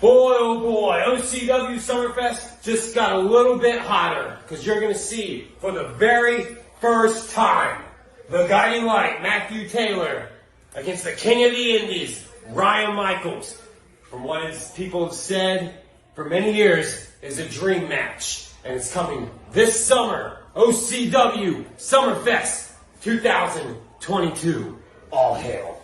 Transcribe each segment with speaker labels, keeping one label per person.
Speaker 1: Boy, oh boy, OCW Summerfest just got a little bit hotter because you're going to see for the very first time the guiding light, Matthew Taylor, against the King of the Indies, Ryan Michaels, from what his people have said for many years is a dream match. And it's coming this summer, OCW Summerfest 2022. All hail.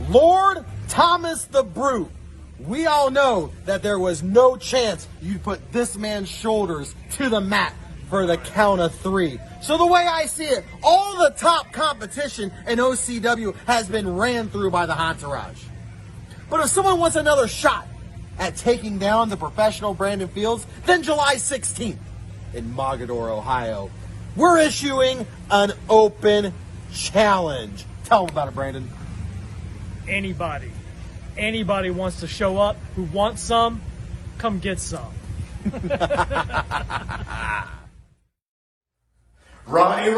Speaker 2: Lord Thomas the Brute. We all know that there was no chance you'd put this man's shoulders to the mat for the count of 3. So the way I see it, all the top competition in OCW has been ran through by the entourage. But if someone wants another shot at taking down the professional Brandon Fields, then July 16th in Mogadore, Ohio, we're issuing an open challenge. Tell them about it, Brandon.
Speaker 3: Anybody wants to show up who wants some, come get some.
Speaker 4: Ronnie,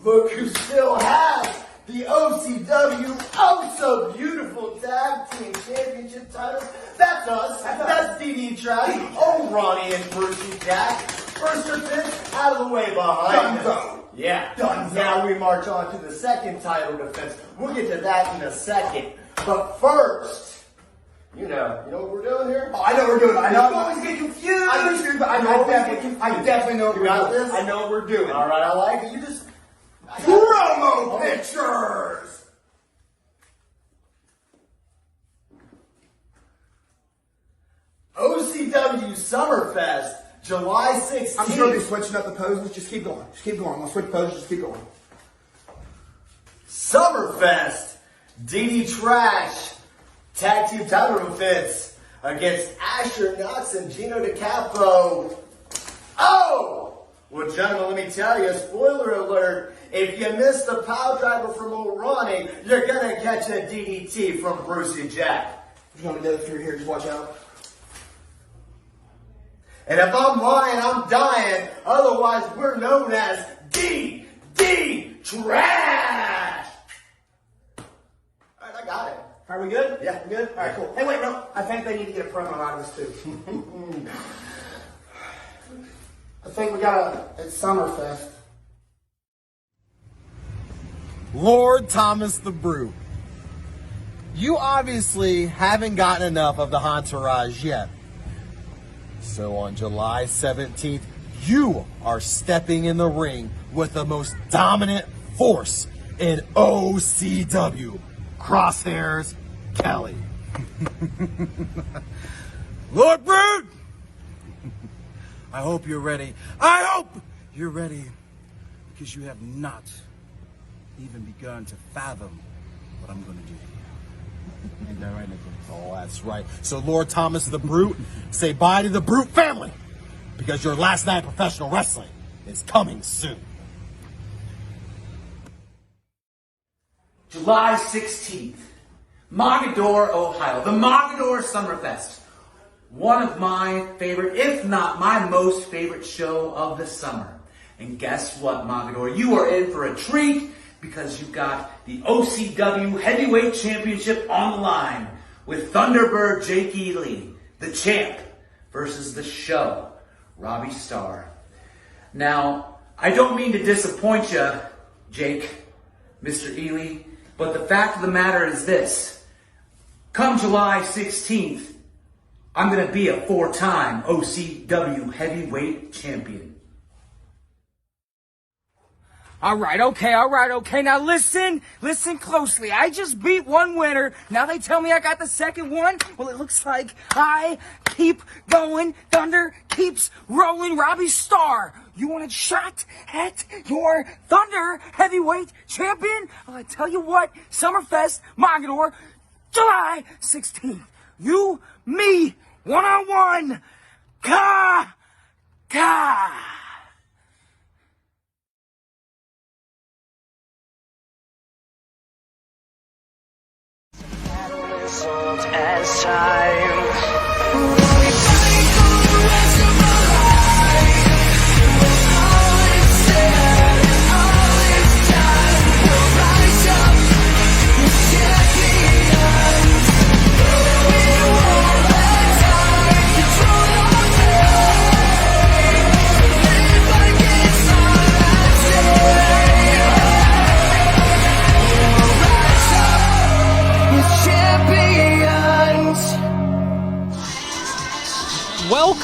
Speaker 4: look who still has the OCW Oh So Beautiful Tag Team Championship titles. That's us. That's DD Trash. Oh, Ronnie and Brucey Jack. First defense out of the way behind us. Yeah. Now we march on to the second title defense. We'll get to that in a second. But first, you know what we're doing here? Oh, I know what we're doing. I know. You always get confused. I definitely know what we're doing. I know what we're doing. All right, I like it. You just promo pictures. OCW Summerfest, July 16th.
Speaker 5: I'm sure they're switching up the poses. Just keep going. I'm gonna switch poses. Just keep going.
Speaker 4: Summerfest, DD Trash, tag team title defense against Asher Knox and Gino DiCapo. Oh! Well, gentlemen, let me tell you, spoiler alert, if you missed the pile driver from old Ronnie, you're gonna catch a DDT from Brucey Jack.
Speaker 5: There's gonna be another 3 here. Just watch out.
Speaker 4: And if I'm lying, I'm dying. Otherwise, we're known as DD Trash. All right, I got it.
Speaker 5: Are we good?
Speaker 4: Yeah, good.
Speaker 5: All right, cool. Hey, wait, no. I think they need to get a promo out of this too. I think we got it's Summerfest.
Speaker 2: Lord Thomas the Brute. You obviously haven't gotten enough of the entourage yet. So on July 17th, you are stepping in the ring with the most dominant force in OCW. Crosshairs Kelly. Lord Brute! I hope you're ready. I hope you're ready, because you have not even begun to fathom what I'm going to do here. Ain't that right, Nicholas? Oh, that's right. So, Lord Thomas the Brute, say bye to the Brute family, because your last night of professional wrestling is coming soon.
Speaker 6: July 16th, Mogadore, Ohio, the Mogadore Summerfest. One of my favorite, if not my most favorite show of the summer. And guess what, Mogadore? You are in for a treat because you got the OCW Heavyweight Championship on the line with Thunderbird Jake Ely, the champ, versus the show, Robbie Starr. Now, I don't mean to disappoint you, Jake, Mr. Ely, but the fact of the matter is this. Come July 16th, I'm going to be a 4-time OCW Heavyweight Champion.
Speaker 7: All right, okay. Now listen closely. I just beat one winner. Now they tell me I got the second one. Well, it looks like I keep going. Thunder keeps rolling. Robbie Starr, you want a shot at your Thunder Heavyweight Champion? Well, I tell you what, Summerfest, Mogadore, July 16th. You, me, one-on-one. Ka!
Speaker 8: As time all is said, all is done.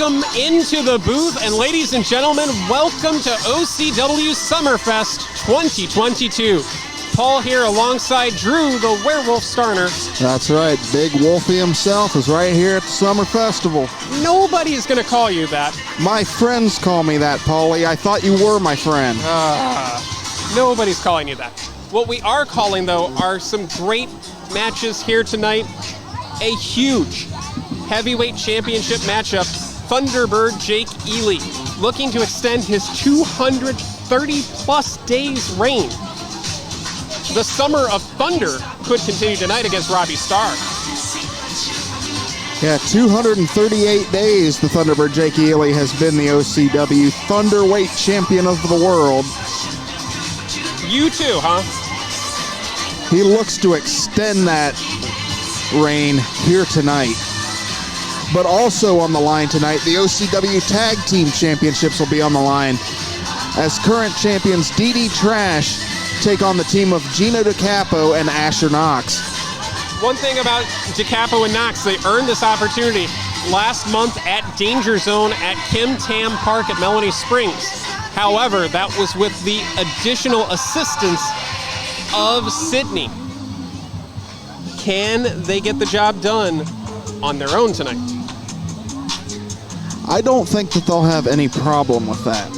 Speaker 9: welcome into the booth. And ladies and gentlemen, welcome to OCW Summerfest 2022. Paul here alongside Drew, the Werewolf Starner.
Speaker 10: That's right. Big Wolfie himself is right here at the Summer Festival.
Speaker 9: Nobody is going to call you that.
Speaker 10: My friends call me that, Paulie. I thought you were my friend.
Speaker 9: Nobody's calling you that. What we are calling, though, are some great matches here tonight. A huge heavyweight championship matchup. Thunderbird Jake Ely looking to extend his 230-plus days reign. The Summer of Thunder could continue tonight against Robbie Starr.
Speaker 10: Yeah, 238 days the Thunderbird Jake Ely has been the OCW Thunderweight Champion of the world.
Speaker 9: You too, huh?
Speaker 10: He looks to extend that reign here tonight. But also on the line tonight, the OCW Tag Team Championships will be on the line as current champions DD Trash take on the team of Gino DiCapo and Asher Knox.
Speaker 9: One thing about DiCapo and Knox, they earned this opportunity last month at Danger Zone at Kim Tam Park at Melanie Springs. However, that was with the additional assistance of Sydney. Can they get the job done on their own tonight?
Speaker 10: I don't think that they'll have any problem with that.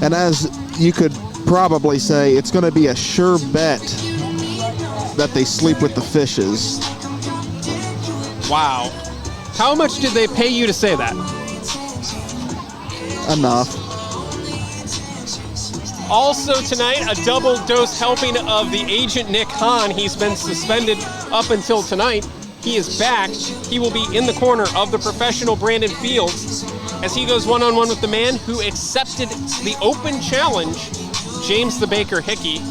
Speaker 10: And as you could probably say, it's going to be a sure bet that they sleep with the fishes.
Speaker 9: Wow. How much did they pay you to say that?
Speaker 10: Enough.
Speaker 9: Also tonight, a double dose helping of the agent Nick Hahn. He's been suspended up until tonight. He is back. He will be in the corner of the professional Brandon Fields as he goes one-on-one with the man who accepted the open challenge, James the Baker Hickey.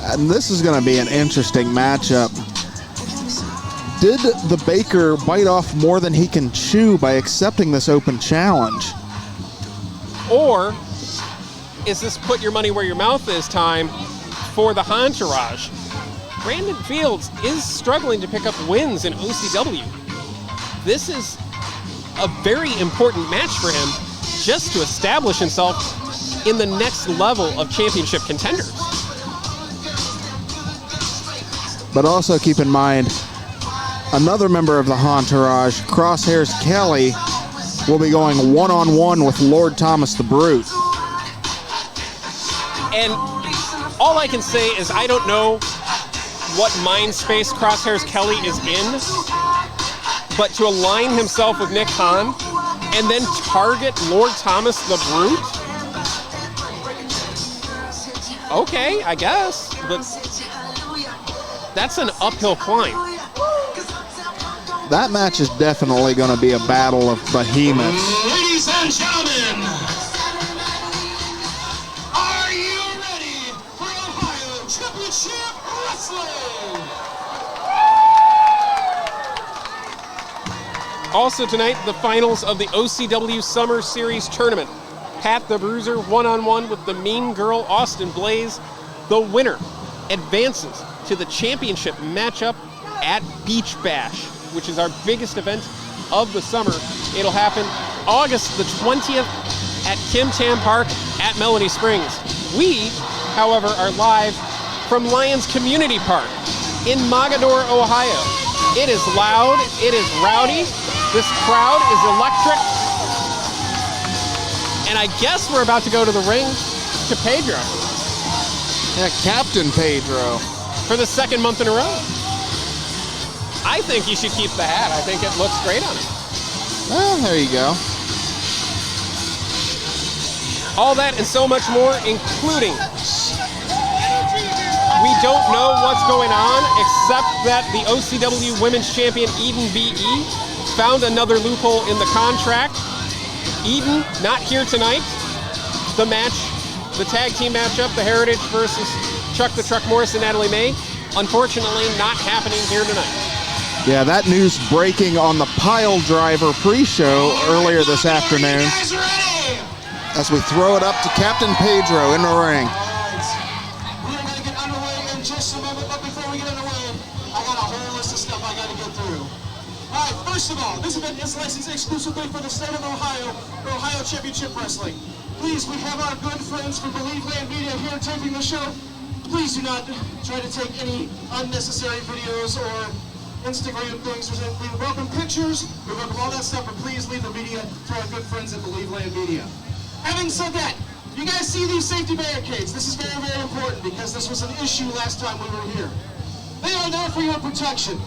Speaker 10: And this is going to be an interesting matchup. Did the Baker bite off more than he can chew by accepting this open challenge?
Speaker 9: Or is this put your money where your mouth is time for the entourage? Brandon Fields is struggling to pick up wins in OCW. This is a very important match for him just to establish himself in the next level of championship contenders.
Speaker 10: But also keep in mind, another member of the entourage, Crosshairs Kelly, will be going one-on-one with Lord Thomas the Brute.
Speaker 9: And all I can say is I don't know what mind space Crosshairs Kelly is in, but to align himself with Nick Hahn and then target Lord Thomas the Brute? Okay, I guess, but that's an uphill climb.
Speaker 10: That match is definitely going to be a battle of behemoths.
Speaker 11: Ladies and gentlemen, are you ready for Ohio Championship Wrestling?
Speaker 9: Also tonight, the finals of the OCW Summer Series Tournament. Pat the Bruiser one-on-one with the Mean Girl Austin Blaze. The winner advances to the championship matchup at Beach Bash, which is our biggest event of the summer. It'll happen August the 20th at Kim Tam Park at Melanie Springs. We, however, are live from Lions Community Park in Mogadore, Ohio. It is loud, it is rowdy, this crowd is electric, and I guess we're about to go to the ring to Pedro.
Speaker 10: Yeah, Captain Pedro.
Speaker 9: For the second month in a row. I think he should keep the hat. I think it looks great on him.
Speaker 10: Well, there you go.
Speaker 9: All that and so much more, including we don't know what's going on, except that the OCW Women's Champion Eden B.E. found another loophole in the contract. Eden, not here tonight. The match, the tag team matchup, the Heritage versus Chuck the Truck Morris and Natalie May, unfortunately not happening here tonight.
Speaker 10: Yeah, that news breaking on the Pile Driver pre-show earlier this afternoon. As we throw it up to Captain Pedro in the ring.
Speaker 11: We're going to get underway in just a moment, but before we get underway, I got a whole list of stuff I got to get through. Alright, first of all, this event is licensed exclusively for the state of Ohio for Ohio Championship Wrestling. Please, we have our good friends from Believe Land Media here taping the show. Please do not try to take any unnecessary videos or Instagram things. We welcome pictures, we welcome all that stuff, but please leave the media to our good friends at Believe Land Media. Having said that, you guys see these safety barricades. This is very, very important because this was an issue last time we were here. They are there for your protection.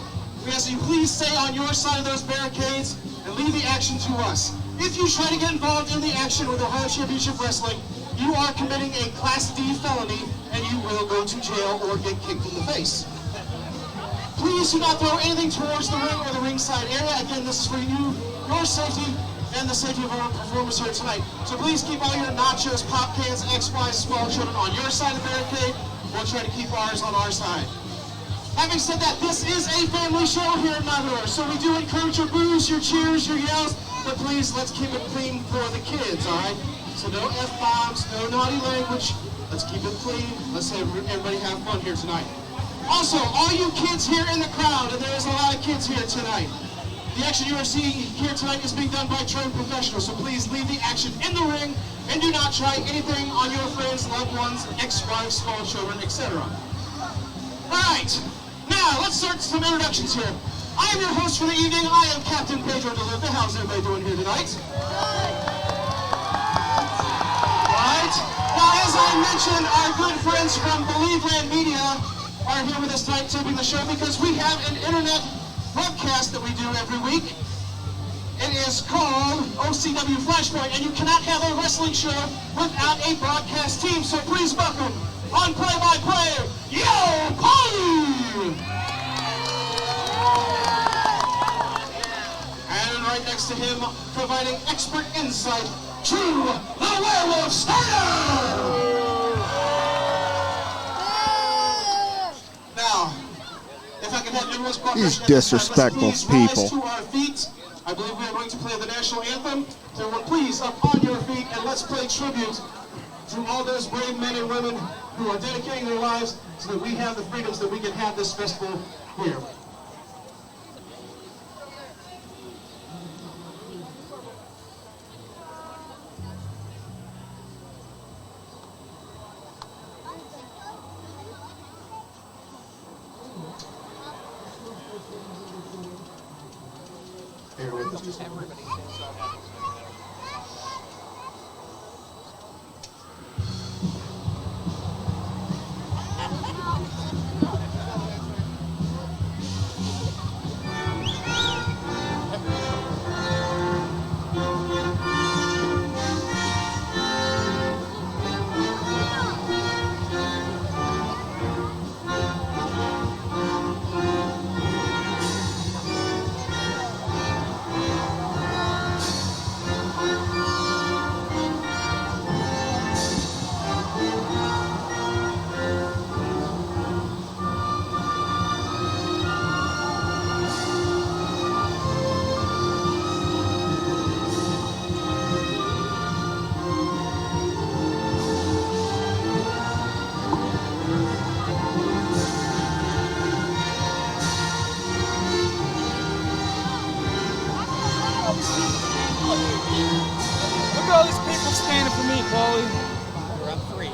Speaker 11: We ask that you please stay on your side of those barricades and leave the action to us. If you try to get involved in the action with Ohio Championship Wrestling, you are committing a Class D felony and you will go to jail or get kicked in the face. Please do not throw anything towards the ring or the ringside area. Again, this is for you, your safety, and the safety of our performers here tonight. So please keep all your nachos, pop cans, XY, small children on your side of the barricade. We'll try to keep ours on our side. Having said that, this is a family show here at Mogadore, so we do encourage your boos, your cheers, your yells, but please, let's keep it clean for the kids, all right? So no F-bombs, no naughty language. Let's keep it clean. Let's have everybody have fun here tonight. Also, all you kids here in the crowd, and there is a lot of kids here tonight, the action you are seeing here tonight is being done by trained professionals, so please leave the action in the ring and do not try anything on your friends, loved ones, ex-wives, small children, etc. Alright, now let's start some introductions here. I am your host for the evening. I am Captain Pedro DeLuca. How's everybody doing here tonight? Alright, now as I mentioned, our good friends from Believe Land Media are here with us tonight taping the show because we have an internet webcast that we do every week. It is called OCW Flashpoint, and you cannot have a wrestling show without a broadcast team, so please welcome on play-by-play, Yo Polly! And right next to him, providing expert insight, Drew, the Werewolf Starner! Now, if I can have everyone's
Speaker 10: These disrespectful people.
Speaker 11: To our feet. I believe we are going to play the national anthem. So everyone, please, up on your feet and let's play tribute to all those brave men and women who are dedicating their lives so that we have the freedoms that we can have this festival here.
Speaker 7: Look at all these people standing for me, Paulie.
Speaker 9: We're on 3.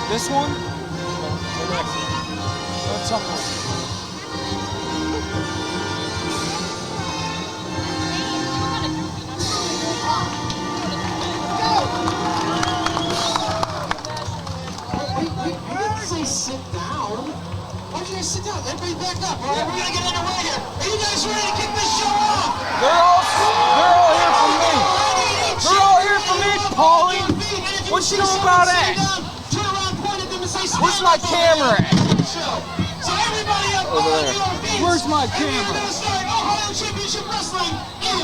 Speaker 7: This one? What's up one?
Speaker 11: Wait, you didn't say sit down. Why'd you guys sit down? Everybody back up. All right, we're gonna get underway here. Are you guys ready to kick this show off?
Speaker 7: They're all here for me. They're all here for me, Paulie. What you know about that? Where's my camera at?
Speaker 11: So everybody up
Speaker 7: Over
Speaker 11: on
Speaker 7: there.
Speaker 11: your feet.
Speaker 7: Where's my
Speaker 11: And we're
Speaker 7: camera?
Speaker 11: gonna start Ohio Championship Wrestling in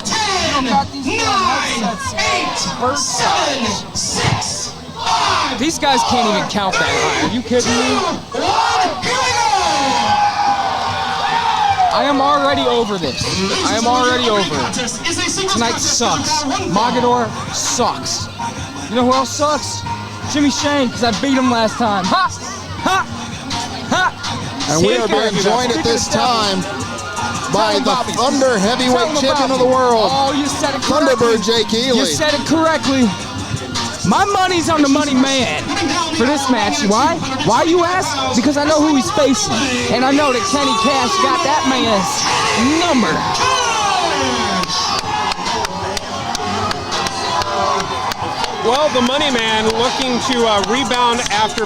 Speaker 11: 10,
Speaker 7: got these
Speaker 11: 9,
Speaker 7: headsets.
Speaker 11: 8,
Speaker 7: Bird
Speaker 11: 7, 6, 5.
Speaker 7: These guys can't even count that high. Are you kidding me?
Speaker 11: 2, 1, here we go!
Speaker 7: I am already over this. I am already over it. Tonight sucks. Mogadore sucks. You know who else sucks? Jimmy Shane, because I beat him last time. Ha! Ha! Ha!
Speaker 10: And we are being joined at this time by the Thunder Heavyweight Champion of the World,
Speaker 7: Oh, you said it correctly.
Speaker 10: Thunderbird Jake Ely.
Speaker 7: You said it correctly. My money's on the money man for this match. Why? Why, you ask? Because I know who he's facing. And I know that Kenny Cash got that man's number.
Speaker 9: Well, the Money Man looking to rebound after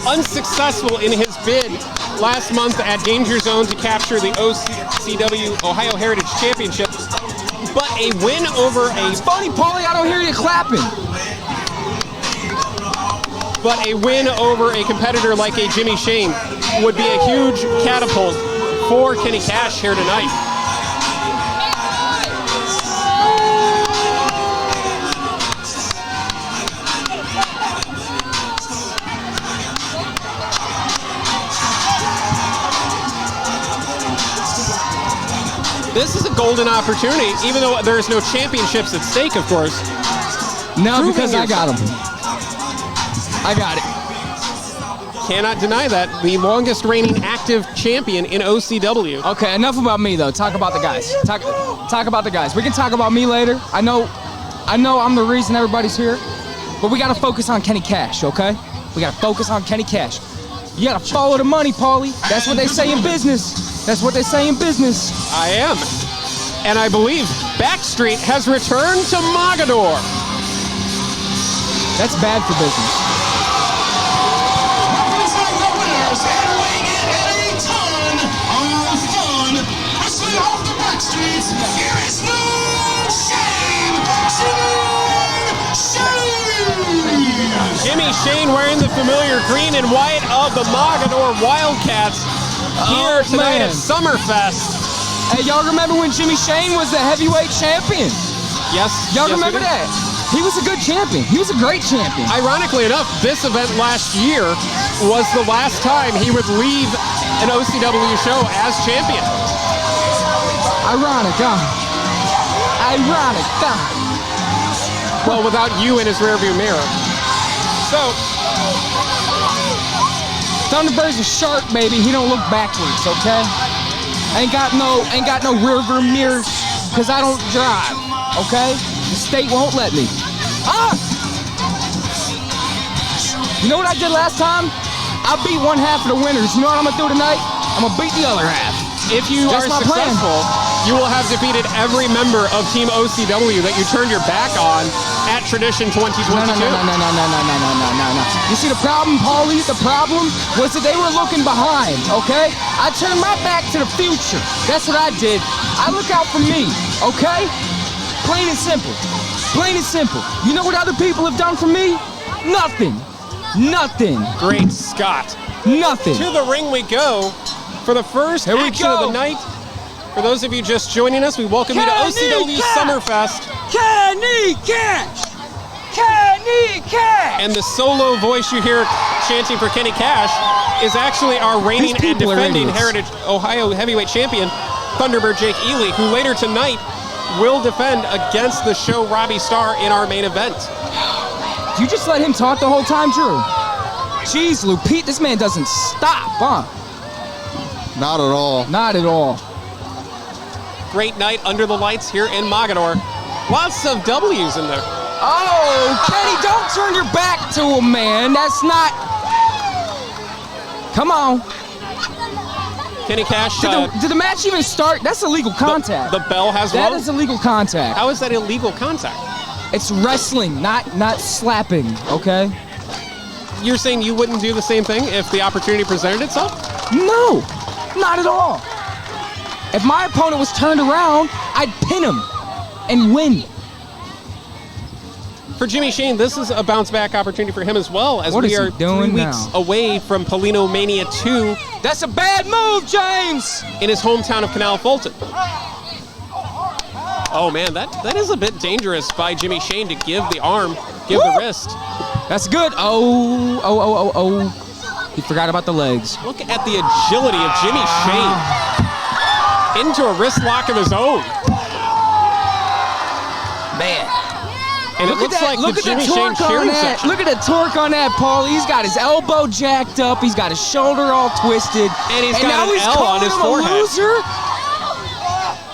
Speaker 9: unsuccessful in his bid last month at Danger Zone to capture the OCW Ohio Heritage Championship. But a win over
Speaker 7: It's funny, Paulie, I don't hear you clapping.
Speaker 9: But a win over a competitor like a Jimmy Shane would be a huge catapult for Kenny Cash here tonight. This is a golden opportunity, even though there's no championships at stake, of course.
Speaker 7: No, because I got him. I got it.
Speaker 9: Cannot deny that. The longest reigning active champion in OCW.
Speaker 7: Okay, enough about me, though. Talk about the guys. Talk about the guys. We can talk about me later. I know I'm the reason everybody's here, but we got to focus on Kenny Cash, okay? We got to focus on Kenny Cash. You got to follow the money, Paulie. That's what they say in business. That's what they say in business.
Speaker 9: I am. And I believe Backstreet has returned to Mogadore.
Speaker 7: That's bad for business.
Speaker 9: Jimmy Shane wearing the familiar green and white of the Mogadore Wildcats here tonight at Summerfest.
Speaker 7: Hey, y'all remember when Jimmy Shane was the heavyweight champion?
Speaker 9: Yes.
Speaker 7: Y'all remember that? He was a good champion. He was a great champion.
Speaker 9: Ironically enough, this event last year was the last time he would leave an OCW show as champion.
Speaker 7: Ironic, huh? Ironic, huh?
Speaker 9: Well, without you in his rearview mirror. So,
Speaker 7: Thunderbird's a shark, baby. He don't look backwards, okay? Ain't got no rearview mirrors, cause I don't drive, okay? The state won't let me. Ah! You know what I did last time? I beat one half of the winners. You know what I'm gonna do tonight? I'm gonna beat the other half.
Speaker 9: If you are successful, you will have defeated every member of Team OCW that you turned your back on at Tradition 2022.
Speaker 7: No. You see the problem, Paulie? The problem was that they were looking behind, okay? I turned my back to the future. That's what I did. I look out for me, okay? Plain and simple. Plain and simple. You know what other people have done for me? Nothing. Nothing.
Speaker 9: Great Scott.
Speaker 7: Nothing.
Speaker 9: To the ring we go for the first action of the night. For those of you just joining us, we welcome you to OCW Summerfest.
Speaker 7: Kenny Cash! Kenny Cash!
Speaker 9: And the solo voice you hear chanting for Kenny Cash is actually our reigning and defending Heritage Ohio Heavyweight Champion, Thunderbird Jake Ely, who later tonight will defend against the show Robbie Starr in our main event.
Speaker 7: You just let him talk the whole time, Drew? Jeez, Lou, Pete, this man doesn't stop, huh?
Speaker 10: Not at all.
Speaker 7: Not at all.
Speaker 9: Great night under the lights here in Mogadore. Lots of W's in there.
Speaker 7: Oh, Kenny, don't turn your back to him, man. That's not... Come on.
Speaker 9: Kenny Cash...
Speaker 7: Did the match even start? That's illegal contact.
Speaker 9: The bell has
Speaker 7: That
Speaker 9: rung?
Speaker 7: is illegal contact.
Speaker 9: How is that illegal contact?
Speaker 7: It's wrestling, not slapping, okay?
Speaker 9: You're saying you wouldn't do the same thing if the opportunity presented itself?
Speaker 7: No, not at all. If my opponent was turned around, I'd pin him and win.
Speaker 9: For Jimmy Shane, this is a bounce-back opportunity for him as well, as we are 3 weeks away from Polino Mania 2.
Speaker 7: That's a bad move, James!
Speaker 9: In his hometown of Canal Fulton. Oh man, that is a bit dangerous by Jimmy Shane to give the arm, give the wrist.
Speaker 7: That's good. Oh. He forgot about the legs.
Speaker 9: Look at the agility of Jimmy Shane. Into a wrist lock of his own.
Speaker 7: Man.
Speaker 9: And it looks like the Jimmy Shane cheering section.
Speaker 7: Look at the torque on that, Paul. He's got his elbow jacked up. He's got his shoulder all twisted.
Speaker 9: And he's got an L on his forehead.
Speaker 7: A loser?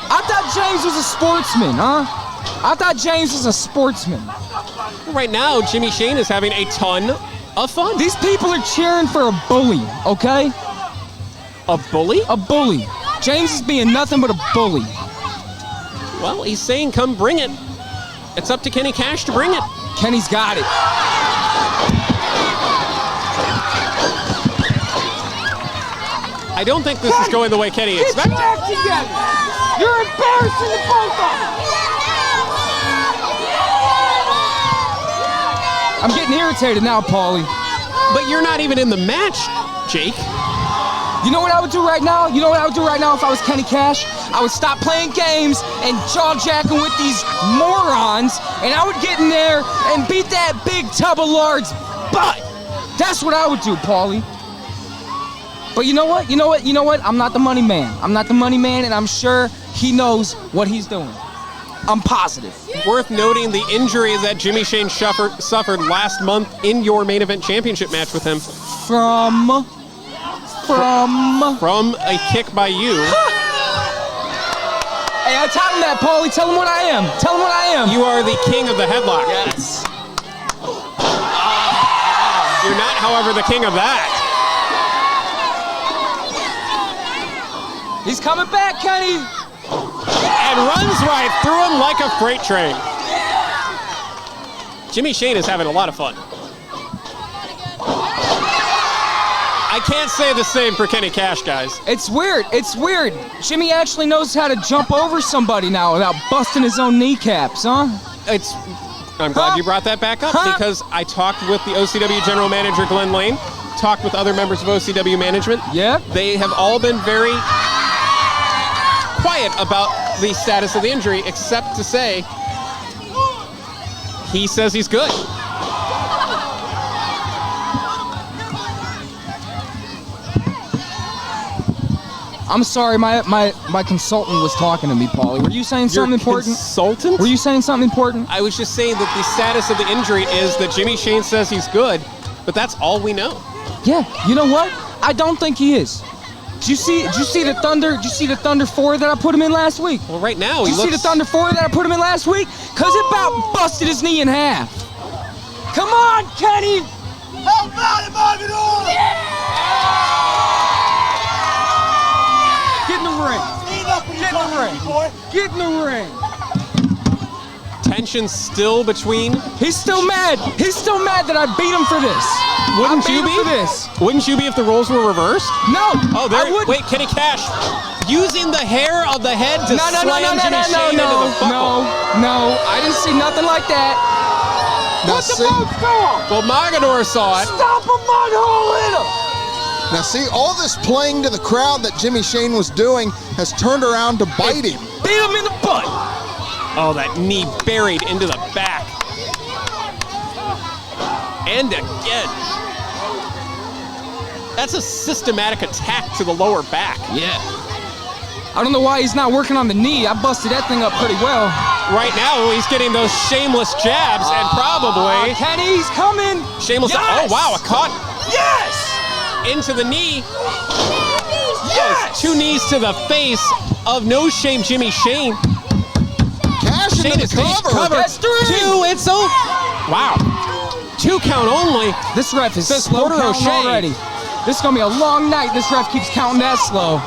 Speaker 7: I thought James was a sportsman, huh? I thought James was a sportsman.
Speaker 9: Right now, Jimmy Shane is having a ton of fun.
Speaker 7: These people are cheering for a bully, okay?
Speaker 9: A bully?
Speaker 7: A bully. James is being nothing but a bully.
Speaker 9: Well, he's saying come bring it. It's up to Kenny Cash to bring it.
Speaker 7: Kenny's got it.
Speaker 9: I don't think this is going the way Kenny expected.
Speaker 7: Get your act together. You're embarrassing the both of them. I'm getting irritated now, Paulie.
Speaker 9: But you're not even in the match, Jake.
Speaker 7: You know what I would do right now? You know what I would do right now if I was Kenny Cash? I would stop playing games and jaw-jacking with these morons, and I would get in there and beat that big tub of lard's butt. That's what I would do, Paulie. But you know what? You know what? You know what? I'm not the money man. I'm not the money man, and I'm sure he knows what he's doing. I'm positive.
Speaker 9: Worth noting the injury that Jimmy Shane suffered last month in your main event championship match with him.
Speaker 7: From
Speaker 9: a kick by you.
Speaker 7: Hey, I tell him that, Paulie. Tell him what I am. Tell him what I am.
Speaker 9: You are the king of the headlock.
Speaker 7: Yes.
Speaker 9: You're not, however, the king of that.
Speaker 7: He's coming back, Kenny.
Speaker 9: And runs right through him like a freight train. Jimmy Shane is having a lot of fun. I can't say the same for Kenny Cash, guys.
Speaker 7: It's weird. It's weird. Jimmy actually knows how to jump over somebody now without busting his own kneecaps, huh?
Speaker 9: I'm glad you brought that back up because I talked with the OCW general manager, Glenn Lane, talked with other members of OCW management.
Speaker 7: Yeah?
Speaker 9: They have all been very quiet about the status of the injury, except to say he says he's good.
Speaker 7: I'm sorry, my consultant was talking to me, Paulie. Were you saying something important?
Speaker 9: Consultant?
Speaker 7: Were you saying something important?
Speaker 9: I was just saying that the status of the injury is that Jimmy Shane says he's good, but that's all we know.
Speaker 7: Yeah, you know what? I don't think he is. Did you see the Thunder? Did you see the Thunder 4 that I put him in last week?
Speaker 9: Well, right now
Speaker 7: Did you see the Thunder 4 that I put him in last week? Cause it about busted his knee in half. Come on, Kenny!
Speaker 11: How about it, Mogadore?
Speaker 7: Get in the ring. Get in the ring. Get in the ring.
Speaker 9: Tension still between.
Speaker 7: He's still mad. He's still mad that I beat him for this.
Speaker 9: Wouldn't you be?
Speaker 7: For this.
Speaker 9: Wouldn't you be if the roles were reversed?
Speaker 7: No.
Speaker 9: Oh, there. Wait, Kenny Cash using the hair of the head to slam Jimmy Shane into the buckle.
Speaker 7: No, I didn't see nothing like that. What the fuck's going?
Speaker 9: Well, Mogadore saw it.
Speaker 7: Stop a mud hole in him.
Speaker 10: Now see, all this playing to the crowd that Jimmy Shane was doing has turned around to bite him.
Speaker 7: Beat him in the butt.
Speaker 9: Oh, that knee buried into the back. And again. That's a systematic attack to the lower back.
Speaker 7: Yeah. I don't know why he's not working on the knee. I busted that thing up pretty well.
Speaker 9: Right now, he's getting those shameless jabs and probably...
Speaker 7: Kenny's coming.
Speaker 9: Shameless...
Speaker 7: Yes!
Speaker 9: Oh, wow, a cut.
Speaker 7: Yes!
Speaker 9: Into the knee.
Speaker 7: Yes!
Speaker 9: 2 knees to the face of No Shame Jimmy Shane.
Speaker 10: Cash
Speaker 9: Shane
Speaker 10: into
Speaker 9: is
Speaker 10: the cover.
Speaker 9: That's 2, it's over. Wow. 2 count only.
Speaker 7: This ref is
Speaker 9: Says
Speaker 7: slow
Speaker 9: Porter
Speaker 7: counting
Speaker 9: O'Shea.
Speaker 7: already. This is going to be a long night. This ref keeps counting that slow.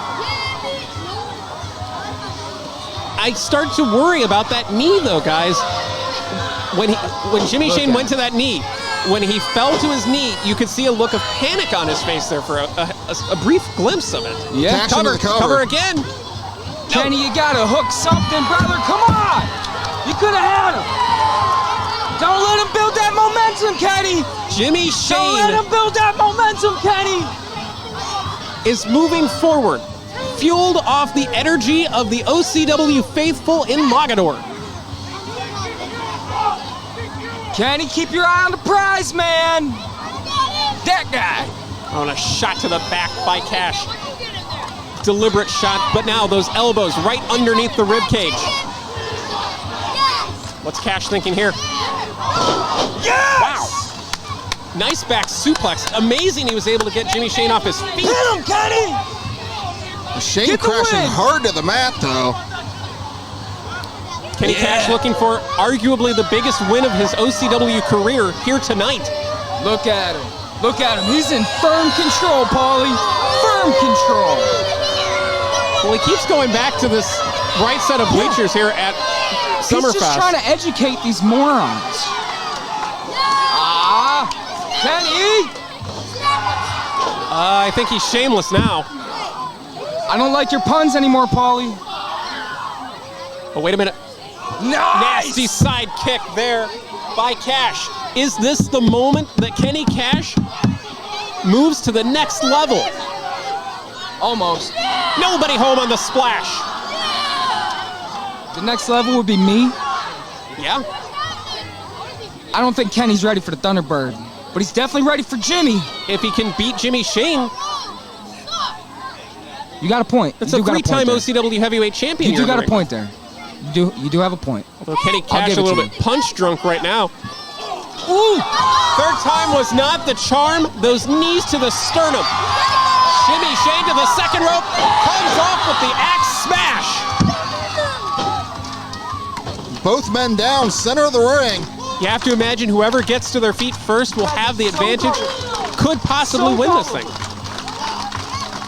Speaker 9: I start to worry about that knee, though, guys. When Jimmy Shane went to that knee, when he fell to his knee, you could see a look of panic on his face there for a brief glimpse of it.
Speaker 7: Yeah.
Speaker 10: Cash into the
Speaker 9: Cover again.
Speaker 7: Kenny, you got to hook something, brother. Come on. You could have had him. Don't let him build that momentum, Kenny.
Speaker 9: Jimmy
Speaker 7: Don't let
Speaker 9: Shane
Speaker 7: him build that momentum, Kenny.
Speaker 9: is moving forward, fueled off the energy of the OCW faithful in Mogadore.
Speaker 7: Kenny, keep your eye on the prize, man. That guy.
Speaker 9: On a shot to the back by Cash. Deliberate shot, but now those elbows right underneath the rib cage. What's Cash thinking here?
Speaker 3: Yes!
Speaker 9: Wow. Nice back suplex. Amazing he was able to get Jimmy Shane off his feet.
Speaker 3: Hit him, Kenny!
Speaker 10: Shane
Speaker 3: Get the
Speaker 10: crashing
Speaker 3: win.
Speaker 10: hard to the mat, though.
Speaker 9: Kenny Cash looking for arguably the biggest win of his OCW career here tonight.
Speaker 7: Look at him. Look at him. He's in firm control, Paulie. Firm control.
Speaker 9: Well, he keeps going back to this right set of bleachers here at Summerfest.
Speaker 7: He's just trying to educate these morons. Kenny!
Speaker 9: I think he's shameless now.
Speaker 7: I don't like your puns anymore, Paulie.
Speaker 9: Oh, wait a minute.
Speaker 7: Nice!
Speaker 9: Nasty side kick there by Cash. Is this the moment that Kenny Cash moves to the next level?
Speaker 7: Almost.
Speaker 9: Nobody home on the splash.
Speaker 7: The next level would be me.
Speaker 9: Yeah.
Speaker 7: I don't think Kenny's ready for the Thunderbird, but he's definitely ready for Jimmy.
Speaker 9: If he can beat Jimmy Shane,
Speaker 7: you got a point.
Speaker 9: that's a three-time OCW heavyweight champion.
Speaker 7: You do got a point there. You do have a point.
Speaker 9: Although Kenny Cash a little bit punch drunk right now.
Speaker 7: Ooh!
Speaker 9: Third time was not the charm. Those knees to the sternum. Jimmy Shane to the second rope. Comes off with the axe smash.
Speaker 10: Both men down, center of the ring.
Speaker 9: You have to imagine whoever gets to their feet first will have the advantage. Could possibly win this thing.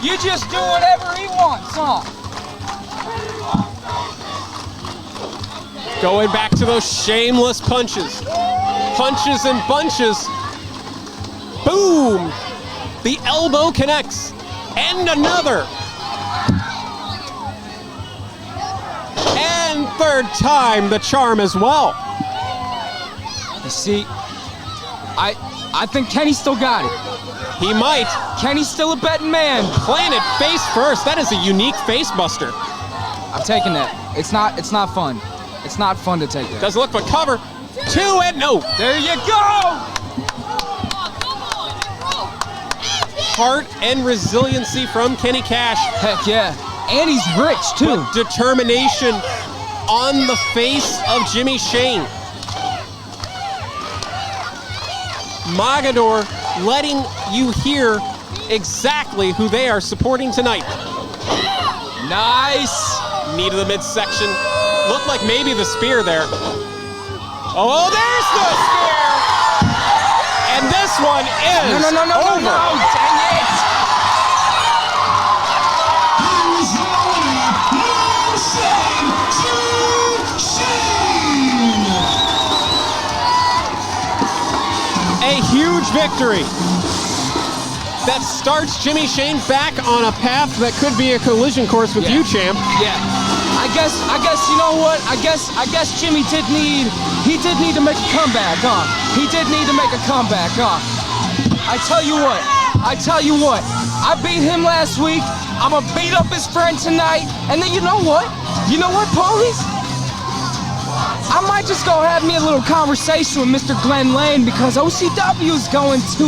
Speaker 7: You just do whatever he wants, huh?
Speaker 9: Going back to those shameless punches. Punches and bunches. Boom! The elbow connects. And another. And third time the charm as well.
Speaker 7: You see, I think Kenny still got it.
Speaker 9: He might.
Speaker 7: Kenny's still a betting man.
Speaker 9: Planted face first. That is a unique face buster.
Speaker 7: I'm taking that. It's not fun. It's not fun to take that.
Speaker 9: Does look for cover. Two and no.
Speaker 7: There you go!
Speaker 9: Heart and resiliency from Kenny Cash.
Speaker 7: Heck yeah. And he's rich, too.
Speaker 9: But determination on the face of Jimmy Shane. Mogadore letting you hear exactly who they are supporting tonight.
Speaker 7: Nice.
Speaker 9: Knee to the midsection. Looked like maybe the spear there. Oh, there's the spear! And this one is over.
Speaker 7: No, dang it!
Speaker 9: A huge victory that starts Jimmy Shane back on a path that could be a collision course with you, champ.
Speaker 7: Yeah. I guess you know what? I guess Jimmy did need to make a comeback, huh? He did need to make a comeback, huh? I tell you what. I beat him last week. I'm gonna beat up his friend tonight. And then you know what? Paulie? I might just go have me a little conversation with Mr. Glenn Lane because OCW's going to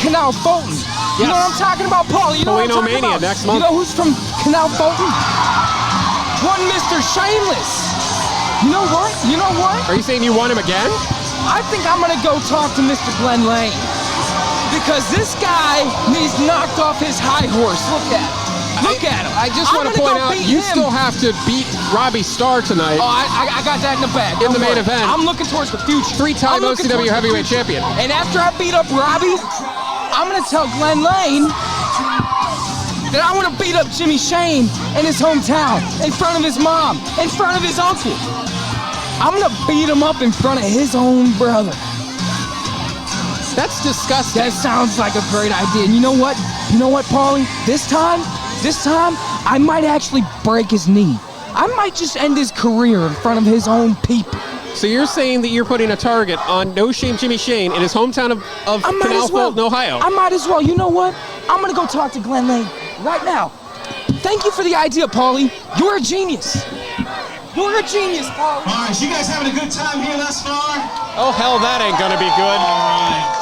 Speaker 7: Canal Fulton. You know what I'm talking about, Paulie? You know what I'm talking about?
Speaker 9: Next month.
Speaker 7: You know who's from Canal Fulton? One Mr. Shameless. You know what?
Speaker 9: Are you saying you want him again?
Speaker 7: I think I'm gonna go talk to Mr. Glenn Lane because this guy needs knocked off his high horse. Look at him. Look at him.
Speaker 9: I just want to point out, you still have to beat Robbie Starr tonight.
Speaker 7: Oh, I got that in the bag.
Speaker 9: In the main event.
Speaker 7: I'm looking towards the future.
Speaker 9: Three-time OCW heavyweight champion.
Speaker 7: And after I beat up Robbie, I'm going to tell Glenn Lane that I want to beat up Jimmy Shane in his hometown, in front of his mom, in front of his uncle. I'm going to beat him up in front of his own brother.
Speaker 9: That's disgusting.
Speaker 7: That sounds like a great idea. And you know what? Paulie? This time, I might actually break his knee. I might just end his career in front of his own people.
Speaker 9: So you're saying that you're putting a target on No Shame Jimmy Shane in his hometown of Canal Fulton, Ohio?
Speaker 7: I might as well. You know what? I'm going to go talk to Glenn Lane right now. Thank you for the idea, Paulie. You're a genius. You're a genius, Paulie.
Speaker 11: All right, so you guys having a good time here thus far?
Speaker 9: Oh, hell, that ain't going to be good.
Speaker 11: All right.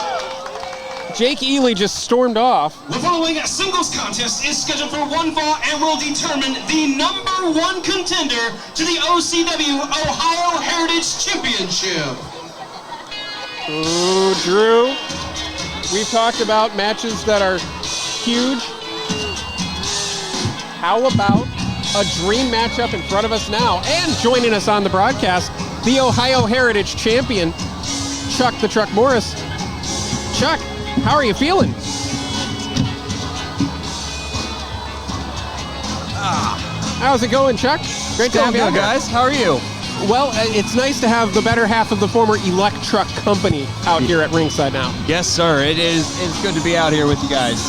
Speaker 9: Jake Ely just stormed off.
Speaker 11: The following singles contest is scheduled for one fall and will determine the #1 contender to the OCW Ohio Heritage Championship.
Speaker 9: Ooh, Drew. We've talked about matches that are huge. How about a dream matchup in front of us now? And joining us on the broadcast, the Ohio Heritage Champion, Chuck the Truck Morris. Chuck, how are you feeling? How's it going, Chuck? Great to have you,
Speaker 12: guys. How are you?
Speaker 9: Well, it's nice to have the better half of the former Elect Truck Company out here at ringside now.
Speaker 12: Yes, sir. It's good to be out here with you guys.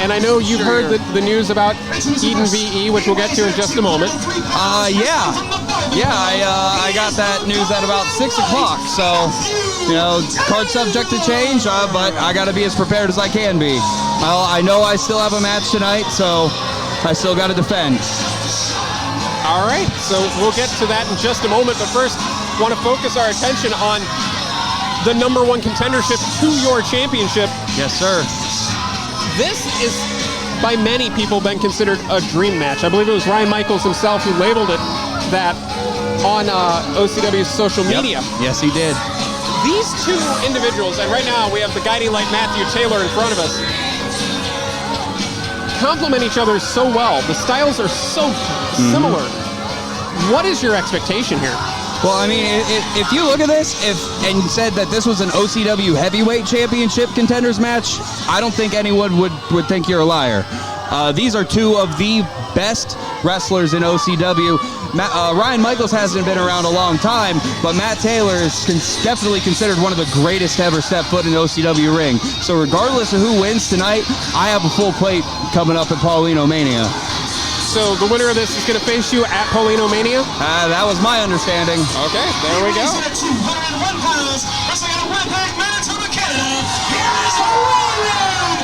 Speaker 9: And I know you've heard the news about Eden VE, which we'll get to in just a moment.
Speaker 12: Yeah, I got that news at about 6 o'clock. So, card subject to change, but I got to be as prepared as I can be. I know I still have a match tonight, so I still got to defend.
Speaker 9: All right, so we'll get to that in just a moment. But first, want to focus our attention on the number one contendership to your championship.
Speaker 12: Yes, sir.
Speaker 9: This is, by many people, been considered a dream match. I believe it was Ryan Michaels himself who labeled it that on OCW's social media.
Speaker 12: Yes, he did.
Speaker 9: These two individuals, and right now we have the guiding light Matthew Taylor in front of us, complement each other so well. The styles are so similar. What is your expectation here?
Speaker 12: Well, I mean, if you look at this, and you said that this was an OCW Heavyweight Championship contenders match, I don't think anyone would think you're a liar. These are two of the best wrestlers in OCW. Ryan Michaels hasn't been around a long time, but Matt Taylor is definitely considered one of the greatest to ever step foot in the OCW ring. So regardless of who wins tonight, I have a full plate coming up at Paulino Mania.
Speaker 9: So the winner of this is going to face you at Paulino Mania?
Speaker 12: That was my understanding.
Speaker 9: Okay, there we go.
Speaker 11: At 201 pounds, wrestling out of Winnipeg, Manitoba, Canada, here is Ryan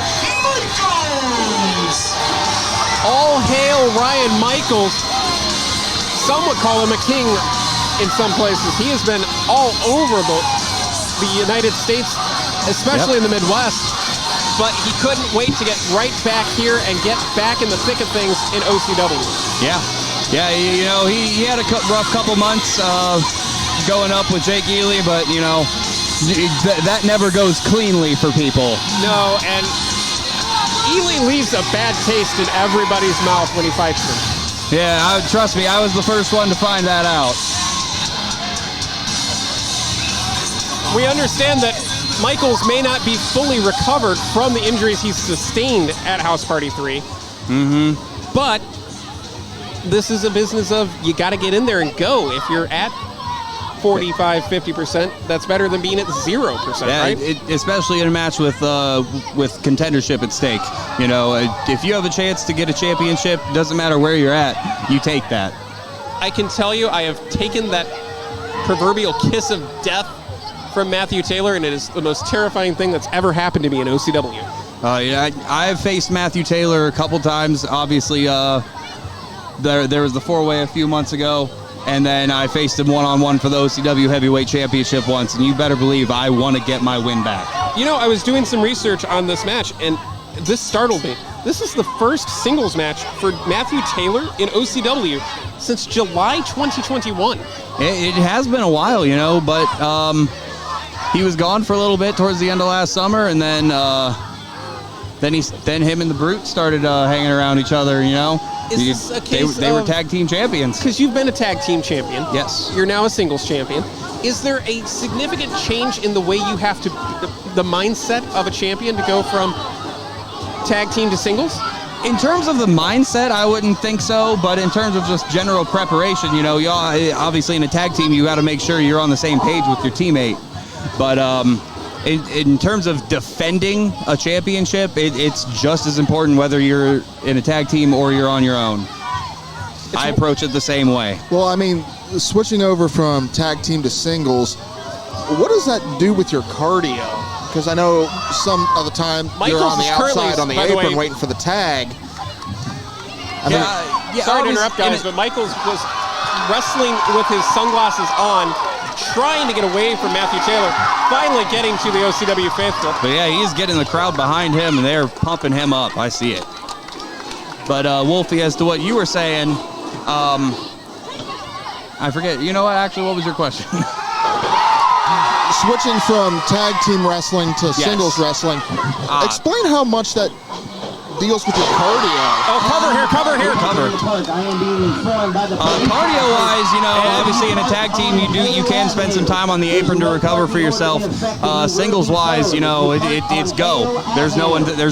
Speaker 11: Michaels!
Speaker 9: All hail Ryan Michaels. Some would call him a king in some places. He has been all over the United States, especially in the Midwest. But he couldn't wait to get right back here and get back in the thick of things in OCW.
Speaker 12: Yeah, he had a rough couple months going up with Jake Ely, but, that never goes cleanly for people.
Speaker 9: No, and Ely leaves a bad taste in everybody's mouth when he fights him.
Speaker 12: Yeah, trust me, I was the first one to find that out.
Speaker 9: We understand that Michaels may not be fully recovered from the injuries he's sustained at House Party 3. But this is a business of you got to get in there and go. If you're at 45, 50%, that's better than being at 0%, right?
Speaker 12: Especially in a match with contendership at stake. If you have a chance to get a championship, doesn't matter where you're at, you take that.
Speaker 9: I can tell you I have taken that proverbial kiss of death from Matthew Taylor, and it is the most terrifying thing that's ever happened to me in OCW.
Speaker 12: I've faced Matthew Taylor a couple times. Obviously, there was the four-way a few months ago, and then I faced him one-on-one for the OCW Heavyweight Championship once, and you better believe I want to get my win back.
Speaker 9: I was doing some research on this match, and this startled me. This is the first singles match for Matthew Taylor in OCW since July 2021.
Speaker 12: It has been a while, but he was gone for a little bit towards the end of last summer, and then him and the Brute started hanging around each other.
Speaker 9: Is this a case
Speaker 12: they were tag team champions?
Speaker 9: Because you've been a tag team champion.
Speaker 12: Yes.
Speaker 9: You're now a singles champion. Is there a significant change in the way you have to, the mindset of a champion to go from tag team to singles?
Speaker 12: In terms of the mindset, I wouldn't think so, but in terms of just general preparation, obviously in a tag team, you got to make sure you're on the same page with your teammate. But in terms of defending a championship, it's just as important whether you're in a tag team or you're on your own. I approach it the same way.
Speaker 10: Well, I mean, switching over from tag team to singles, what does that do with your cardio? Because I know some of the time you're on the outside on the apron waiting for the tag.
Speaker 9: Sorry to interrupt, guys, but Michaels was wrestling with his sunglasses on, trying to get away from Matthew Taylor, finally getting to the OCW faithful.
Speaker 12: But yeah, he's getting the crowd behind him, and they're pumping him up. I see it. But Wolfie, as to what you were saying, I forget. You know what? Actually, what was your question?
Speaker 10: switching from tag team wrestling to singles wrestling, explain how much that deals with your cardio.
Speaker 9: Oh, cover here.
Speaker 12: Cardio-wise, obviously in a tag team, you can spend some time on the apron to recover for yourself. Singles-wise, it's go. There's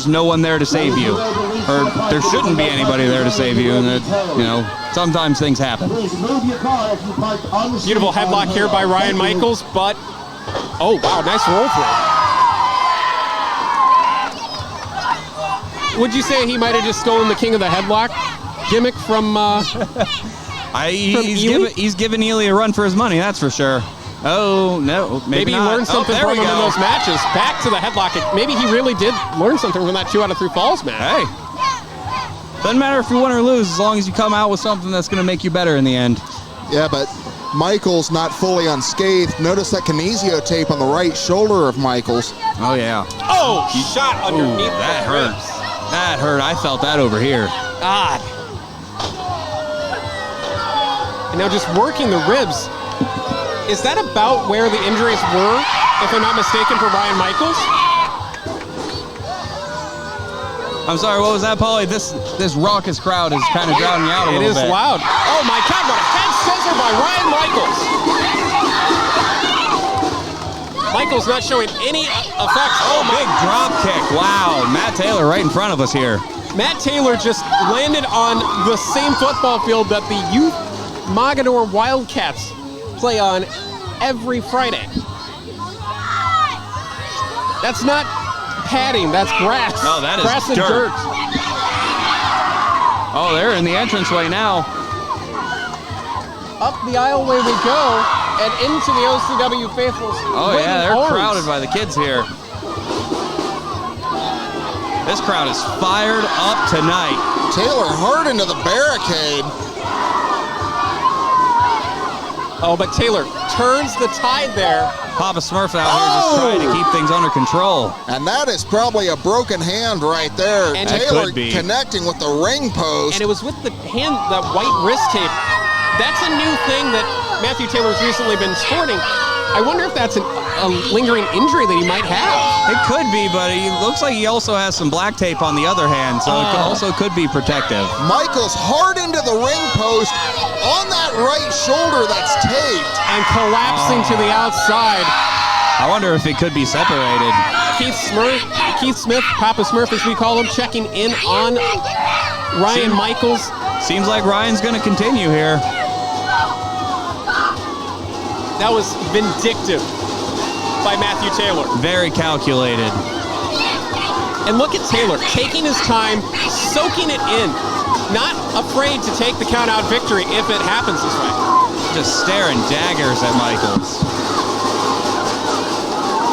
Speaker 12: no one there to save you, or there shouldn't be anybody there to save you. And sometimes things happen.
Speaker 9: Beautiful headlock here by Ryan Michaels, but oh wow, nice roll through. Would you say he might have just stolen the king of the headlock gimmick from?
Speaker 12: He's giving Ely a run for his money, that's for sure. Oh no, maybe
Speaker 9: he
Speaker 12: not.
Speaker 9: learned something from him in those matches. Back to the headlock. Maybe he really did learn something from that 2 out of 3 falls match.
Speaker 12: Hey, doesn't matter if you win or lose, as long as you come out with something that's going to make you better in the end.
Speaker 10: Yeah, but Michaels not fully unscathed. Notice that kinesio tape on the right shoulder of Michaels.
Speaker 12: Oh yeah.
Speaker 9: Oh, shot underneath.
Speaker 12: That hurt. That hurt. I felt that over here.
Speaker 9: God. And now just working the ribs. Is that about where the injuries were, if I'm not mistaken, for Ryan Michaels?
Speaker 12: I'm sorry, what was that, Paulie? This raucous crowd is kind of drowning you out a little bit.
Speaker 9: It is loud. Oh my God, what a head scissor by Ryan Michaels. Michaels not showing any effects.
Speaker 12: Oh, big drop kick. Wow, Matt Taylor right in front of us here.
Speaker 9: Matt Taylor just landed on the same football field that the youth Mogadore Wildcats play on every Friday. That's not padding, that's grass.
Speaker 12: No, that is
Speaker 9: grass and
Speaker 12: dirt.
Speaker 9: dirt.
Speaker 12: Oh, they're in the entranceway now.
Speaker 9: Up the aisleway we go, and into the OCW faithfuls.
Speaker 12: Oh yeah, they're crowded by the kids here. This crowd is fired up tonight.
Speaker 10: Taylor hard into the barricade.
Speaker 9: Oh, but Taylor turns the tide there.
Speaker 12: Papa Smurf out here just trying to keep things under control.
Speaker 10: And that is probably a broken hand right there.
Speaker 9: And
Speaker 10: Taylor connecting with the ring post.
Speaker 9: And it was with the hand, that white wrist tape. That's a new thing that Matthew Taylor's recently been sporting. I wonder if that's a lingering injury that he might have.
Speaker 12: It could be, but he looks like he also has some black tape on the other hand, so it also could be protective.
Speaker 10: Michaels hard into the ring post on that right shoulder that's taped.
Speaker 9: And collapsing to the outside.
Speaker 12: I wonder if it could be separated.
Speaker 9: Keith Smith, Papa Smurf as we call him, checking in on Ryan Michaels.
Speaker 12: Seems like Ryan's going to continue here.
Speaker 9: That was vindictive by Matthew Taylor.
Speaker 12: Very calculated.
Speaker 9: And look at Taylor taking his time, soaking it in, not afraid to take the count-out victory if it happens this way.
Speaker 12: Just staring daggers at Michaels.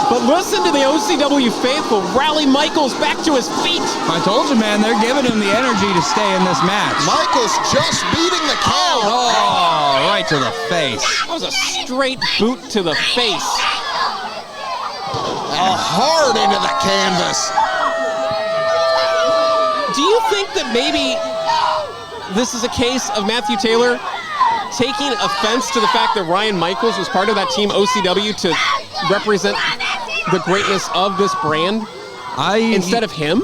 Speaker 9: But listen to the OCW faithful rally Michaels back to his feet.
Speaker 12: I told you, man, they're giving him the energy to stay in this match.
Speaker 10: Michaels just beating the count.
Speaker 12: Oh, right to the face.
Speaker 9: That was a straight boot to the face.
Speaker 10: And hard into the canvas.
Speaker 9: Do you think that maybe this is a case of Matthew Taylor taking offense to the fact that Ryan Michaels was part of that team OCW to represent the greatness of this brand instead of him?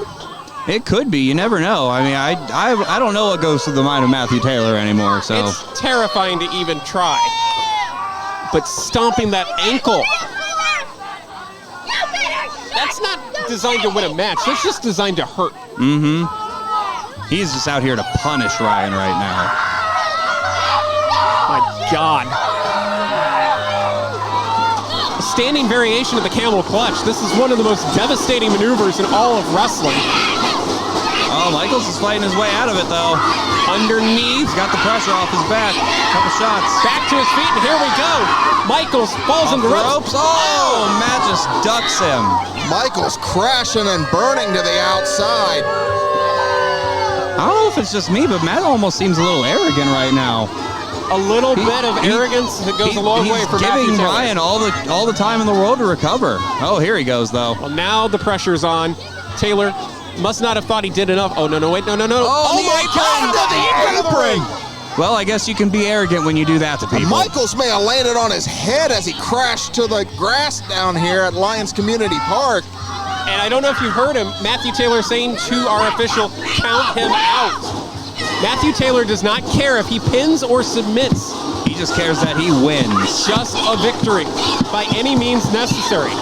Speaker 12: It could be. You never know. I mean, I don't know what goes through the mind of Matthew Taylor anymore. So
Speaker 9: it's terrifying to even try. But stomping that ankle, that's not designed to win a match. That's just designed to hurt.
Speaker 12: Mm-hmm. He's just out here to punish Ryan right now.
Speaker 9: My God. Standing variation of the camel clutch. This is one of the most devastating maneuvers in all of wrestling.
Speaker 12: Oh, Michaels is fighting his way out of it, though.
Speaker 9: Underneath.
Speaker 12: He's got the pressure off his back. Couple shots.
Speaker 9: Back to his feet, and here we go. Michaels falls into the ropes.
Speaker 12: Oh, Matt just ducks him.
Speaker 10: Michaels crashing and burning to the outside.
Speaker 12: I don't know if it's just me, but Matt almost seems a little arrogant right now.
Speaker 9: A little bit of arrogance that goes a long way for Matthew Taylor.
Speaker 12: He's giving Ryan all the time in the world to recover. Oh, here he goes, though.
Speaker 9: Well, now the pressure's on. Taylor must not have thought he did enough. Oh, no, wait, no.
Speaker 12: Oh my God,
Speaker 10: the apron!
Speaker 12: Well, I guess you can be arrogant when you do that to people.
Speaker 10: Michaels may have landed on his head as he crashed to the grass down here at Lions Community Park.
Speaker 9: And I don't know if you heard him, Matthew Taylor saying to our official, count him out. Matthew Taylor does not care if he pins or submits.
Speaker 12: He just cares that he wins.
Speaker 9: Just a victory by any means necessary.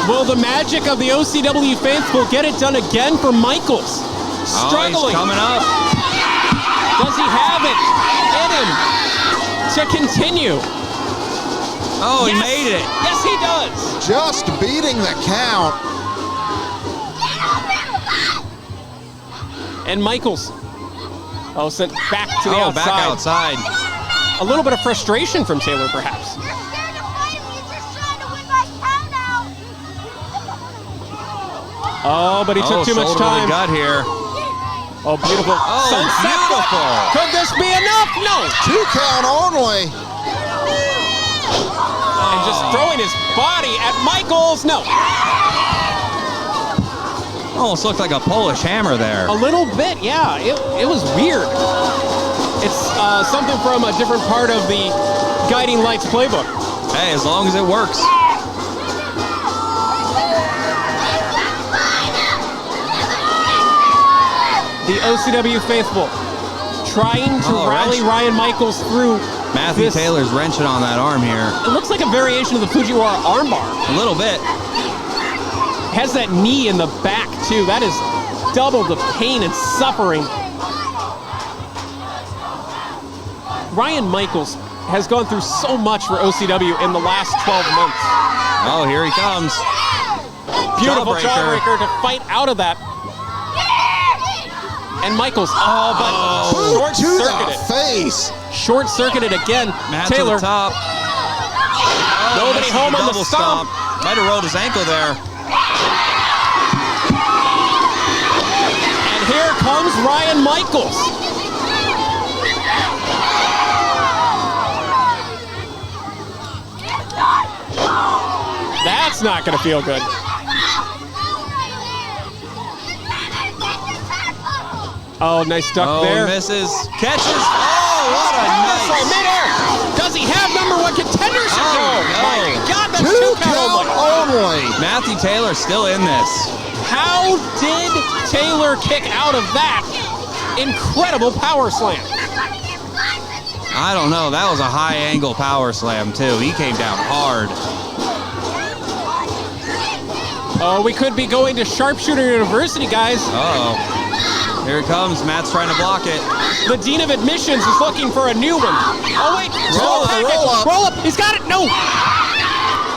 Speaker 9: Will the magic of the OCW faithful get it done again for Michaels? Struggling.
Speaker 12: Oh, he's coming up.
Speaker 9: Does he have it in him to continue?
Speaker 12: Oh,
Speaker 9: yes.
Speaker 12: He made it.
Speaker 9: Yes, he does.
Speaker 10: Just beating the count.
Speaker 9: And Michaels, sent back to the outside.
Speaker 12: Back outside.
Speaker 9: A little bit of frustration from Taylor, perhaps. Oh, but he took too much time.
Speaker 12: Got here.
Speaker 9: Oh, beautiful.
Speaker 12: Oh,
Speaker 9: Sunset
Speaker 12: beautiful.
Speaker 9: Could this be enough? No.
Speaker 10: 2 count only.
Speaker 9: And just throwing his body at Michaels. No.
Speaker 12: Almost looked like a Polish hammer there.
Speaker 9: A little bit, yeah. It was weird. It's something from a different part of the Guiding Lights playbook.
Speaker 12: Hey, as long as it works.
Speaker 9: The OCW faithful trying to rally Ryan Michaels through.
Speaker 12: Matthew Taylor's wrenching on that arm here.
Speaker 9: It looks like a variation of the Fujiwara armbar.
Speaker 12: A little bit.
Speaker 9: Has that knee in the back, too. That is double the pain and suffering. Ryan Michaels has gone through so much for OCW in the last 12 months.
Speaker 12: Oh, here he comes.
Speaker 9: Beautiful jawbreaker to fight out of that. And Michaels, short-circuited.
Speaker 10: Face.
Speaker 9: Short-circuited again.
Speaker 12: Matt
Speaker 9: Taylor.
Speaker 12: to the top.
Speaker 9: Nobody home on the stomp.
Speaker 12: Might have rolled his ankle there.
Speaker 9: And here comes Ryan Michaels. That's not going to feel good. Oh, nice duck there.
Speaker 12: Misses. Catches. Oh, what a nice.
Speaker 9: Midair. Does he have number one contendership?
Speaker 12: Oh, no.
Speaker 9: My God, that's
Speaker 10: 2
Speaker 9: 2
Speaker 10: count only.
Speaker 12: Matthew Taylor still in this.
Speaker 9: How did Taylor kick out of that incredible power slam?
Speaker 12: I don't know. That was a high angle power slam, too. He came down hard.
Speaker 9: Oh, we could be going to Sharpshooter University, guys.
Speaker 12: Uh-oh. Here it comes. Matt's trying to block it.
Speaker 9: The Dean of Admissions is looking for a new one. Oh, wait.
Speaker 10: Roll up.
Speaker 9: Roll up. He's got it. No.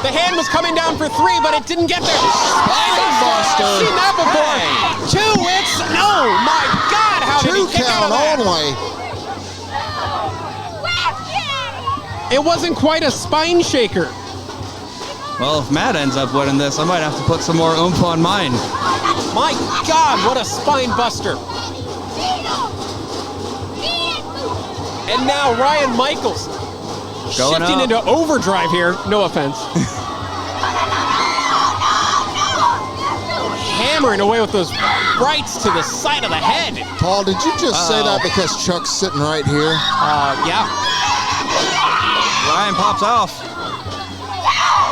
Speaker 9: The hand was coming down for 3, but it didn't get there.
Speaker 10: Spinebuster.
Speaker 9: I've seen that before.
Speaker 12: Hey.
Speaker 9: 2. It's no. My God. How did he
Speaker 10: 2
Speaker 9: kick out
Speaker 10: count
Speaker 9: of that?
Speaker 10: only.
Speaker 9: It wasn't quite a spine shaker.
Speaker 12: Well, if Matt ends up winning this, I might have to put some more oomph on mine.
Speaker 9: My God, what a spine buster. And now Ryan Michaels
Speaker 12: Going
Speaker 9: shifting
Speaker 12: up.
Speaker 9: into overdrive here. No offense. Hammering away with those rights to the side of the head.
Speaker 10: Paul, did you just say that because Chuck's sitting right here?
Speaker 9: Yeah.
Speaker 12: Ryan pops off.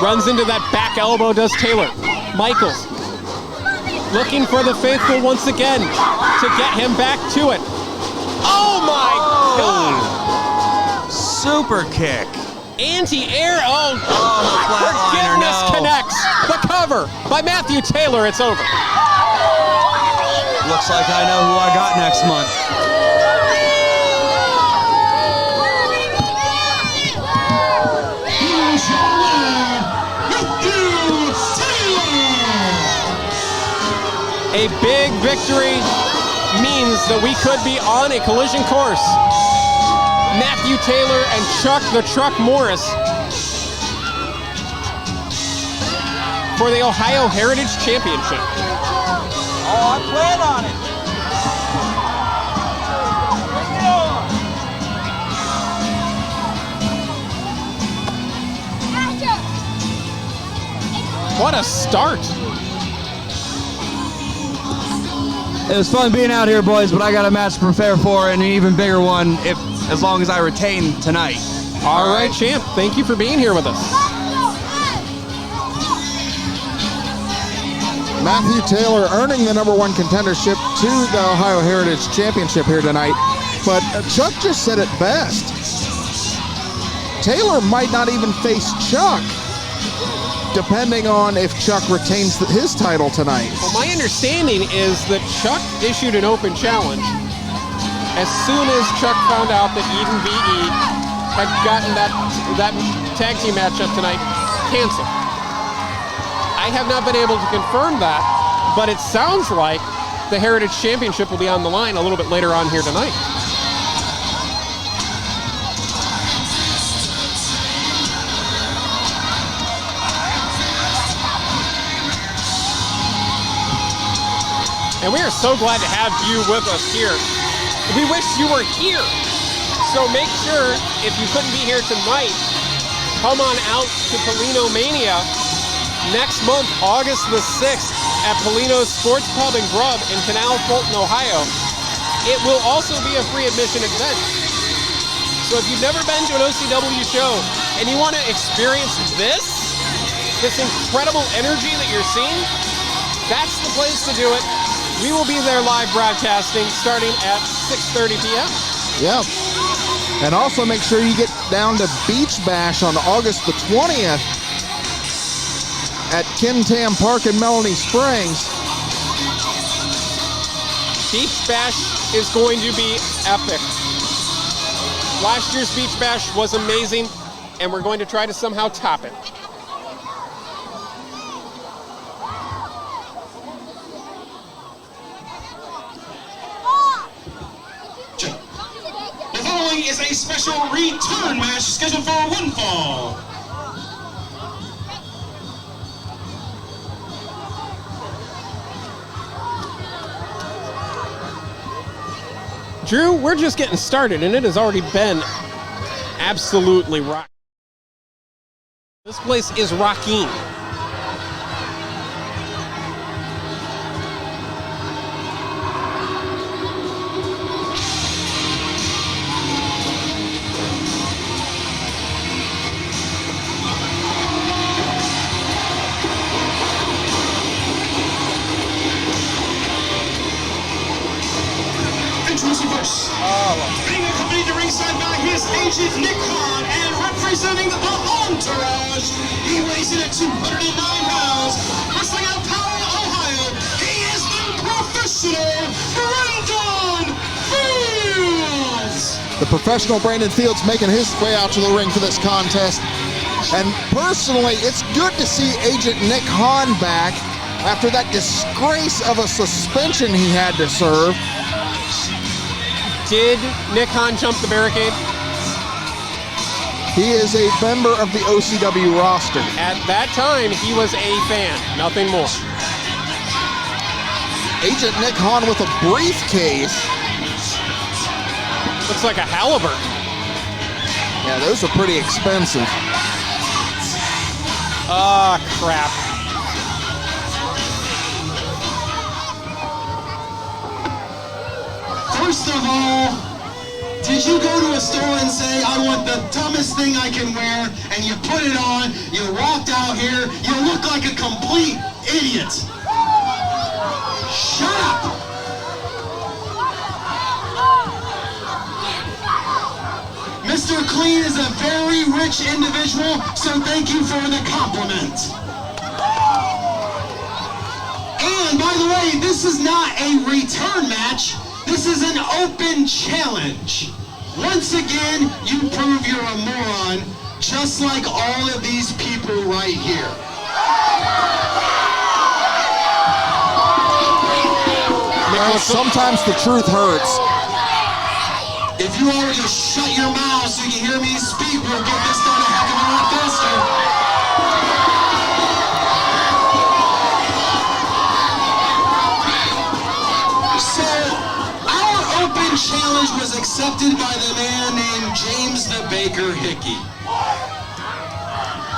Speaker 9: Runs into that back elbow, does Taylor. Michaels looking for the faithful once again to get him back to it. Oh my God!
Speaker 12: Super kick.
Speaker 9: Anti-air. Oh,
Speaker 12: flatliner,
Speaker 9: forgiveness
Speaker 12: no.
Speaker 9: connects. The cover by Matthew Taylor. It's over.
Speaker 12: Looks like I know who I got next month.
Speaker 9: A big victory means that we could be on a collision course. Matthew Taylor and Chuck the Truck Morris for the Ohio Heritage Championship.
Speaker 12: Oh, I plan on it.
Speaker 9: What a start.
Speaker 12: It was fun being out here, boys, but I got a match to prepare for and an even bigger one as long as I retain tonight.
Speaker 9: All right, champ. Thank you for being here with us.
Speaker 10: Matthew Taylor earning the #1 contendership to the Ohio Heritage Championship here tonight. But Chuck just said it best. Taylor might not even face Chuck, depending on if Chuck retains his title tonight.
Speaker 9: Well, my understanding is that Chuck issued an open challenge as soon as Chuck found out that Eden VE had gotten that tag team matchup tonight canceled. I have not been able to confirm that, but it sounds like the Heritage Championship will be on the line a little bit later on here tonight. And we are so glad to have you with us here. We wish you were here. So make sure, if you couldn't be here tonight, come on out to Polino Mania next month, August the 6th, at Polino's Sports Pub and Grub in Canal Fulton, Ohio. It will also be a free admission event. So if you've never been to an OCW show and you want to experience this incredible energy that you're seeing, that's the place to do it. We will be there live broadcasting starting at 6:30 p.m.
Speaker 10: Yep. And also make sure you get down to Beach Bash on August the 20th at Ken Tam Park in Melanie Springs.
Speaker 9: Beach Bash is going to be epic. Last year's Beach Bash was amazing, and we're going to try to somehow top it.
Speaker 11: The following is a special return match scheduled for one fall.
Speaker 9: Drew, we're just getting started, and it has already been absolutely rock. This place is rocking.
Speaker 11: Introducing first, being accompanied to ringside by his agent Nick Hahn and representing the Entourage, he weighs in at 209 pounds, wrestling out of Powell, Ohio, he is the professional Brandon Fields!
Speaker 10: The professional Brandon Fields making his way out to the ring for this contest. And personally, it's good to see Agent Nick Hahn back after that disgrace of a suspension he had to serve.
Speaker 9: Did Nick Hahn jump the barricade?
Speaker 10: He is a member of the OCW roster.
Speaker 9: At that time, he was a fan, nothing more.
Speaker 10: Agent Nick Hahn with a briefcase.
Speaker 9: Looks like a halberd.
Speaker 10: Yeah, those are pretty expensive.
Speaker 9: Ah, crap.
Speaker 11: First of all, did you go to a store and say, I want the dumbest thing I can wear, and you put it on, you walked out here, you look like a complete idiot. Shut up. Mr. Clean is a very rich individual, so thank you for the compliment. And by the way, this is not a return match. This is an open challenge. Once again, you prove you're a moron, just like all of these people right here.
Speaker 10: Well, sometimes the truth hurts.
Speaker 11: If you all would just shut your mouth so you can hear me speak, we'll get this done a heck of a lot faster. Challenge was accepted by the man named James the Baker Hickey.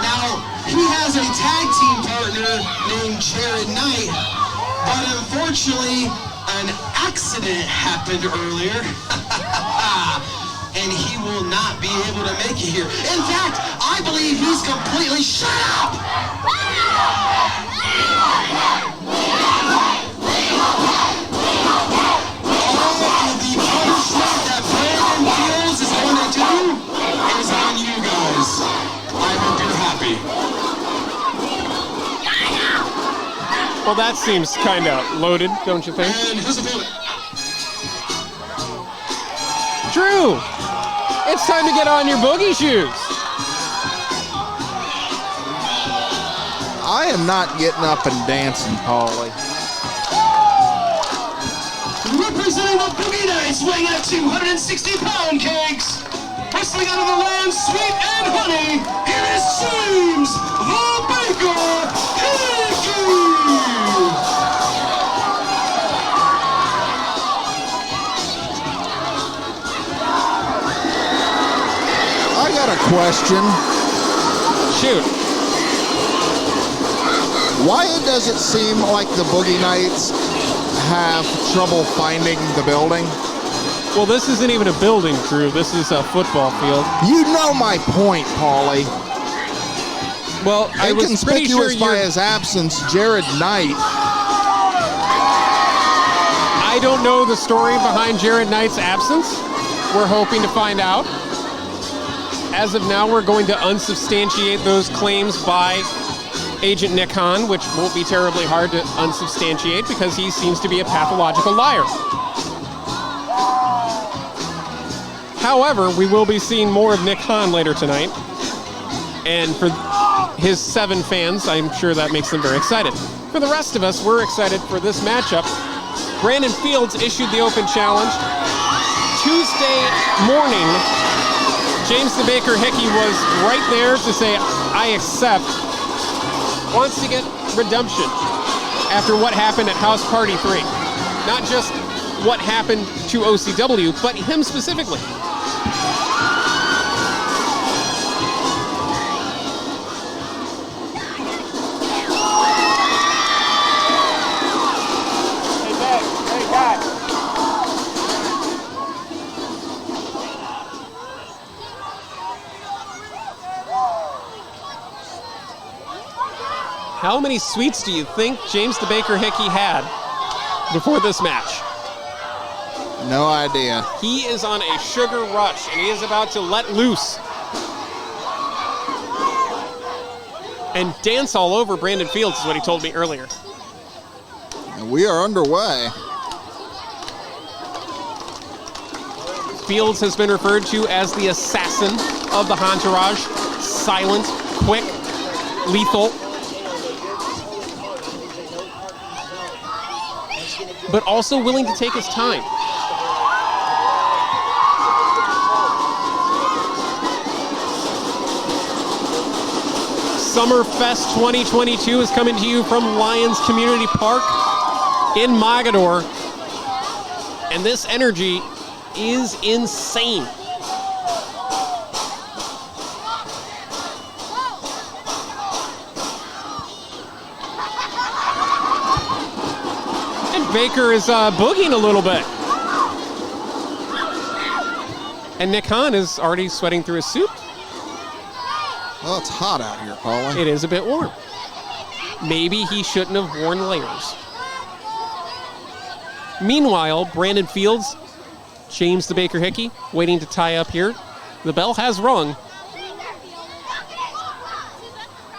Speaker 11: Now, he has a tag team partner named Jared Knight, but unfortunately, An accident happened earlier. And he will not be able to make it here. In fact, I believe he's completely shut up! The punishment that Brandon feels is going to do is on you guys. I hope you're happy.
Speaker 9: Well, that seems kind of loaded, don't you think?
Speaker 11: And who's the opponent?
Speaker 9: Drew, it's time to get on your boogie shoes.
Speaker 10: I am not getting up and dancing, Paulie.
Speaker 11: Representing the Boogie Nights, weighing at 260-pound kegs. Wrestling out of the land, sweet and honey, here is James the Baker Hickey.
Speaker 10: I got a question.
Speaker 9: Shoot.
Speaker 10: Why does it seem like the Boogie Nights have trouble finding the building?
Speaker 9: Well, this isn't even a building, Drew. This is a football field.
Speaker 10: You know my point, Paulie.
Speaker 9: Well, I was pretty sure
Speaker 10: Inconspicuous by his absence, Jared Knight.
Speaker 9: I don't know the story behind Jared Knight's absence. We're hoping to find out. As of now, we're going to unsubstantiate those claims by Agent Nick Hahn, which won't be terribly hard to unsubstantiate because he seems to be a pathological liar. However, we will be seeing more of Nick Hahn later tonight. And for his 7 fans, I'm sure that makes them very excited. For the rest of us, we're excited for this matchup. Brandon Fields issued the open challenge. Tuesday morning, James the Baker Hickey was right there to say, I accept. Wants to get redemption after what happened at House Party 3. Not just what happened to OCW, but him specifically. How many sweets do you think James the Baker Hickey had before this match?
Speaker 10: No idea.
Speaker 9: He is on a sugar rush, and he is about to let loose and dance all over Brandon Fields, is what he told me earlier.
Speaker 10: We are underway.
Speaker 9: Fields has been referred to as the assassin of the entourage. Silent, quick, lethal, but also willing to take his time. Summerfest 2022 is coming to you from Lions Community Park in Mogadore, and this energy is insane. And Baker is boogieing a little bit. And Nick Hahn is already sweating through his suit.
Speaker 10: Well, it's hot out here, Colin.
Speaker 9: It is a bit warm. Maybe he shouldn't have worn layers. Meanwhile, Brandon Fields, James the Baker Hickey, waiting to tie up here. The bell has rung.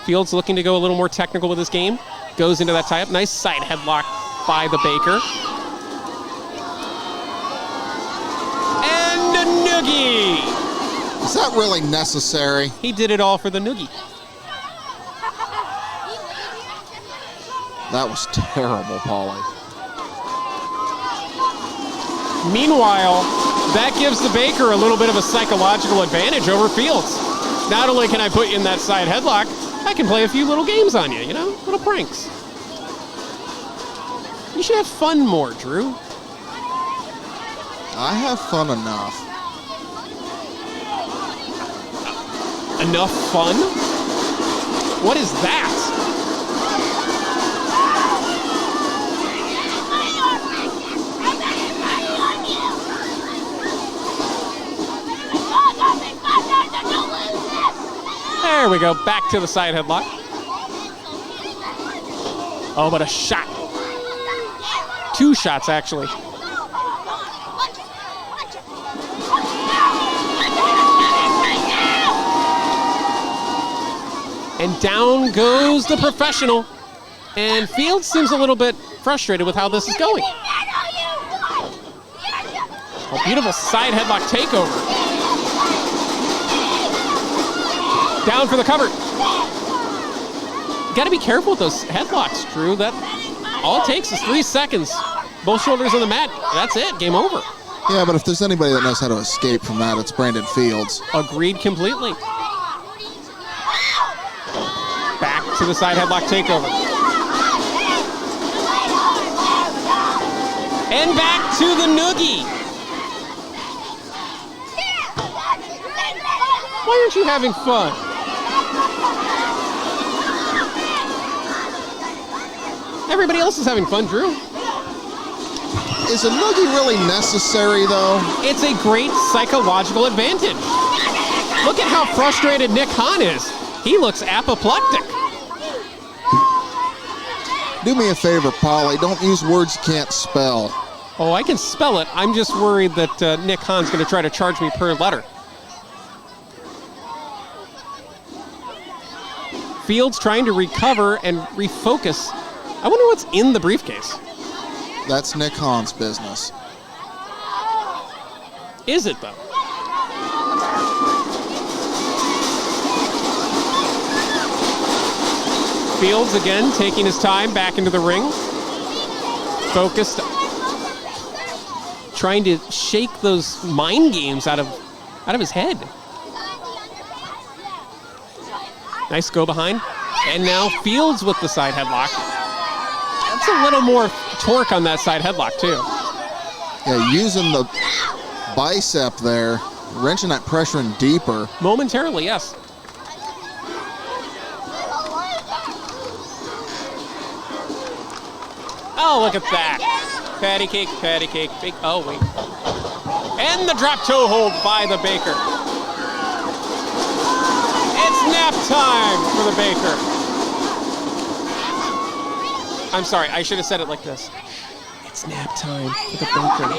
Speaker 9: Fields looking to go a little more technical with his game. Goes into that tie-up. Nice side headlock by the Baker. And a noogie!
Speaker 10: Is that really necessary?
Speaker 9: He did it all for the noogie.
Speaker 10: That was terrible, Paulie.
Speaker 9: Meanwhile, that gives the Baker a little bit of a psychological advantage over Fields. Not only can I put you in that side headlock, I can play a few little games on you, little pranks. You should have fun more, Drew.
Speaker 10: I have fun enough.
Speaker 9: Enough fun? What is that? There we go. Back to the side headlock. Oh, but a shot. 2 shots, actually. And down goes the professional. And Fields seems a little bit frustrated with how this is going. A beautiful side headlock takeover. Down for the cover. You gotta be careful with those headlocks, Drew. That all it takes is 3 seconds. Both shoulders on the mat. That's it. Game over.
Speaker 10: Yeah, but if there's anybody that knows how to escape from that, it's Brandon Fields.
Speaker 9: Agreed completely. Back to the side headlock takeover. And back to the noogie. Why aren't you having fun? Everybody else is having fun, Drew.
Speaker 10: Is a noogie really necessary, though?
Speaker 9: It's a great psychological advantage. Look at how frustrated Nick Hahn is. He looks apoplectic.
Speaker 10: Do me a favor, Polly. Don't use words you can't spell.
Speaker 9: Oh, I can spell it. I'm just worried that Nick Hahn's going to try to charge me per letter. Fields trying to recover and refocus. I wonder what's in the briefcase.
Speaker 10: That's Nick Hahn's business.
Speaker 9: Is it, though? Fields again taking his time back into the ring. Focused. Trying to shake those mind games out of his head. Nice go behind. And now Fields with the side headlock. That's a little more torque on that side headlock, too.
Speaker 10: Yeah, using the bicep there, wrenching that pressure in deeper.
Speaker 9: Momentarily, yes. Oh, look at that. Patty cake, bake. Oh, wait. And the drop toe hold by the Baker. It's nap time for the Baker. I'm sorry, I should have said it like this. It's nap time for the Baker.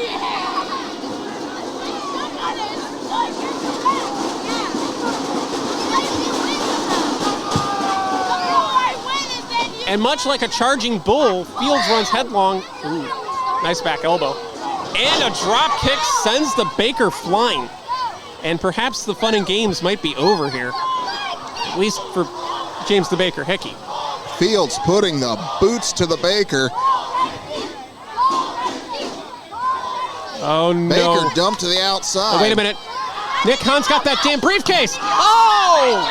Speaker 9: And much like a charging bull, Fields runs headlong. Ooh, nice back elbow. And a drop kick sends the Baker flying. And perhaps the fun and games might be over here. At least for James the Baker Hickey.
Speaker 10: Fields putting the boots to the Baker.
Speaker 9: Oh, no.
Speaker 10: Baker dumped to the outside.
Speaker 9: Oh, wait a minute. Nick Hahn's got that damn briefcase. Oh!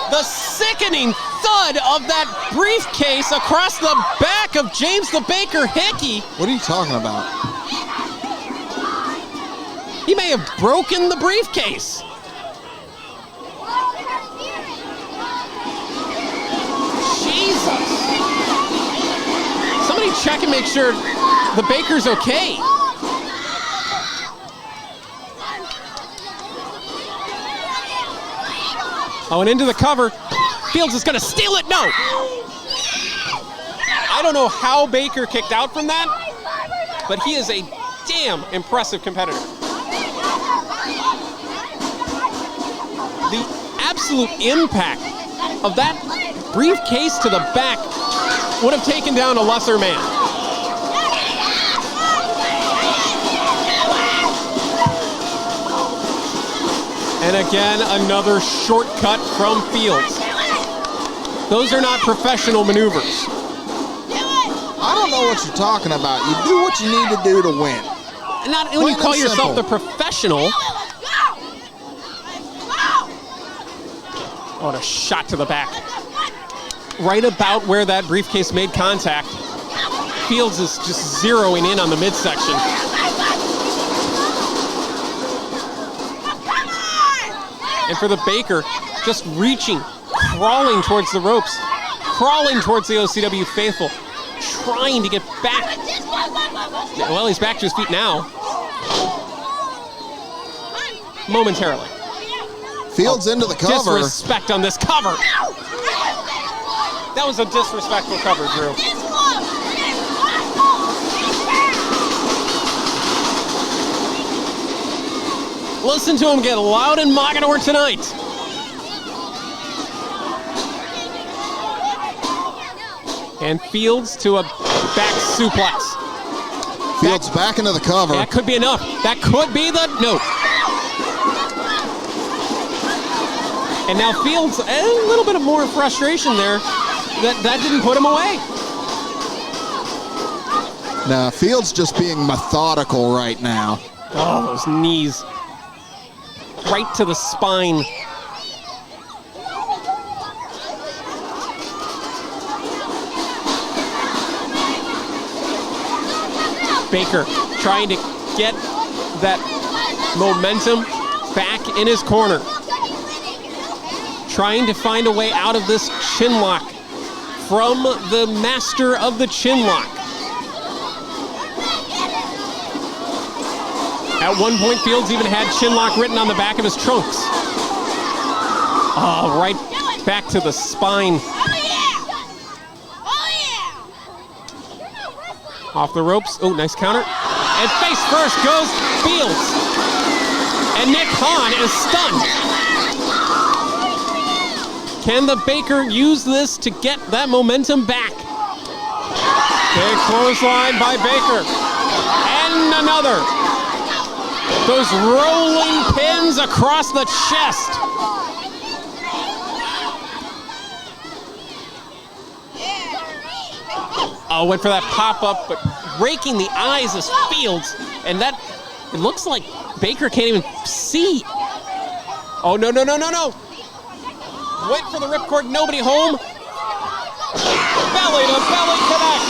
Speaker 9: The sickening thud of that briefcase across the back of James the Baker Hickey.
Speaker 10: What are you talking about?
Speaker 9: He may have broken the briefcase. Jesus. Somebody check and make sure the Baker's okay. Oh, and into the cover. Fields is going to steal it. No. I don't know how Baker kicked out from that, but he is a damn impressive competitor. The absolute impact of that briefcase to the back would have taken down a lesser man. And again, another shortcut from Fields. Those are not professional maneuvers.
Speaker 10: I don't know what you're talking about. You do what you need to do to win.
Speaker 9: Not when you call yourself the professional. Oh, and a shot to the back. Right about where that briefcase made contact. Fields is just zeroing in on the midsection. And for the Baker, just reaching, crawling towards the ropes, crawling towards the OCW faithful, trying to get back. Well, he's back to his feet now. momentarily.
Speaker 10: Fields into the cover.
Speaker 9: Disrespect on this cover. That was a disrespectful cover, Drew. Listen to him get loud in Mogadore tonight. And Fields to a back suplex.
Speaker 10: Fields back into the cover.
Speaker 9: That could be enough. That could be the no. And now Fields, a little bit of more frustration there. That didn't put him away.
Speaker 10: Now Fields just being methodical right now.
Speaker 9: Oh, those knees. Right to the spine. Baker trying to get that momentum back in his corner. Trying to find a way out of this chin lock from the master of the chin lock. At one point, Fields even had chin lock written on the back of his trunks. Oh, right back to the spine. Off the ropes. Oh, nice counter. And face first goes Fields. And Nick Hahn is stunned. Can the Baker use this to get that momentum back? Big clothesline by Baker. And another. Those rolling pins across the chest. Oh, went for that pop-up, but raking the eyes is Fields. And that, it looks like Baker can't even see. Oh, no. Went for the ripcord, nobody home. Belly to belly connect.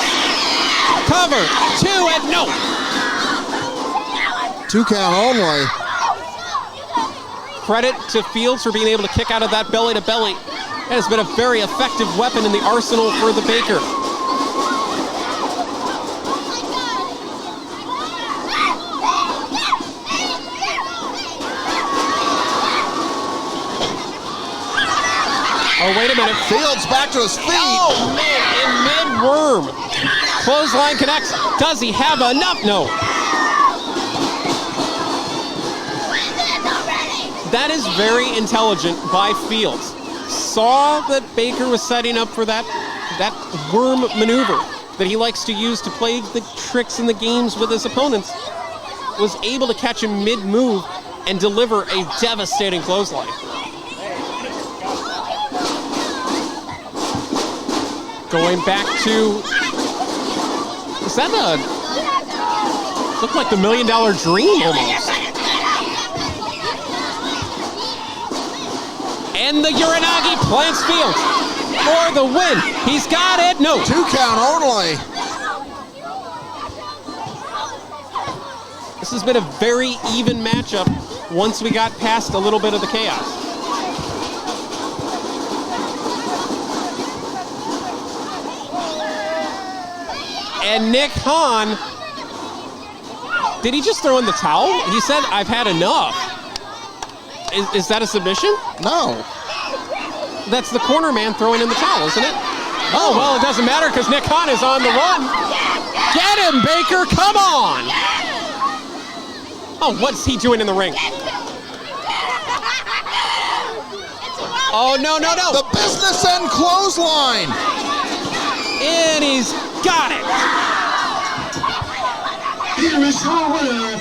Speaker 9: Cover, 2 and no.
Speaker 10: 2 count only.
Speaker 9: Credit to Fields for being able to kick out of that belly to belly. That has been a very effective weapon in the arsenal for the Baker. Oh, wait a minute.
Speaker 10: Fields back to his feet.
Speaker 9: Oh, man, in mid-worm. Clothesline connects. Does he have enough? No. That is very intelligent by Fields. Saw that Baker was setting up for that worm maneuver that he likes to use to play the tricks and the games with his opponents. Was able to catch him mid-move and deliver a devastating clothesline. Going back to, is that looked like the $1 Million Dream almost. And the Uranagi plants Fields for the win. He's got it. No.
Speaker 10: 2 count only.
Speaker 9: This has been a very even matchup once we got past a little bit of the chaos. And Nick Hahn, did he just throw in the towel? He said, I've had enough. Is that a submission?
Speaker 10: No.
Speaker 9: That's the corner man throwing in the towel, isn't it? Oh, well, it doesn't matter because Nick Hahn is on the run. Get him, Baker, come on. Oh, what's he doing in the ring? Oh, no.
Speaker 10: The business end clothesline.
Speaker 9: And he's got it.
Speaker 11: Here is your winner,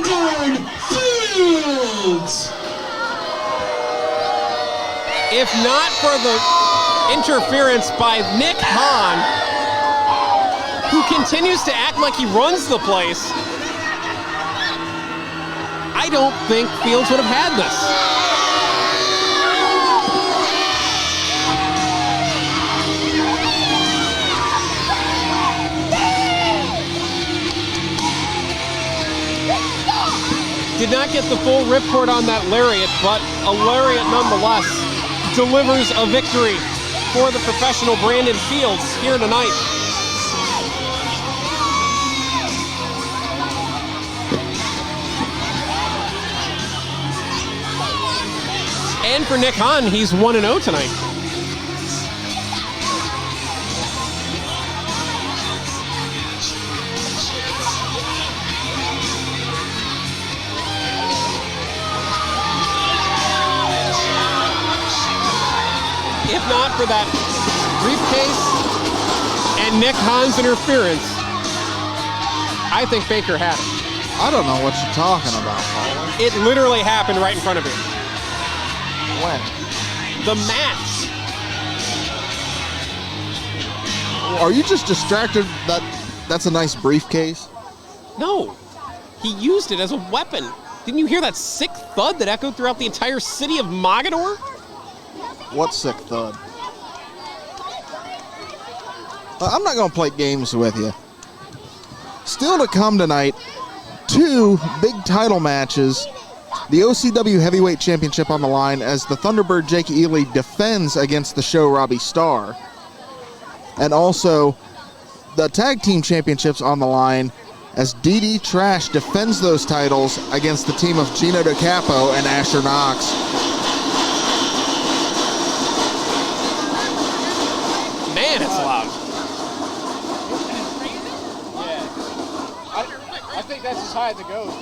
Speaker 11: Brandon Fields.
Speaker 9: If not for the interference by Nick Hahn, who continues to act like he runs the place, I don't think Fields would have had this. Did not get the full ripcord on that lariat, but a lariat nonetheless delivers a victory for the professional Brandon Fields here tonight. And for Nick Hahn, he's 1-0 tonight. If not for that briefcase and Nick Hahn's interference, I think Baker had it.
Speaker 10: I don't know what you're talking about, Paul.
Speaker 9: It literally happened right in front of him.
Speaker 10: When?
Speaker 9: The match.
Speaker 10: Are you just distracted that that's a nice briefcase?
Speaker 9: No. He used it as a weapon. Didn't you hear that sick thud that echoed throughout the entire city of Mogadore?
Speaker 10: What sick thud? I'm not going to play games with you. Still to come tonight, 2 big title matches. The OCW Heavyweight Championship on the line as the Thunderbird Jake Ely defends against the Show Robbie Starr. And also the Tag Team Championships on the line as DD Trash defends those titles against the team of Gino DiCapo and Asher Knox.
Speaker 9: Man, it's loud.
Speaker 13: I think that's as high as it goes.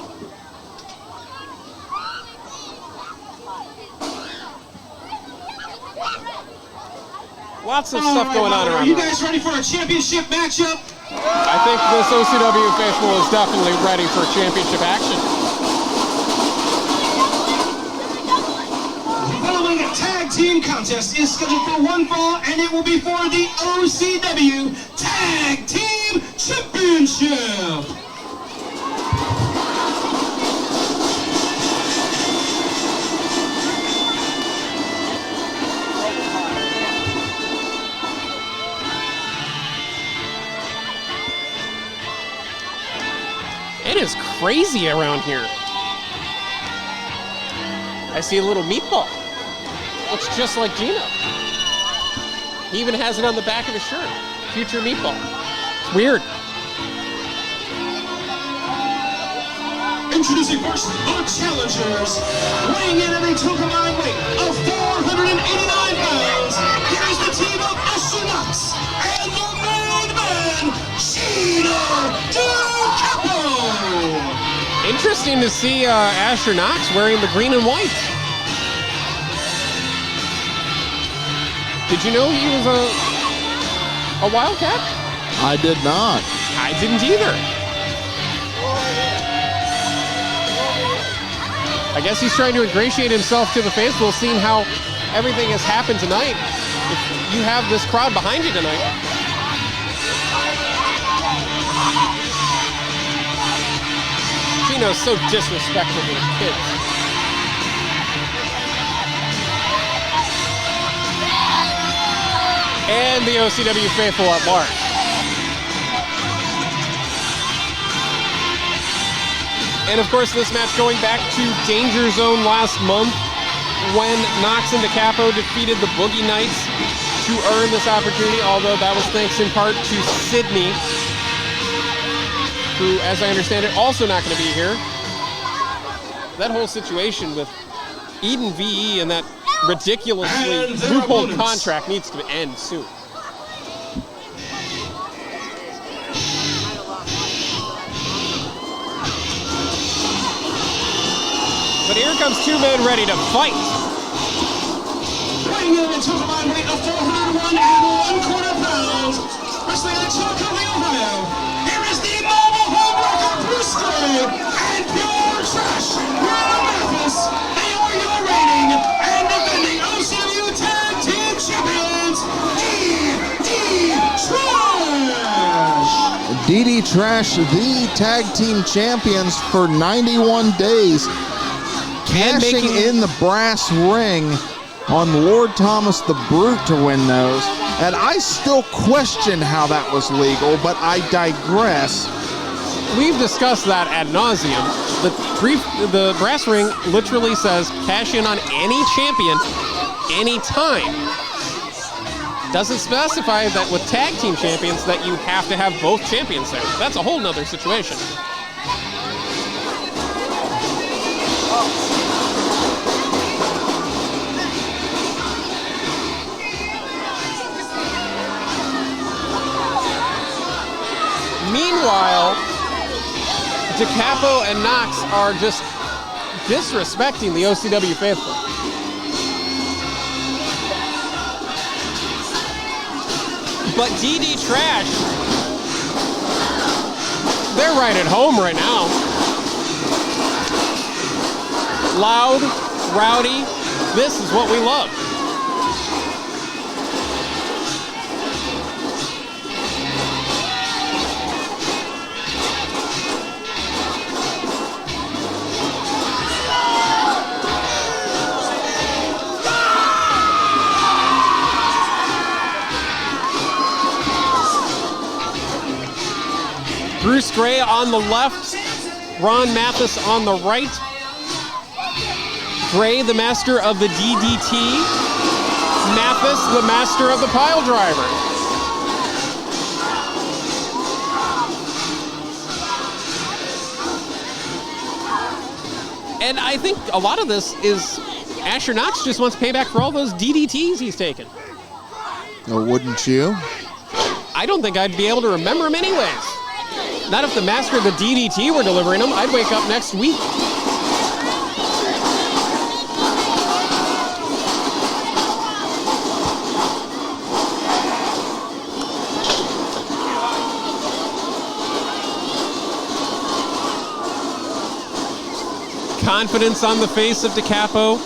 Speaker 9: Lots of stuff going on around.
Speaker 11: Are you guys ready for a championship matchup?
Speaker 9: I think this OCW faithful is definitely ready for championship action.
Speaker 11: Following a tag team contest is scheduled for one fall, and it will be for the OCW Tag Team Championship.
Speaker 9: It is crazy around here. I see a little meatball. Looks just like Gino. He even has it on the back of his shirt. Future meatball. It's weird.
Speaker 11: Introducing first, the challengers. Weighing in at a total combined weight of 489 pounds. Here is the team of Asher Knox and the main man, Gino DiCapo.
Speaker 9: Interesting to see Asher Knox wearing the green and white. Did you know he was a Wildcat?
Speaker 10: I did not.
Speaker 9: I didn't either. I guess he's trying to ingratiate himself to the faithful, seeing how everything has happened tonight. If you have this crowd behind you tonight. Gino's so disrespectful to his kids. And the OCW faithful at large. And of course, this match going back to Danger Zone last month when Knox and DiCapo defeated the Boogie Knights to earn this opportunity, although that was thanks in part to Sydney, who, as I understand it, also not going to be here. That whole situation with Eden VE and that ridiculously loophole contract needs to end soon. But here comes 2 men ready to fight.
Speaker 11: Weighing in at a total combined weight of 401 pounds. Wrestling out of Chillicothe, Ohio. Here is the mobile homewrecker, Briscoe, and Pure Trash. Here in Memphis, they are your reigning and defending OCW Tag Team Champions, DD Trash.
Speaker 10: DD Trash, the Tag Team Champions for 91 days. Cashing in the brass ring on Lord Thomas the Brute to win those. And I still question how that was legal, but I digress.
Speaker 9: We've discussed that ad nauseum. The brass ring literally says cash in on any champion, anytime. Doesn't specify that with tag team champions that you have to have both champions there. That's a whole nother situation. DeCapo and Knox are just disrespecting the OCW faithful. But DD Trash, they're right at home right now. Loud, rowdy, this is what we love. Bruce Gray on the left, Ron Mathis on the right. Gray, the master of the DDT. Mathis, the master of the pile driver. And I think a lot of this is Asher Knox just wants payback for all those DDTs he's taken.
Speaker 10: Oh, wouldn't you?
Speaker 9: I don't think I'd be able to remember him anyways. Not if the master of the DDT were delivering them. I'd wake up next week. Confidence on the face of DeCapo.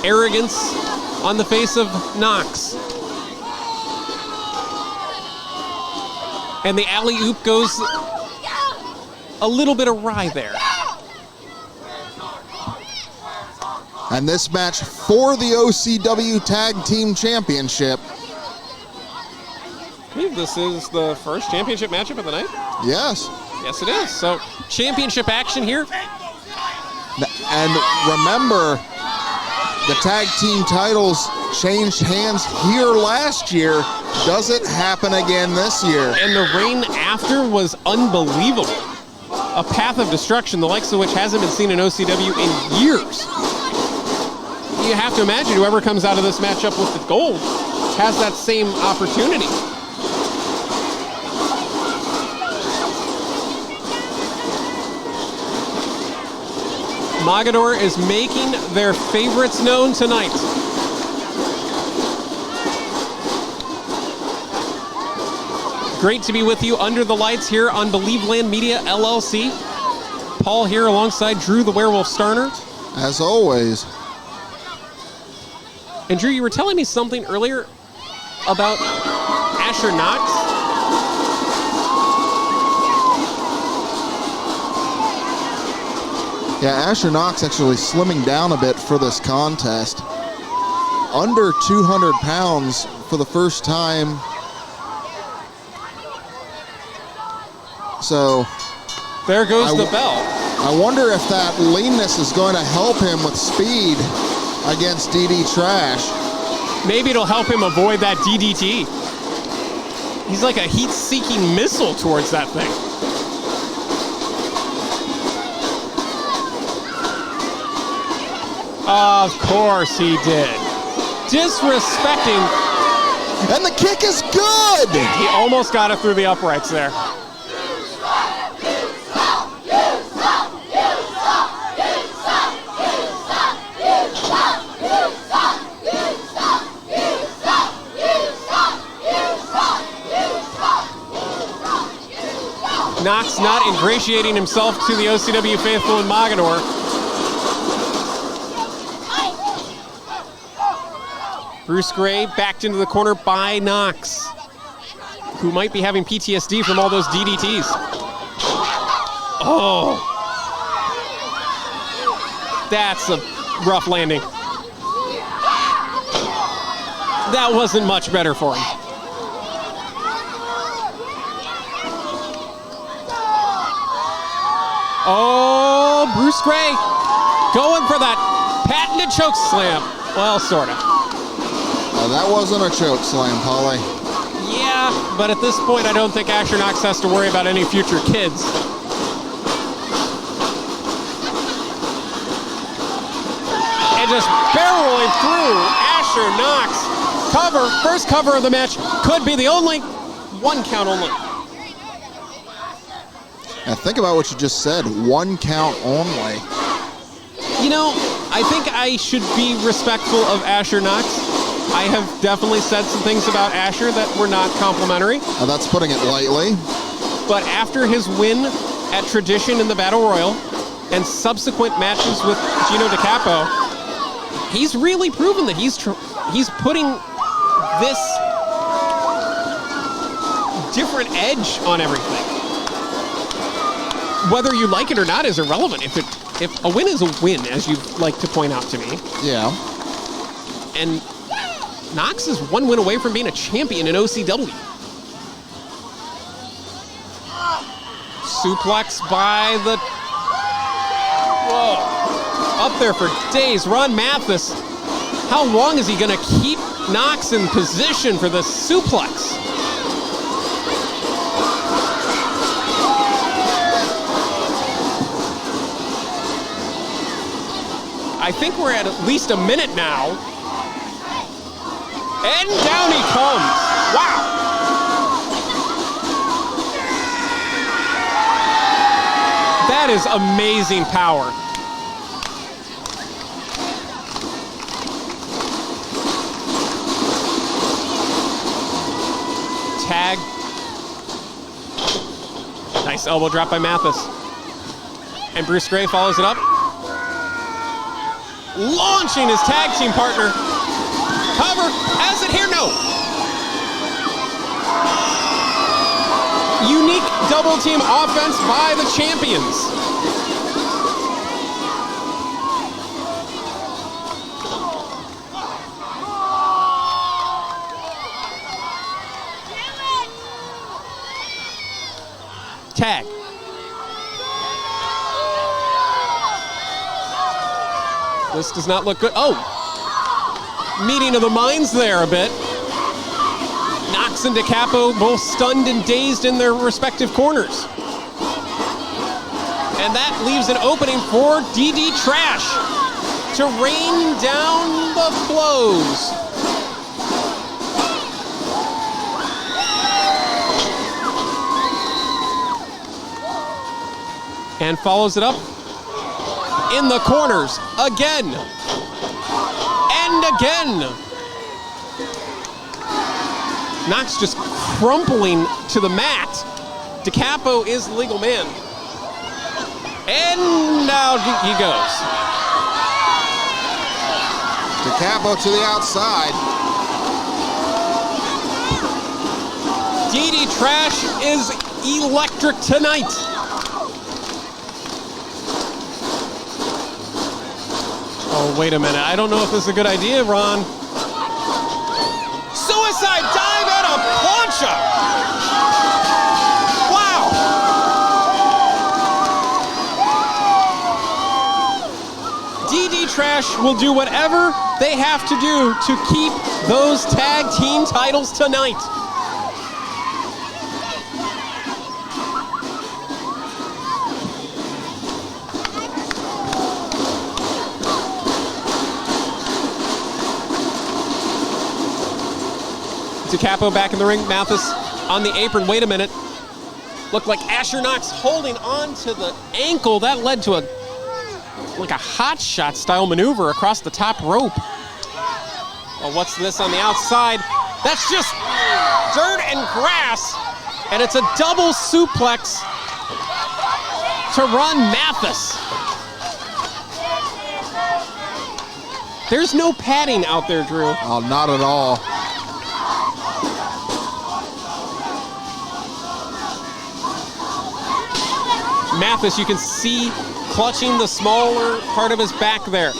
Speaker 9: Arrogance on the face of Knox. And the alley-oop goes a little bit awry there.
Speaker 10: And this match for the OCW Tag Team Championship.
Speaker 9: I believe this is the first championship matchup of the night.
Speaker 10: Yes.
Speaker 9: Yes, it is. So, championship action here.
Speaker 10: And remember, the tag team titles changed hands here last year. Does it happen again this year?
Speaker 9: And the reign after was unbelievable. A path of destruction, the likes of which hasn't been seen in OCW in years. You have to imagine whoever comes out of this matchup with the gold has that same opportunity. Mogadore is making their favorites known tonight. Great to be with you under the lights here on Believe Land Media LLC. Paul here alongside Drew the Werewolf Starner.
Speaker 10: As always.
Speaker 9: And Drew, you were telling me something earlier about Asher Knox.
Speaker 10: Yeah, Asher Knox actually slimming down a bit for this contest. Under 200 pounds for the first time. So
Speaker 9: there goes the bell.
Speaker 10: I wonder if that leanness is going to help him with speed against DD Trash.
Speaker 9: Maybe it'll help him avoid that DDT. He's like a heat-seeking missile towards that thing. Of course he did. Disrespecting.
Speaker 10: And the kick is good!
Speaker 9: He almost got it through the uprights there. Knox not ingratiating himself to the OCW faithful in Mogadore. Bruce Gray backed into the corner by Knox, who might be having PTSD from all those DDTs. Oh. That's a rough landing. That wasn't much better for him. Oh, Bruce Gray going for that patented choke slam. Well, sort of.
Speaker 10: That wasn't a choke slam, Polly.
Speaker 9: Yeah, but at this point, I don't think Asher Knox has to worry about any future kids. And just barreling through Asher Knox. Cover, first cover of the match, could be the only. One count only.
Speaker 10: Now think about what you just said. 1 count only.
Speaker 9: You know, I think I should be respectful of Asher Knox. I have definitely said some things about Asher that were not complimentary.
Speaker 10: Now that's putting it lightly.
Speaker 9: But after his win at Tradition in the Battle Royal and subsequent matches with Gino DiCapo, he's really proven that he's putting this different edge on everything. Whether you like it or not is irrelevant. If a win is a win, as you like to point out to me.
Speaker 10: Yeah.
Speaker 9: And Knox is 1 win away from being a champion in OCW. Suplex by the... Whoa. Up there for days. Ron Mathis. How long is he going to keep Knox in position for the suplex? I think we're at least a minute now. And down he comes. Wow. That is amazing power. Tag. Nice elbow drop by Mathis. And Bruce Gray follows it up. Launching his tag team partner. Cover, has it here? No. Unique double team offense by the champions. Tag. This does not look good. Oh, meeting of the minds there a bit. Knox and DiCapo both stunned and dazed in their respective corners. And that leaves an opening for DD Trash to rain down the blows. And follows it up in the corners again and again. Knox just crumpling to the mat. DiCapo is the legal man. And now he goes.
Speaker 10: DiCapo to the outside.
Speaker 9: DD Trash is electric tonight. Oh, wait a minute. I don't know if this is a good idea, Ron. Suicide dive and a plancha! Wow! DD Trash will do whatever they have to do to keep those tag team titles tonight. DiCapo back in the ring. Mathis on the apron. Wait a minute. Looked like Asher Knox holding on to the ankle. That led to a hot shot style maneuver across the top rope. Well, what's this on the outside? That's just dirt and grass. And it's a double suplex to Ron Mathis. There's no padding out there, Drew.
Speaker 10: Oh, not at all.
Speaker 9: Mathis, you can see clutching the smaller part of his back there,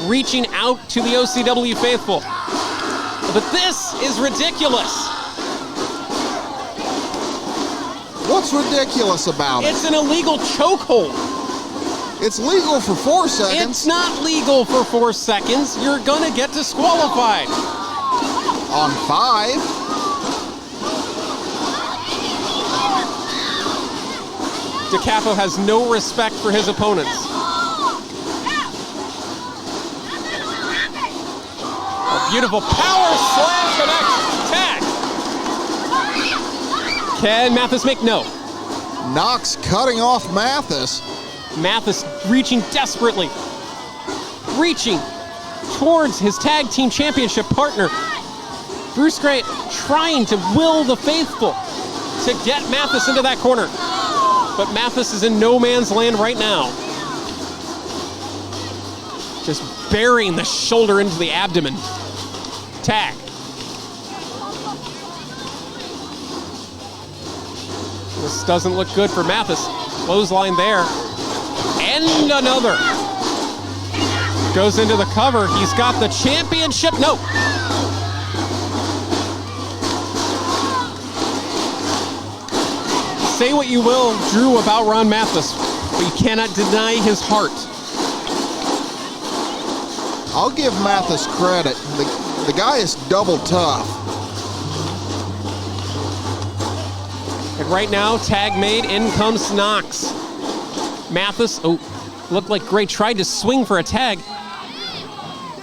Speaker 9: reaching out to the OCW faithful. But this is ridiculous.
Speaker 10: What's ridiculous about it?
Speaker 9: It's an illegal chokehold.
Speaker 10: It's legal for 4 seconds.
Speaker 9: It's not legal for 4 seconds. You're gonna get disqualified.
Speaker 10: On 5.
Speaker 9: DiCapo has no respect for his opponents. A beautiful power slam connect. Tag. Can Mathis make? No.
Speaker 10: Knox cutting off Mathis.
Speaker 9: Mathis reaching desperately. Reaching towards his tag team championship partner. Bruce Gray trying to will the faithful to get Mathis into that corner. But Mathis is in no man's land right now. Just burying the shoulder into the abdomen. Tag. This doesn't look good for Mathis. Clothesline there. And another. Goes into the cover. He's got the championship. No. Say what you will, Drew, about Ron Mathis, but you cannot deny his heart.
Speaker 10: I'll give Mathis credit. The guy is double tough.
Speaker 9: And right now, tag made, in comes Knox. Mathis, looked like Gray tried to swing for a tag.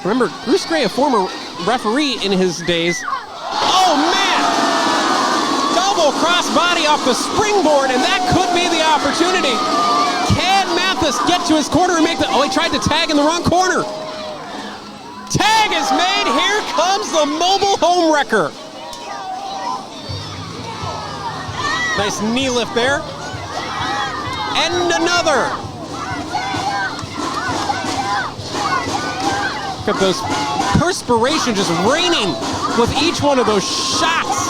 Speaker 9: Remember, Bruce Gray, a former referee in his days. Oh, man! Double crossbody off the springboard, and that could be the opportunity. Can Mathis get to his corner and make the... Oh, he tried to tag in the wrong corner. Tag is made. Here comes the mobile home wrecker. Nice knee lift there. And another. Look at those perspiration just raining with each one of those shots.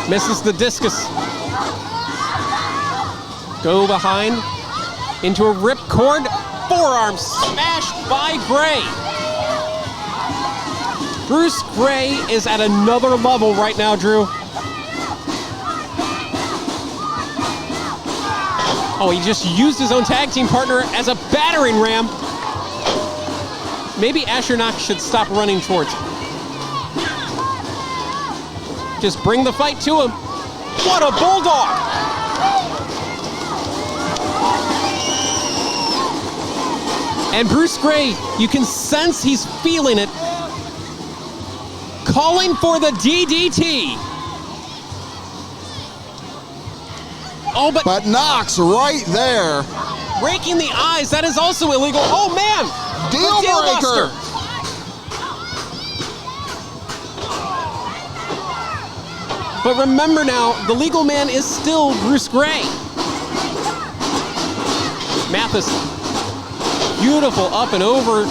Speaker 9: Misses the discus. Go behind into a ripcord. Forearm smashed by Gray. Bruce Gray is at another level right now, Drew. Oh, he just used his own tag team partner as a battering ram. Maybe Asher Knox should stop running towards him. Just bring the fight to him. What a bulldog! And Bruce Gray, you can sense he's feeling it. Calling for the DDT. Oh, but
Speaker 10: Knox right there.
Speaker 9: Raking the eyes, that is also illegal. Oh, man!
Speaker 10: Deal breaker.
Speaker 9: But remember now, the legal man is still Bruce Gray. Mathis, beautiful up and over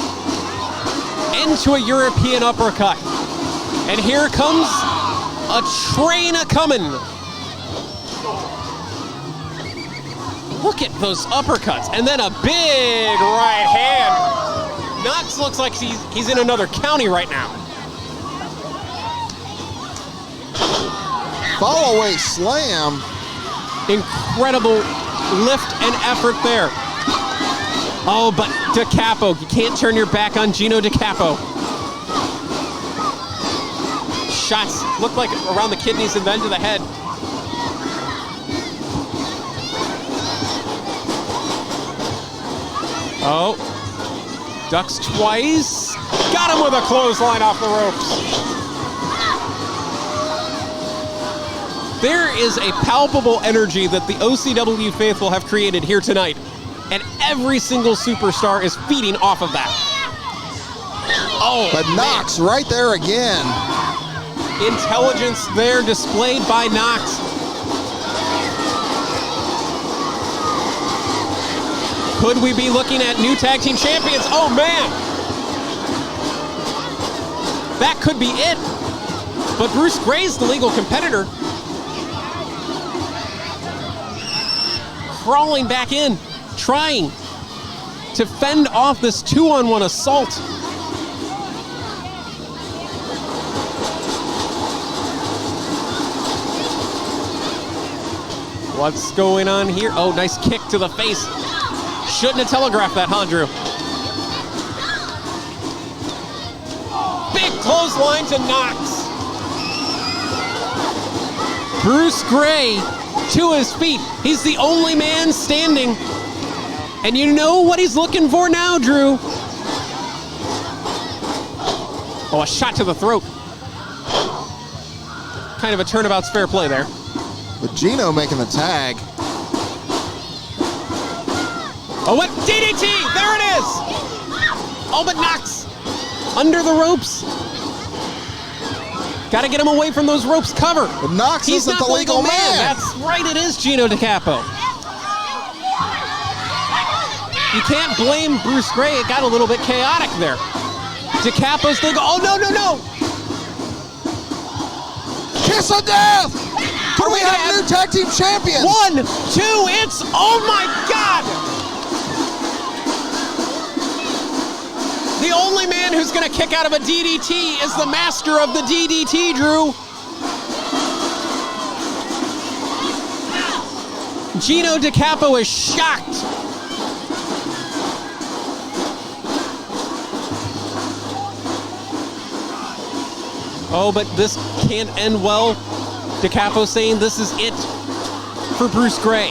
Speaker 9: into a European uppercut. And here comes a train a-coming. Look at those uppercuts. And then a big right hand. Knox looks like he's in another county right now.
Speaker 10: Follow away slam.
Speaker 9: Incredible lift and effort there. Oh, but DeCapo, you can't turn your back on Gino DeCapo. Shots look like around the kidneys and then to the head. Oh, ducks twice. Got him with a clothesline off the ropes. There is a palpable energy that the OCW faithful have created here tonight, and every single superstar is feeding off of that. Oh,
Speaker 10: but Knox right there again.
Speaker 9: Intelligence there displayed by Knox. Could we be looking at new tag team champions? Oh, man. That could be it. But Bruce Gray's the legal competitor. Crawling back in, trying to fend off this 2-on-1 assault. What's going on here? Oh, nice kick to the face. Shouldn't have telegraphed that, huh, Drew? Big clothesline to Knox. Bruce Gray to his feet. He's the only man standing. And you know what he's looking for now, Drew? Oh, a shot to the throat. kind of a turnabout's fair play there.
Speaker 10: But Gino making the tag.
Speaker 9: Oh, what? DDT! There it is! Oh, but Knox under the ropes. Got to get him away from those ropes. Cover.
Speaker 10: But Knox
Speaker 9: He's
Speaker 10: isn't
Speaker 9: not
Speaker 10: the legal man.
Speaker 9: That's right, it is Gino DiCapo. You can't blame Bruce Gray. It got a little bit chaotic there. DiCapo's still go. Oh, no, no, no.
Speaker 10: Kiss of death! Can we have new tag team champions?
Speaker 9: 1, 2, it's, oh my God! The only man who's gonna kick out of a DDT is the master of the DDT, Drew. Gino DiCapo is shocked. Oh, but this can't end well. DiCapo saying this is it for Bruce Gray.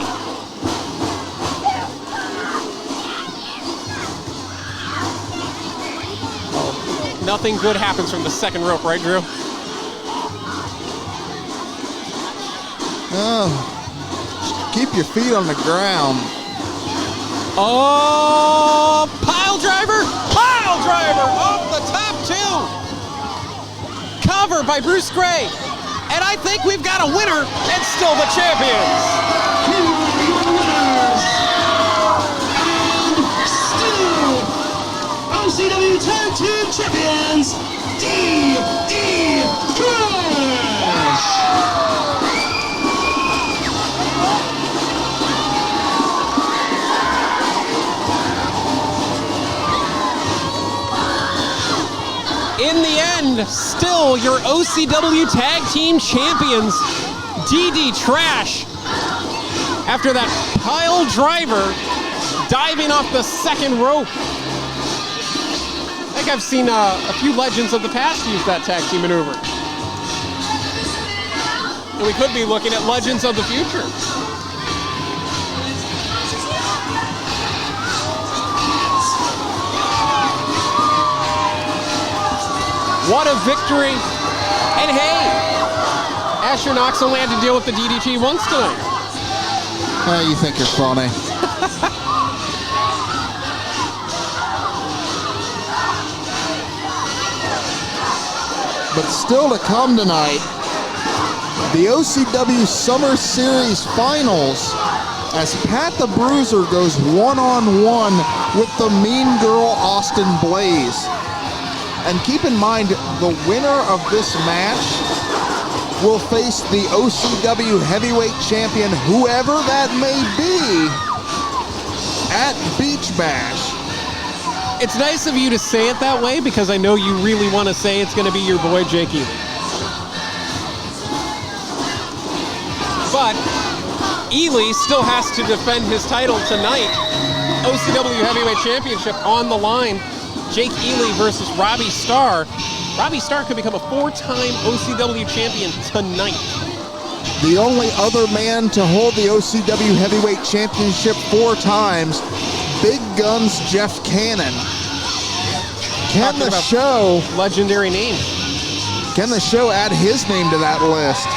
Speaker 9: Oh, nothing good happens from the second rope, right, Drew?
Speaker 10: Oh, keep your feet on the ground.
Speaker 9: Oh, pile driver off the top two. Cover by Bruce Gray. And I think we've got a winner and still the champions.
Speaker 11: Here are your winners, and still OCW Tag Team Champions, DD Crush.
Speaker 9: In the end, still your OCW Tag Team Champions, DD Trash. After that pile driver diving off the second rope. I think I've seen a few legends of the past use that tag team maneuver. And we could be looking at legends of the future. What a victory. And hey, Asher Knox only had to deal with the DDT once tonight.
Speaker 10: You think you're funny. But still to come tonight, the OCW Summer Series Finals as Pat the Bruiser goes one-on-one with the Mean Girl Austin Blaze. And keep in mind, the winner of this match will face the OCW Heavyweight Champion, whoever that may be, at Beach Bash.
Speaker 9: It's nice of you to say it that way because I know you really want to say it's going to be your boy, Jake Ely. But Ely still has to defend his title tonight. OCW Heavyweight Championship on the line. Jake Ely versus Robbie Starr. Robbie Starr could become a 4-time OCW champion tonight.
Speaker 10: The only other man to hold the OCW Heavyweight Championship 4 times, Big Guns Jeff Cannon. Can the show...
Speaker 9: legendary name.
Speaker 10: Can the show add his name to that list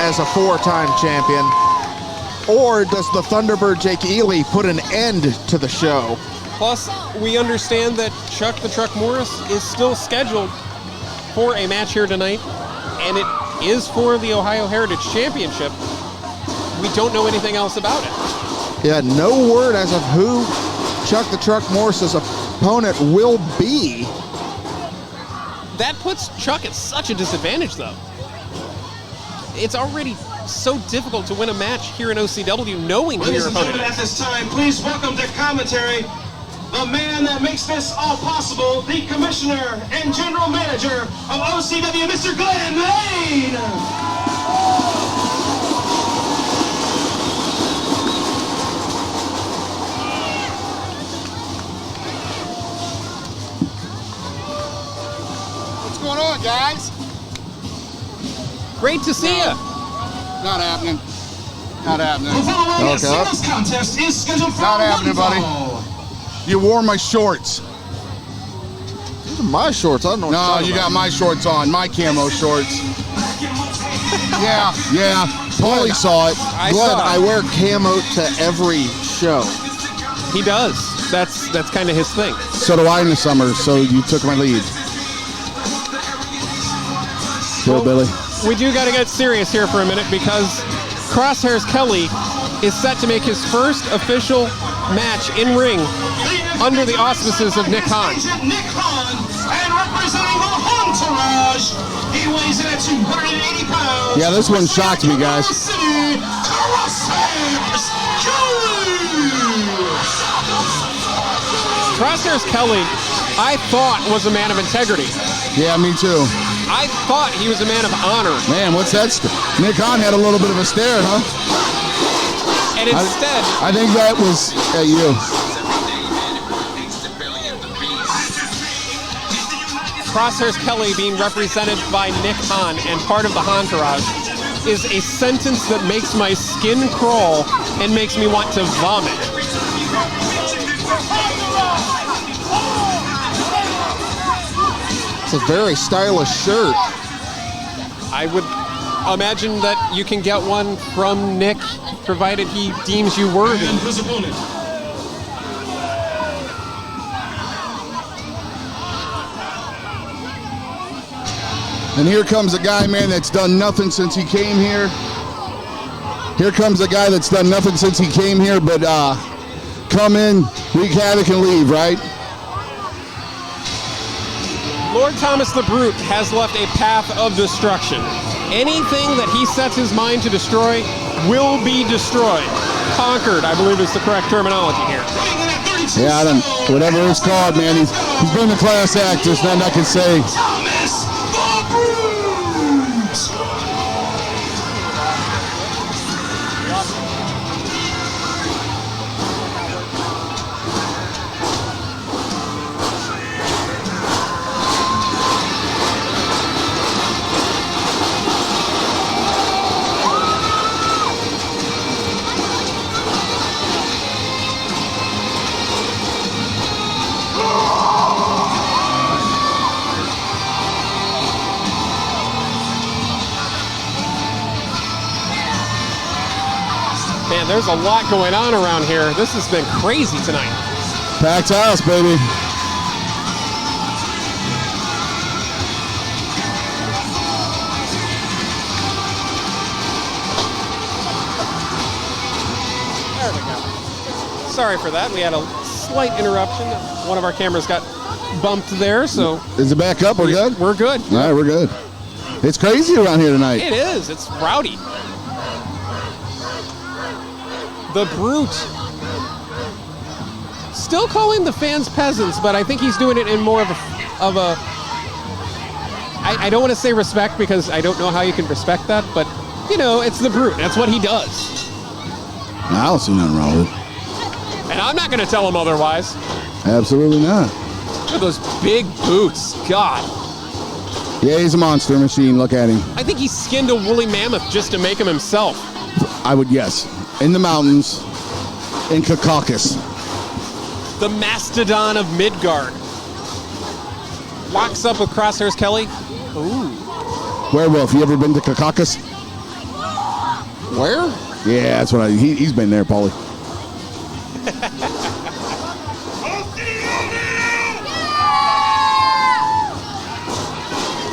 Speaker 10: as a 4-time champion? Or does the Thunderbird Jake Ely put an end to the show?
Speaker 9: Plus, we understand that Chuck the Truck Morris is still scheduled for a match here tonight, and it is for the Ohio Heritage Championship. We don't know anything else about it.
Speaker 10: Yeah, no word as of who Chuck the Truck Morris's opponent will be.
Speaker 9: That puts Chuck at such a disadvantage, though. It's already so difficult to win a match here in OCW knowing who your opponent is.
Speaker 11: At this time, please welcome to commentary the man that makes this all possible, the commissioner and general manager of OCW, Mr. Glenn Lane.
Speaker 14: What's going on, guys?
Speaker 9: Great to see you.
Speaker 14: Not happening. Not happening.
Speaker 11: The following singles contest is scheduled for
Speaker 14: Not happening, buddy. You wore my shorts.
Speaker 10: These are my shorts. I don't know what
Speaker 14: No, you got my shorts on. My camo shorts. Yeah. Paulie saw it.
Speaker 10: Glenn, I wear camo to every show.
Speaker 9: He does. That's kind of his thing.
Speaker 14: So do I in the summer, so you took my lead. Go, Billy.
Speaker 9: We do got to get serious here for a minute because Crosshairs Kelly is set to make his first official match in ring under the auspices of Nick Hahn.
Speaker 11: Nick Hahn, and representing the Entourage, he weighs in at 280 pounds.
Speaker 14: Yeah, this one shocked me, guys.
Speaker 9: Crosshairs Kelly, I thought was a man of integrity.
Speaker 14: Yeah, me too.
Speaker 9: I thought he was a man of honor.
Speaker 14: Man, what's that? Nick Hahn had a little bit of a stare, huh?
Speaker 9: And instead...
Speaker 14: I think that was at you.
Speaker 9: Crosshairs Kelly being represented by Nick Hahn and part of the Entourage is a sentence that makes my skin crawl and makes me want to vomit.
Speaker 10: It's a very stylish shirt.
Speaker 9: I would imagine that you can get one from Nick, provided he deems you worthy.
Speaker 14: And here comes a guy, man, that's done nothing since he came here. Here comes a guy that's done nothing since he came here, but come in, wreak havoc, and leave, right?
Speaker 9: Lord Thomas the Brute has left a path of destruction. Anything that he sets his mind to destroy will be destroyed. Conquered, I believe is the correct terminology here.
Speaker 14: Yeah, I don't, whatever it's called, man. He's been a class act. There's nothing I can say.
Speaker 9: Man, there's a lot going on around here. This has been crazy tonight.
Speaker 14: Packed house, baby.
Speaker 9: There we go. Sorry for that. We had a slight interruption. One of our cameras got bumped there, so...
Speaker 14: Is it back up? We're good?
Speaker 9: We're good.
Speaker 14: All right, we're good. It's crazy around here tonight.
Speaker 9: It is. It's rowdy. The Brute. Still calling the fans peasants, but I think he's doing it in more of a I don't want to say respect because I don't know how you can respect that, but, you know, it's the Brute. That's what he does.
Speaker 14: I don't see nothing wrong with it.
Speaker 9: And I'm not going to tell him otherwise.
Speaker 14: Absolutely not.
Speaker 9: Look at those big boots. God.
Speaker 14: Yeah, he's a monster machine. Look at him.
Speaker 9: I think he skinned a woolly mammoth just to make him himself.
Speaker 14: I would guess. In the mountains, in Caucasus.
Speaker 9: The mastodon of Midgard. Locks up with Crosshairs Kelly. Ooh.
Speaker 14: Werewolf, you ever been to Caucasus?
Speaker 9: Where?
Speaker 14: Yeah, that's what he's been there, Paulie.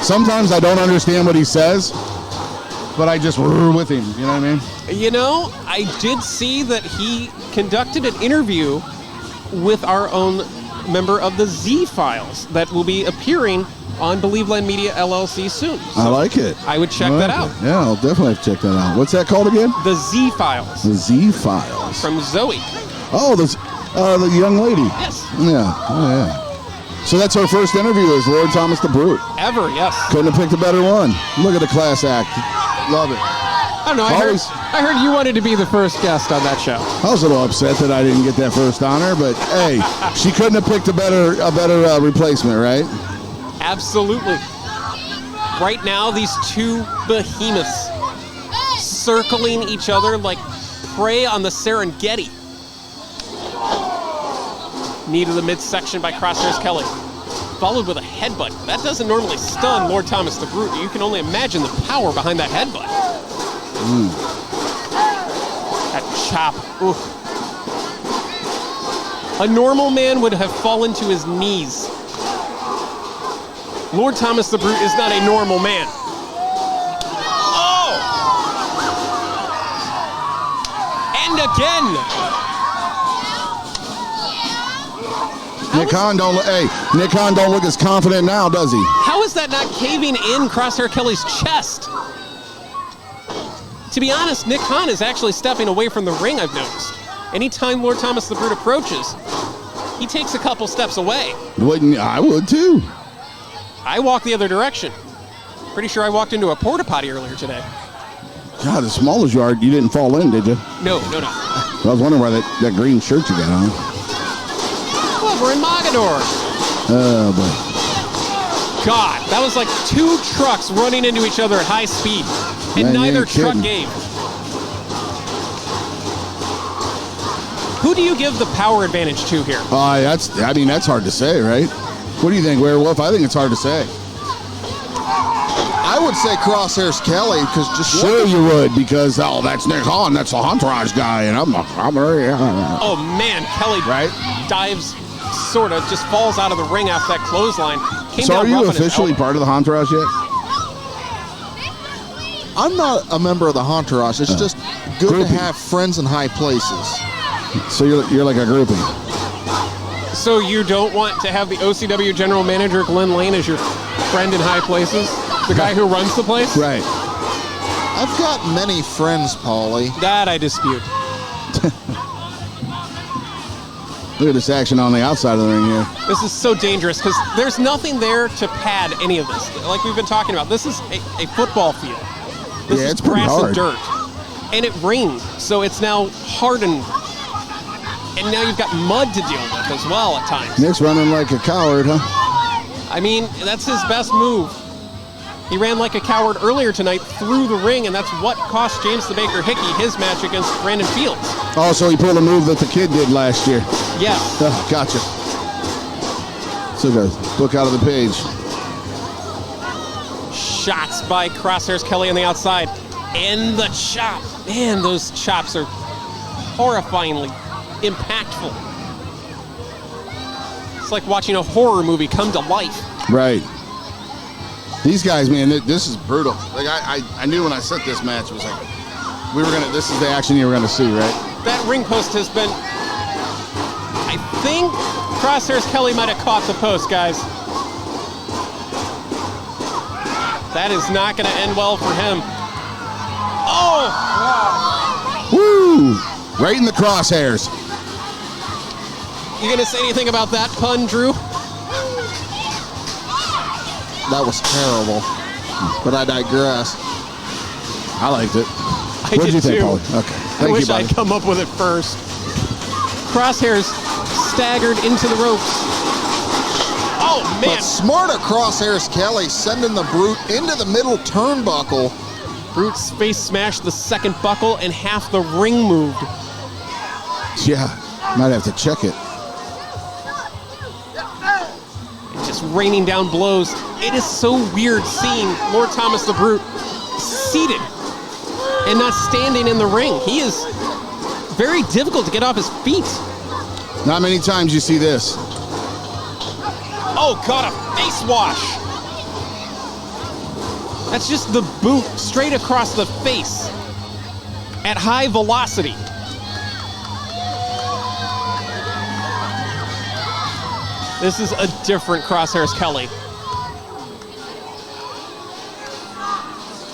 Speaker 14: Sometimes I don't understand what he says, but I just roar with him, you know what I mean?
Speaker 9: You know, I did see that he conducted an interview with our own member of the Z-Files that will be appearing on Believe Land Media LLC soon. So
Speaker 14: I like it.
Speaker 9: I would check that out.
Speaker 14: Yeah, I'll definitely have to check that out. What's that called again?
Speaker 9: The Z-Files.
Speaker 14: The Z-Files.
Speaker 9: From Zoe.
Speaker 14: Oh, the young lady.
Speaker 9: Yes.
Speaker 14: Yeah. Oh, yeah. So that's our first interview is Lord Thomas the Brute.
Speaker 9: Ever, yes.
Speaker 14: Couldn't have picked a better one. Look at the class act. Love it.
Speaker 9: I don't know. I heard you wanted to be the first guest on that show.
Speaker 14: I was a little upset that I didn't get that first honor, but hey, she couldn't have picked a better replacement, right?
Speaker 9: Absolutely. Right now, these two behemoths circling each other like prey on the Serengeti. Knee to the midsection by Crosshairs Kelly, followed with a headbutt. That doesn't normally stun Lord Thomas the Brute. You can only imagine the power behind that headbutt. That chop. Ooh. A normal man would have fallen to his knees. Lord Thomas the Brute is not a normal man. Oh! And again!
Speaker 14: Nick Khan don't look as confident now, does he?
Speaker 9: How is that not caving in Crosshair Kelly's chest? To be honest, Nick Khan is actually stepping away from the ring, I've noticed. Anytime Lord Thomas the Brute approaches, he takes a couple steps away.
Speaker 14: I would too.
Speaker 9: I walk the other direction. Pretty sure I walked into a porta potty earlier today.
Speaker 14: God, as small as you are, you didn't fall in, did you?
Speaker 9: No.
Speaker 14: I was wondering why that green shirt you got on.
Speaker 9: Well, we're in Mogadore.
Speaker 14: Oh, boy.
Speaker 9: God, that was like two trucks running into each other at high speed, and
Speaker 14: Man, you
Speaker 9: neither
Speaker 14: ain't
Speaker 9: truck
Speaker 14: kidding.
Speaker 9: gave. Who do you give the power advantage to here?
Speaker 14: That's hard to say, right? What do you think, Werewolf? I think it's hard to say.
Speaker 10: I would say Crosshairs Kelly, because just
Speaker 14: Sure you would, because that's Nick Khan, that's the Entourage guy, and I'm
Speaker 9: Oh man, Kelly dives, sort of, just falls out of the ring after that clothesline. Came
Speaker 14: So
Speaker 9: down
Speaker 14: are you
Speaker 9: rough on his
Speaker 14: officially
Speaker 9: elbow.
Speaker 14: part of the Entourage yet?
Speaker 10: I'm not a member of the Entourage. It's just good
Speaker 14: Groupie.
Speaker 10: to have friends in high places.
Speaker 14: So you're like a groupie.
Speaker 9: So you don't want to have the OCW general manager, Glenn Lane, as your friend in high places? The guy who runs the place?
Speaker 14: Right.
Speaker 10: I've got many friends, Paulie.
Speaker 9: That I dispute.
Speaker 14: Look at this action on the outside of the ring here.
Speaker 9: This is so dangerous because there's nothing there to pad any of this. Like we've been talking about, this is a football field. This is
Speaker 14: it's pretty
Speaker 9: grass
Speaker 14: hard.
Speaker 9: and dirt. And it rained, so it's now hardened. And now you've got mud to deal with as well at times.
Speaker 14: Nick's running like a coward, huh?
Speaker 9: I mean, that's his best move. He ran like a coward earlier tonight through the ring, and that's what cost James the Baker Hickey his match against Brandon Fields.
Speaker 14: Oh, so he pulled a move that the kid did last year.
Speaker 9: Yes.
Speaker 14: Gotcha. So good. Book out of the page.
Speaker 9: Shots by Crosshairs Kelly on the outside. And the chop. Man, those chops are horrifyingly impactful. It's like watching a horror movie come to life.
Speaker 14: Right. These guys, man, this is brutal. Like I knew when I set this match, it was like this is the action you were gonna see, right?
Speaker 9: That ring post has been, I think Crosshairs Kelly might have caught the post, guys. That is not gonna end well for him. Oh!
Speaker 14: Woo! Right in the crosshairs.
Speaker 9: You gonna say anything about that pun, Drew?
Speaker 10: That was terrible, but I digress.
Speaker 14: I liked it.
Speaker 9: I
Speaker 14: What did you
Speaker 9: did
Speaker 14: think,
Speaker 9: too.
Speaker 14: Paulie? Okay.
Speaker 9: I
Speaker 14: Thank
Speaker 9: wish
Speaker 14: you, buddy.
Speaker 9: I'd come up with it first. Crosshairs staggered into the ropes. Oh, man.
Speaker 10: But smart of Crosshairs Kelly sending the Brute into the middle turnbuckle.
Speaker 9: Brute's face smashed the second buckle and half the ring moved.
Speaker 14: Yeah, might have to check it.
Speaker 9: Just raining down blows. It is so weird seeing Lord Thomas the Brute seated and not standing in the ring. He is very difficult to get off his feet.
Speaker 14: Not many times you see this.
Speaker 9: Oh, God, a face wash. That's just the boot straight across the face at high velocity. This is a different Crosshairs Kelly.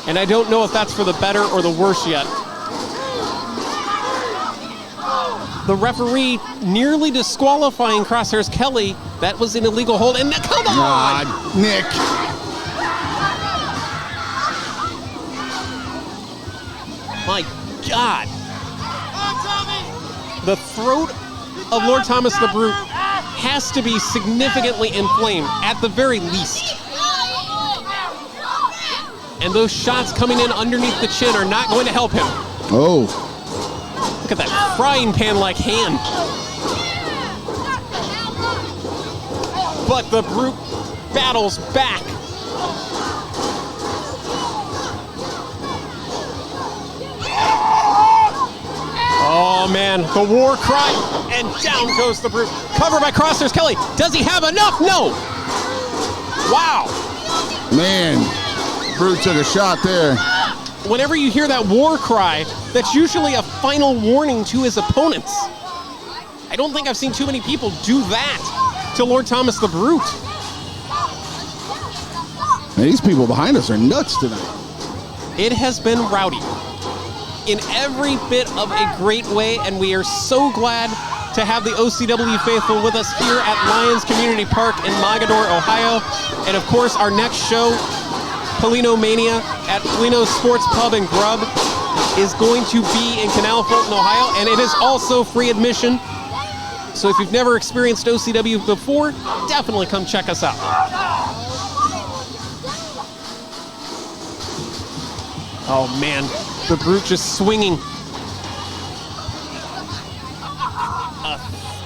Speaker 9: And I don't know if that's for the better or the worse yet. The referee nearly disqualifying Crosshairs Kelly. That was an illegal hold. And come on!
Speaker 14: Nick.
Speaker 9: My God. The throat of Lord Thomas the Brute has to be significantly inflamed, at the very least. And those shots coming in underneath the chin are not going to help him.
Speaker 14: Oh.
Speaker 9: Look at that frying pan-like hand. But the Brute battles back. Oh man, the war cry, and down goes the Brute. Covered by Crosshairs Kelly. Does he have enough? No. Wow.
Speaker 14: Man, Brute took a shot there.
Speaker 9: Whenever you hear that war cry, that's usually a final warning to his opponents. I don't think I've seen too many people do that to Lord Thomas the Brute.
Speaker 14: Man, these people behind us are nuts tonight.
Speaker 9: It has been rowdy in every bit of a great way, and we are so glad to have the OCW faithful with us here at Lions Community Park in Mogadore, Ohio. And of course, our next show, Polino Mania at Polino's Sports Pub and Grub, is going to be in Canal Fulton, Ohio, and it is also free admission. So if you've never experienced OCW before, definitely come check us out. Oh man, the Brute just swinging. A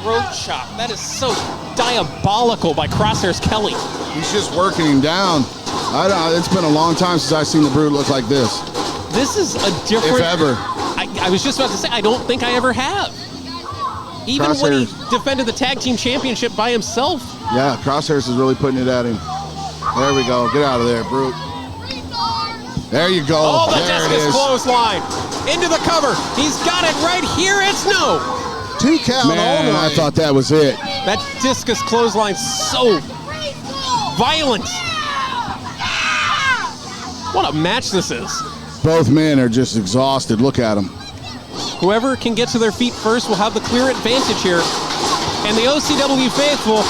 Speaker 9: throat chop. That is so diabolical by Crosshairs Kelly.
Speaker 14: He's just working him down. I don't. It's been a long time since I've seen the Brute look like this.
Speaker 9: This is a different...
Speaker 14: If ever.
Speaker 9: I was just about to say, I don't think I ever have. Even when he defended the tag team championship by himself.
Speaker 14: Yeah, Crosshairs is really putting it at him. There we go. Get out of there, Brute. There you go.
Speaker 9: Oh, the
Speaker 14: there
Speaker 9: discus clothesline. Into the cover. He's got it right here. It's no.
Speaker 14: 2 count. Man, I thought that was it.
Speaker 9: That discus clothesline so violent. What a match this is.
Speaker 14: Both men are just exhausted. Look at them.
Speaker 9: Whoever can get to their feet first will have the clear advantage here. And the OCW faithful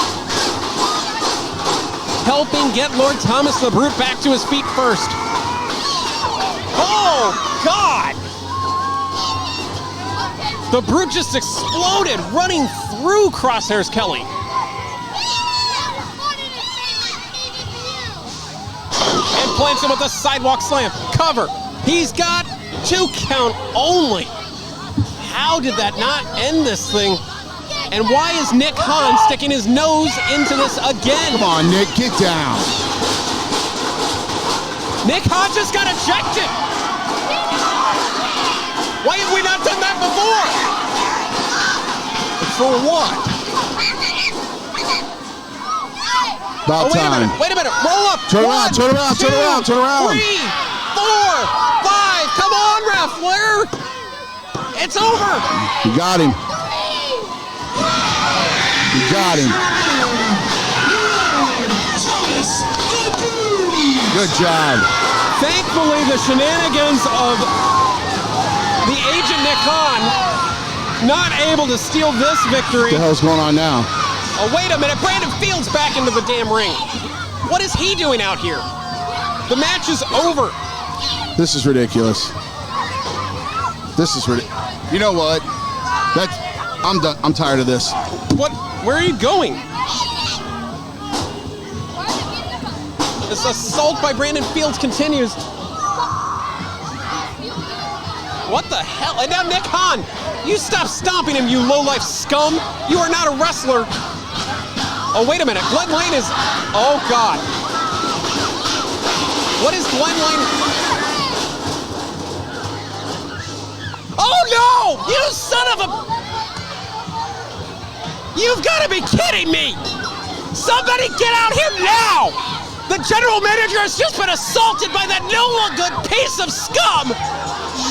Speaker 9: helping get Lord Thomas the Brute back to his feet first. Oh, God! The Brute just exploded, running through Crosshairs Kelly. And plants him with a sidewalk slam. Cover. He's got 2 count only. How did that not end this thing? And why is Nick Hahn sticking his nose into this again?
Speaker 14: Come on, Nick, get down.
Speaker 9: Nick Hahn just got ejected. Why have we not done that before?
Speaker 14: For what? About time.
Speaker 9: Wait a minute. Roll up.
Speaker 14: Turn around, turn around, turn around, turn around.
Speaker 9: 3, 4, 5. Come on, wrestler. It's over.
Speaker 14: You got him. You got him. Good job.
Speaker 9: Thankfully, the shenanigans of the agent Nick Hahn not able to steal this victory.
Speaker 14: What the hell's going on now?
Speaker 9: Oh, wait a minute. Brandon Fields back into the damn ring. What is he doing out here? The match is over.
Speaker 14: This is ridiculous. This is ridiculous. You know what? I'm done. I'm tired of this.
Speaker 9: What? Where are you going? This assault by Brandon Fields continues. What the hell? And now Nick Hahn. You stop stomping him, you low-life scum. You are not a wrestler. Oh, wait a minute. Glenn Lane is... Oh, God. What is Glenn Lane... Oh, no! You son of a... You've got to be kidding me! Somebody get out here now! The general manager has just been assaulted by that no-good piece of scum!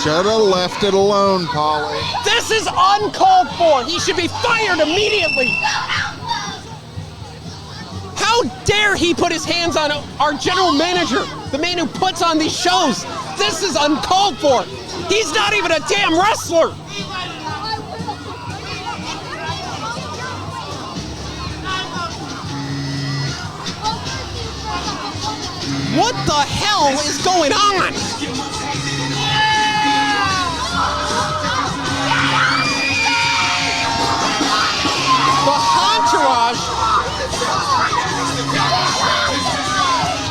Speaker 14: Should have left it alone, Polly.
Speaker 9: This is uncalled for! He should be fired immediately! How dare he put his hands on our general manager, the man who puts on these shows? This is uncalled for! He's not even a damn wrestler! What the hell is going on?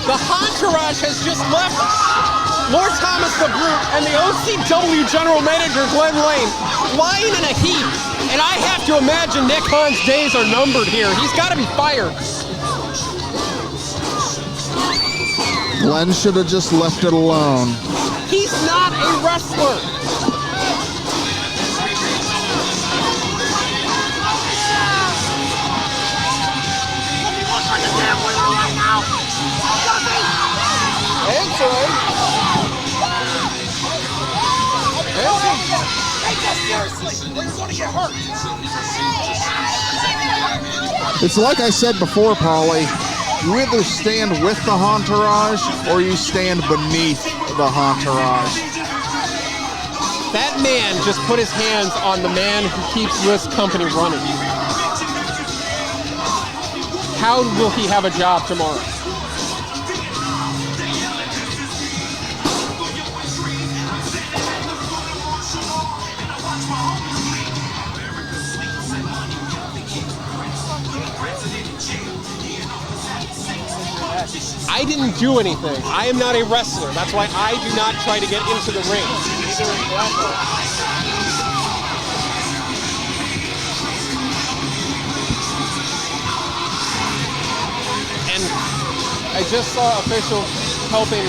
Speaker 9: The entourage has just left Lord Thomas the Brute and the OCW General Manager Glenn Lane lying in a heap. And I have to imagine Nick Hahn's days are numbered here. He's got to be fired.
Speaker 14: Glenn should have just left it alone.
Speaker 9: He's not a wrestler.
Speaker 10: That's all right.
Speaker 11: Take that seriously, or you're going to get hurt.
Speaker 10: It's like I said before, Paulie. You either stand with the entourage or you stand beneath the entourage.
Speaker 9: That man just put his hands on the man who keeps this company running. How will he have a job tomorrow? I didn't do anything. I am not a wrestler. That's why I do not try to get into the ring. And I just saw officials helping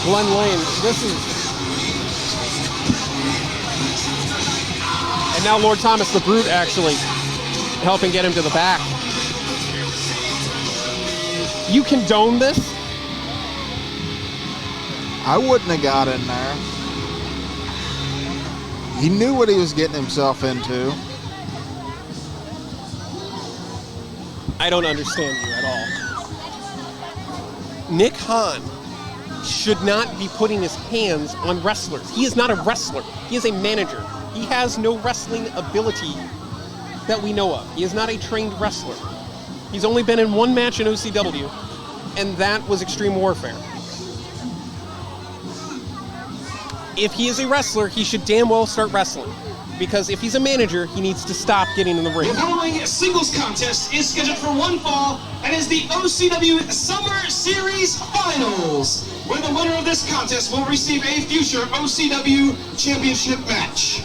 Speaker 9: Glenn Lane. And now Lord Thomas the Brute actually helping get him to the back. You condone this?
Speaker 10: I wouldn't have got in there. He knew what he was getting himself into.
Speaker 9: I don't understand you at all. Nick Hahn should not be putting his hands on wrestlers. He is not a wrestler. He is a manager. He has no wrestling ability that we know of. He is not a trained wrestler. He's only been in one match in OCW, and that was Extreme Warfare. If he is a wrestler, he should damn well start wrestling. Because if he's a manager, he needs to stop getting in the ring.
Speaker 11: The following singles contest is scheduled for one fall and is the OCW Summer Series Finals, where the winner of this contest will receive a future OCW Championship match.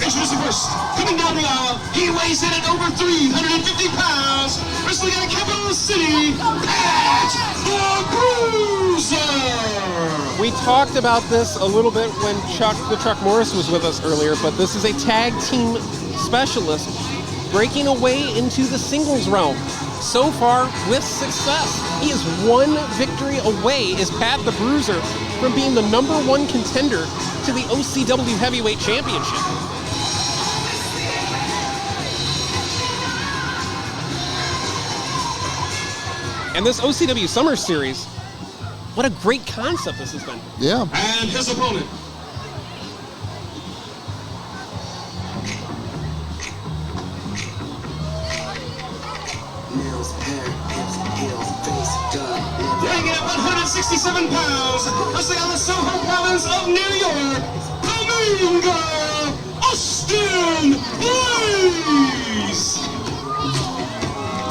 Speaker 11: Introducing first, coming down the aisle, he weighs in at over 350 pounds, wrestling out of Capital City, Pat the Bruiser!
Speaker 9: We talked about this a little bit when Chuck Morris was with us earlier, but this is a tag team specialist breaking away into the singles realm. So far, with success. He is one victory away, is Pat the Bruiser, from being the #1 contender to the OCW Heavyweight Championship. And this OCW Summer Series, what a great concept this has been.
Speaker 10: Yeah.
Speaker 11: And his opponent. Weighing in at 167 pounds, wrestling out of the Soho province of New York, the Mean Girl, Austin Blaze!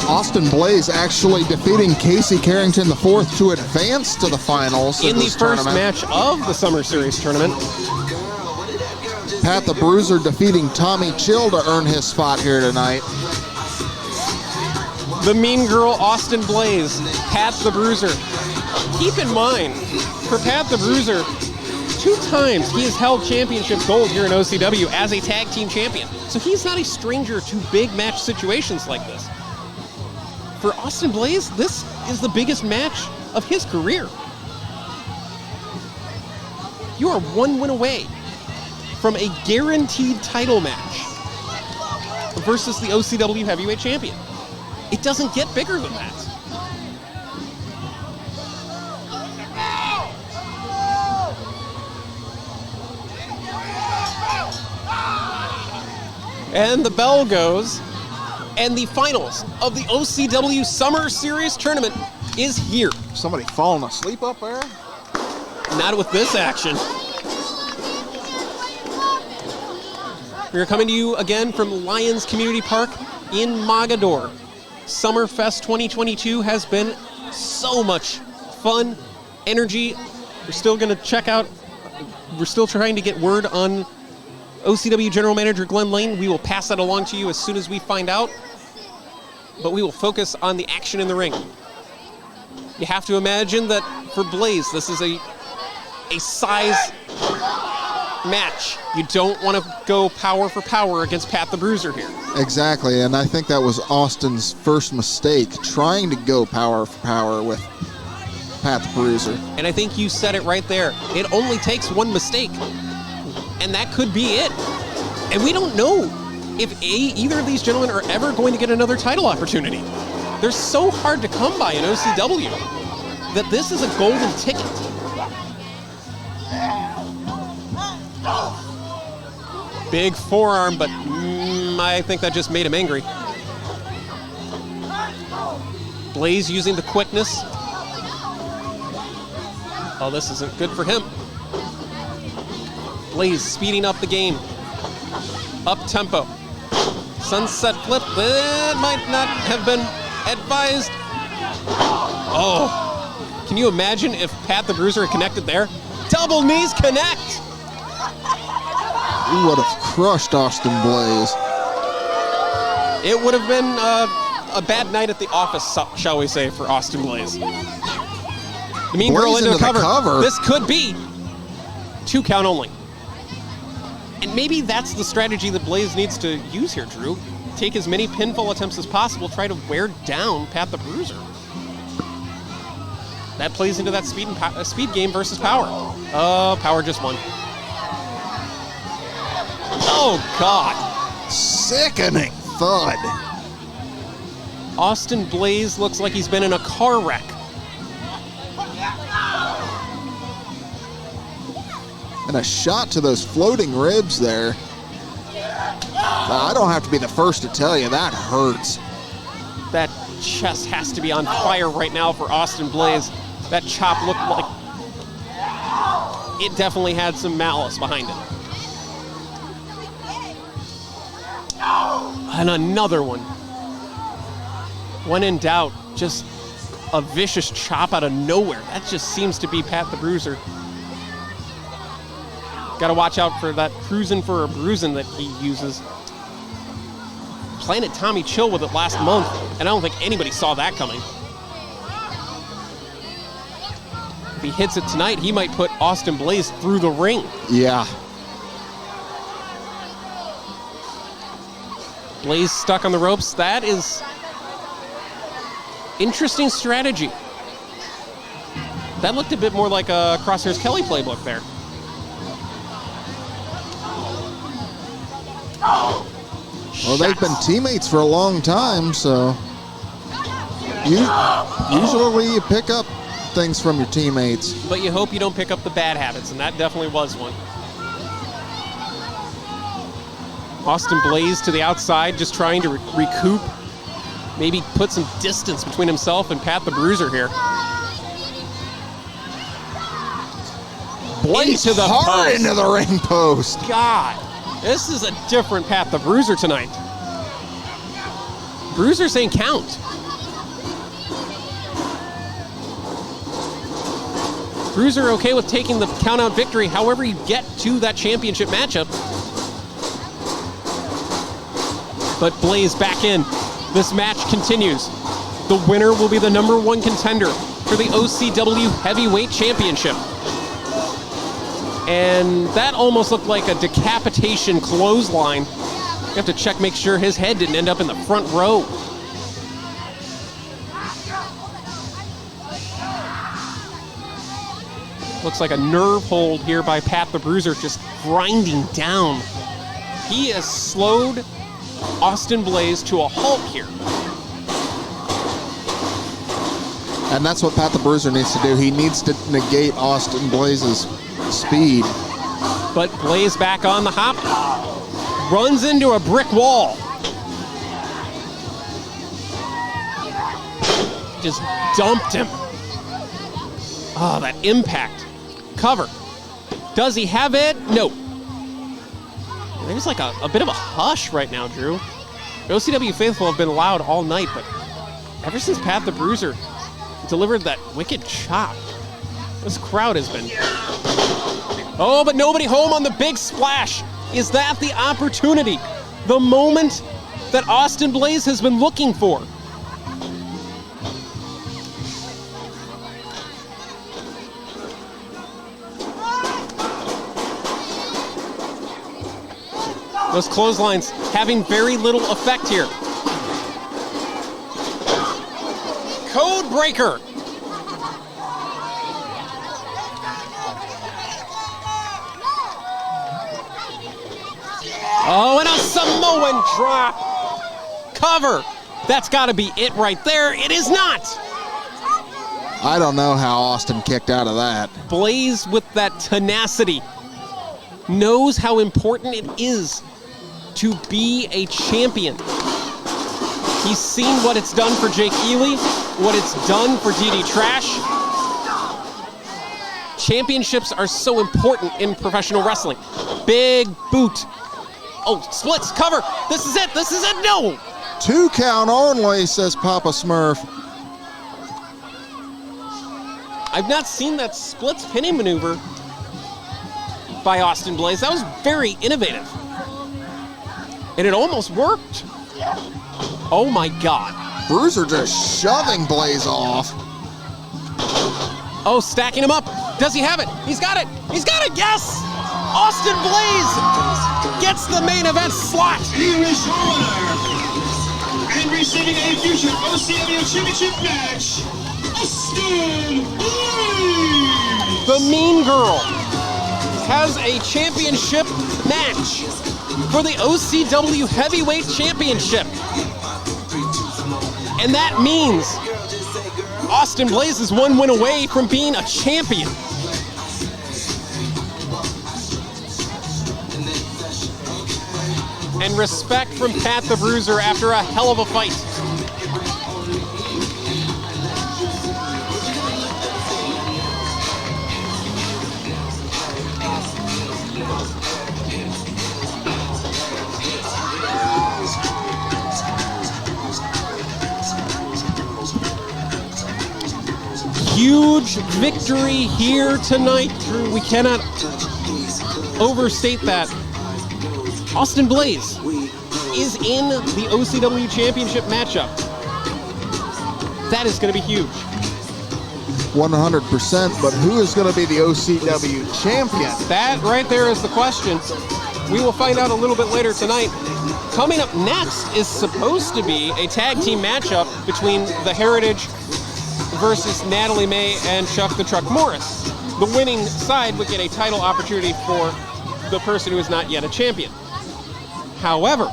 Speaker 10: Austin Blaze actually defeating Casey Carrington IV to advance to the finals
Speaker 9: in the
Speaker 10: this
Speaker 9: first
Speaker 10: tournament.
Speaker 9: match of the Summer Series tournament.
Speaker 10: Pat the Bruiser defeating Tommy Chill to earn his spot here tonight.
Speaker 9: The Mean Girl, Austin Blaze, Pat the Bruiser. Keep in mind, for Pat the Bruiser, 2 times he has held championship gold here in OCW as a tag team champion. So he's not a stranger to big match situations like this. For Austin Blaze, this is the biggest match of his career. You are 1 win away from a guaranteed title match versus the OCW Heavyweight Champion. It doesn't get bigger than that. And the bell goes, and the finals of the OCW Summer Series tournament is here.
Speaker 10: Somebody falling asleep up there?
Speaker 9: Not with this action. We are coming to you again from Lions Community Park in Mogadore. Summerfest 2022 has been so much fun, energy. We're still going to check out, we're still trying to get word on OCW General Manager Glenn Lane. We will pass that along to you as soon as we find out. But we will focus on the action in the ring. You have to imagine that for Blaze, this is a size match. You don't want to go power for power against Pat the Bruiser here.
Speaker 10: Exactly, and I think that was Austin's first mistake, trying to go power for power with Pat the Bruiser.
Speaker 9: And I think you said it right there. It only takes one mistake, and that could be it. And we don't know if either of these gentlemen are ever going to get another title opportunity. They're so hard to come by in OCW that this is a golden ticket. Big forearm, but I think that just made him angry. Blaze using the quickness. Oh, this isn't good for him. Blaze speeding up the game. Up tempo. Sunset flip. That might not have been advised. Oh, can you imagine if Pat the Bruiser had connected there? Double knees connect.
Speaker 10: He would have crushed Austin Blaze.
Speaker 9: It would have been a bad night at the office, shall we say, for Austin Blaze. The mean girl into the cover. This could be 2 count only. And maybe that's the strategy that Blaze needs to use here, Drew. Take as many pinfall attempts as possible, try to wear down Pat the Bruiser. That plays into that speed game versus power. Power just won. Oh, God.
Speaker 10: Sickening thud.
Speaker 9: Austin Blaze looks like he's been in a car wreck.
Speaker 10: And a shot to those floating ribs there. I don't have to be the first to tell you, that hurts.
Speaker 9: That chest has to be on fire right now for Austin Blaze. That chop looked like it definitely had some malice behind it. And another one. When in doubt, just a vicious chop out of nowhere. That just seems to be Pat the Bruiser. Got to watch out for that cruising for a bruising that he uses. Planted Tommy Chill with it last month, and I don't think anybody saw that coming. If he hits it tonight, he might put Austin Blaze through the ring.
Speaker 10: Yeah.
Speaker 9: Blaze stuck on the ropes. That is interesting strategy. That looked a bit more like a Crosshairs Kelly playbook there.
Speaker 10: Well, they've been teammates for a long time, so usually you pick up things from your teammates.
Speaker 9: But you hope you don't pick up the bad habits, and that definitely was one. Austin Blaze to the outside, just trying to recoup. Maybe put some distance between himself and Pat the Bruiser here.
Speaker 10: Blaze into the hard into the ring post.
Speaker 9: God, this is a different Pat the Bruiser tonight. Bruiser saying count. Bruiser okay with taking the count-out victory, however you get to that championship matchup. But Blaze back in. This match continues. The winner will be the #1 contender for the OCW Heavyweight Championship. And that almost looked like a decapitation clothesline. You have to check, make sure his head didn't end up in the front row. Looks like a nerve hold here by Pat the Bruiser, just grinding down. He has slowed Austin Blaze to a halt here.
Speaker 10: And that's what Pat the Bruiser needs to do. He needs to negate Austin Blaze's speed.
Speaker 9: But Blaze back on the hop. Runs into a brick wall. Just dumped him. Oh, that impact. Cover. Does he have it? No. There's like a bit of a hush right now, Drew. The OCW faithful have been loud all night, but ever since Pat the Bruiser delivered that wicked chop, this crowd has been... Oh, but nobody home on the big splash. Is that the opportunity? The moment that Austin Blaze has been looking for? Those clotheslines having very little effect here. Code breaker. Oh, and a Samoan drop. Cover. That's got to be it right there. It is not.
Speaker 10: I don't know how Austin kicked out of that.
Speaker 9: Blaze with that tenacity knows how important it is to be a champion. He's seen what it's done for Jake Ely, what it's done for DD Trash. Championships are so important in professional wrestling. Big boot. Oh, splits, cover. This is it, no.
Speaker 10: 2 count only, says Papa Smurf.
Speaker 9: I've not seen that splits pinning maneuver by Austin Blaze. That was very innovative. And it almost worked. Oh my God.
Speaker 10: Bruiser just shoving Blaze off.
Speaker 9: Oh, stacking him up. Does he have it? He's got it. He's got it. Yes. Austin Blaze gets the main event slot.
Speaker 11: Here is your winner, and receiving a future OCW Championship match, Austin Blaze.
Speaker 9: The Mean Girl has a championship match for the OCW Heavyweight Championship. And that means Austin Blaze is 1 win away from being a champion. And respect from Pat the Bruiser after a hell of a fight. Huge victory here tonight, Drew. We cannot overstate that. Austin Blaze is in the OCW Championship matchup. That is going to be huge.
Speaker 10: 100%, but who is going to be the OCW champion?
Speaker 9: That right there is the question. We will find out a little bit later tonight. Coming up next is supposed to be a tag team matchup between the Heritage versus Natalie May and Chuck the Truck Morris. The winning side would get a title opportunity for the person who is not yet a champion. However,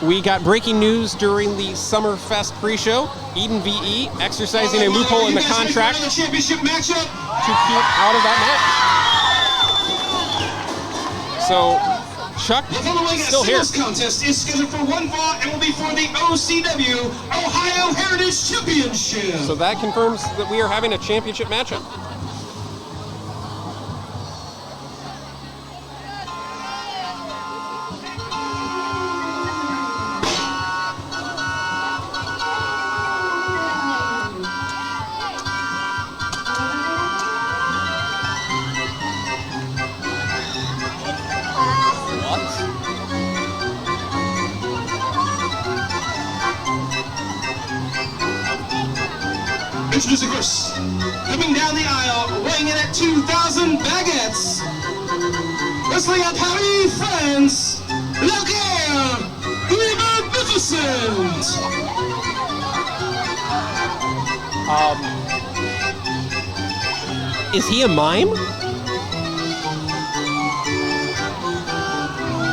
Speaker 9: we got breaking news during the Summerfest pre-show. Eden VE exercising a loophole in the contract to keep out of that match. So Chuck still here.
Speaker 11: This contest is scheduled for 1 fall and will be for the OCW Ohio Heritage Championship.
Speaker 9: So that confirms that we are having a championship matchup.
Speaker 11: Introducing first, coming down the aisle, weighing in at 2,000 baguettes. Wrestling at Paris, France, La Guerre, the Magnificent.
Speaker 9: Is he a mime?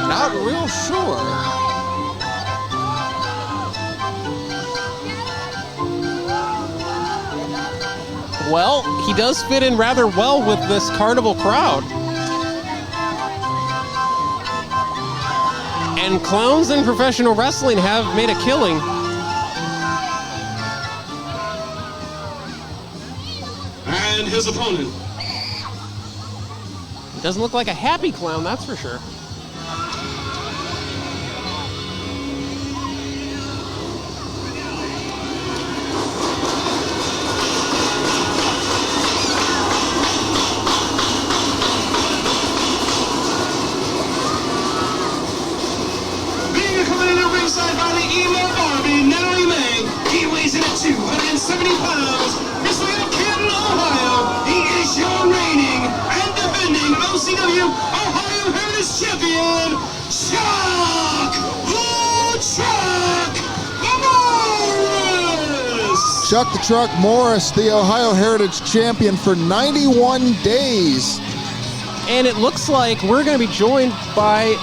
Speaker 10: Not real sure.
Speaker 9: Well, he does fit in rather well with this carnival crowd. And clowns in professional wrestling have made a killing.
Speaker 11: And his opponent.
Speaker 9: Doesn't look like a happy clown, that's for sure.
Speaker 11: By the emo Barbie, Natalie May. He weighs in at 270 pounds. Wrestling out of Canton, Ohio. He is your reigning and defending OCW Ohio Heritage Champion. in Chuck Norris!
Speaker 10: Chuck the Truck Morris, the Ohio Heritage Champion for 91 days.
Speaker 9: And it looks like we're going to be joined by,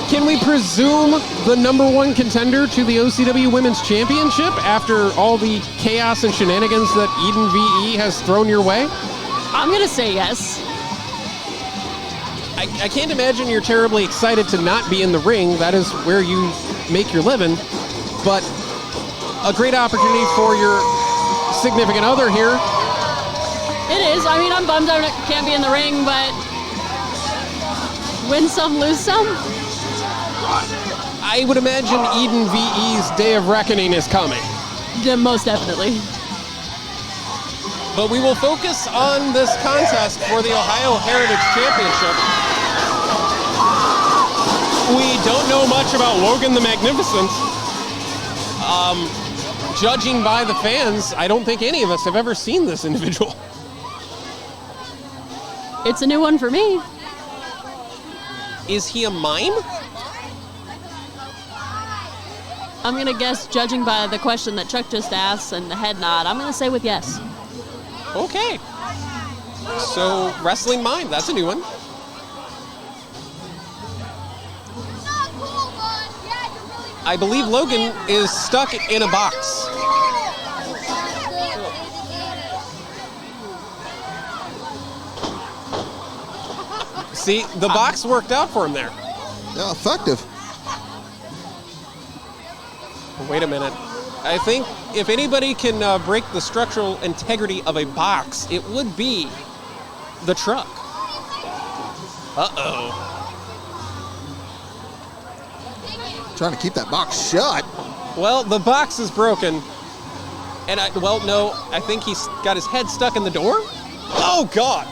Speaker 9: can we presume, the #1 contender to the OCW Women's Championship after all the chaos and shenanigans that Eden VE has thrown your way?
Speaker 15: I'm going to say yes.
Speaker 9: I can't imagine you're terribly excited to not be in the ring. That is where you make your living. But a great opportunity for your significant other here.
Speaker 15: It is. I mean, I'm bummed I can't be in the ring, but win some, lose some.
Speaker 9: I would imagine Eden VE's day of reckoning is coming.
Speaker 15: Yeah, most definitely.
Speaker 9: But we will focus on this contest for the Ohio Heritage Championship. We don't know much about Logan the Magnificent. Judging by the fans, I don't think any of us have ever seen this individual.
Speaker 15: It's a new one for me.
Speaker 9: Is he a mime?
Speaker 15: I'm going to guess, judging by the question that Chuck just asked and the head nod, I'm going to say with yes.
Speaker 9: Okay. So, wrestling mime, that's a new one. I believe Logan is stuck in a box. See, the box worked out for him there.
Speaker 10: Yeah, effective.
Speaker 9: Wait a minute. I think if anybody can break the structural integrity of a box, it would be the truck. Uh-oh.
Speaker 10: Trying to keep that box shut.
Speaker 9: Well, the box is broken. And no, I think he's got his head stuck in the door. Oh, God.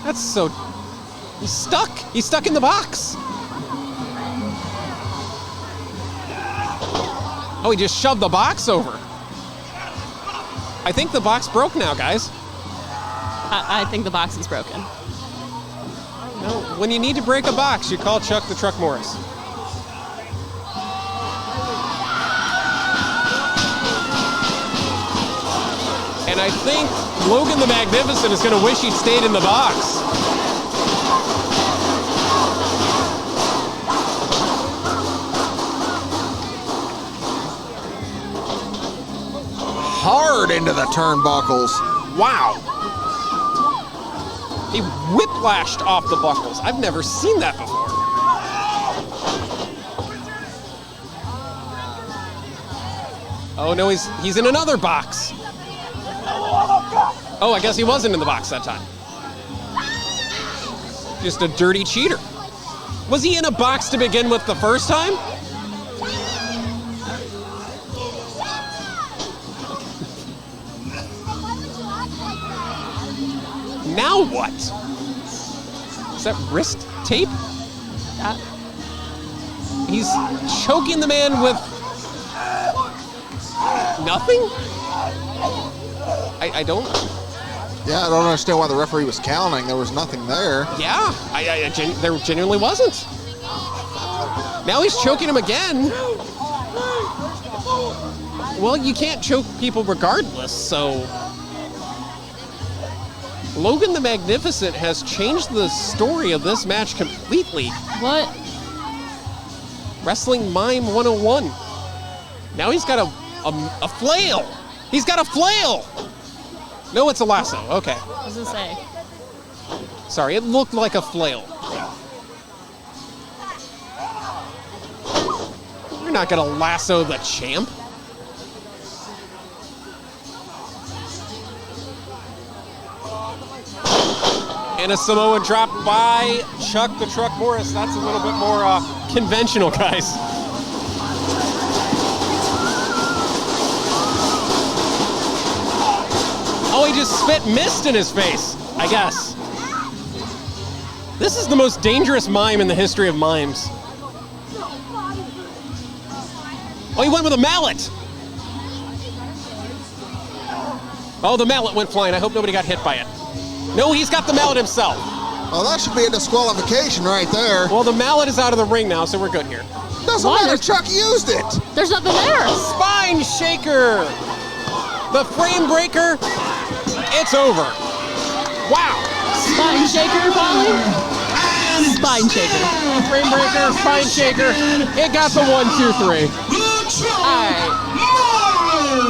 Speaker 9: That's so... He's stuck. He's stuck in the box. Oh, he just shoved the box over. I think the box broke now, guys.
Speaker 15: I think the box is broken.
Speaker 9: No, when you need to break a box, you call Chuck the Truck Morris. And I think Logan the Magnificent is going to wish he'd stayed in the box.
Speaker 10: Hard into the turnbuckles.
Speaker 9: Wow. He whiplashed off the buckles. I've never seen that before. Oh no, he's in another box. Oh, I guess he wasn't in the box that time. Just a dirty cheater. Was he in a box to begin with the first time? Now what? Is that wrist tape? He's choking the man with nothing? I don't...
Speaker 10: Yeah, I don't understand why the referee was counting. There was nothing there.
Speaker 9: Yeah, there genuinely wasn't. Now he's choking him again. Well, you can't choke people regardless, so... Logan the Magnificent has changed the story of this match completely.
Speaker 15: What?
Speaker 9: Wrestling Mime 101. Now he's got a flail. He's got a flail. No, it's a lasso. Okay.
Speaker 15: What does it say?
Speaker 9: Sorry, it looked like a flail. You're not gonna lasso the champ. And a Samoan drop by Chuck the Truck Morris. That's a little bit more conventional, guys. Oh, he just spit mist in his face, I guess. This is the most dangerous mime in the history of mimes. Oh, he went with a mallet. Oh, the mallet went flying. I hope nobody got hit by it. No, he's got the mallet himself.
Speaker 10: Oh, that should be a disqualification right there.
Speaker 9: Well, the mallet is out of the ring now, so we're good here.
Speaker 10: Doesn't matter, Chuck used it.
Speaker 15: There's nothing there.
Speaker 9: Spine shaker. The frame breaker. It's over. Wow.
Speaker 15: Spine shaker, Polly? Spine shaker.
Speaker 9: Frame breaker, spine shaker. It got the 1, 2, 3.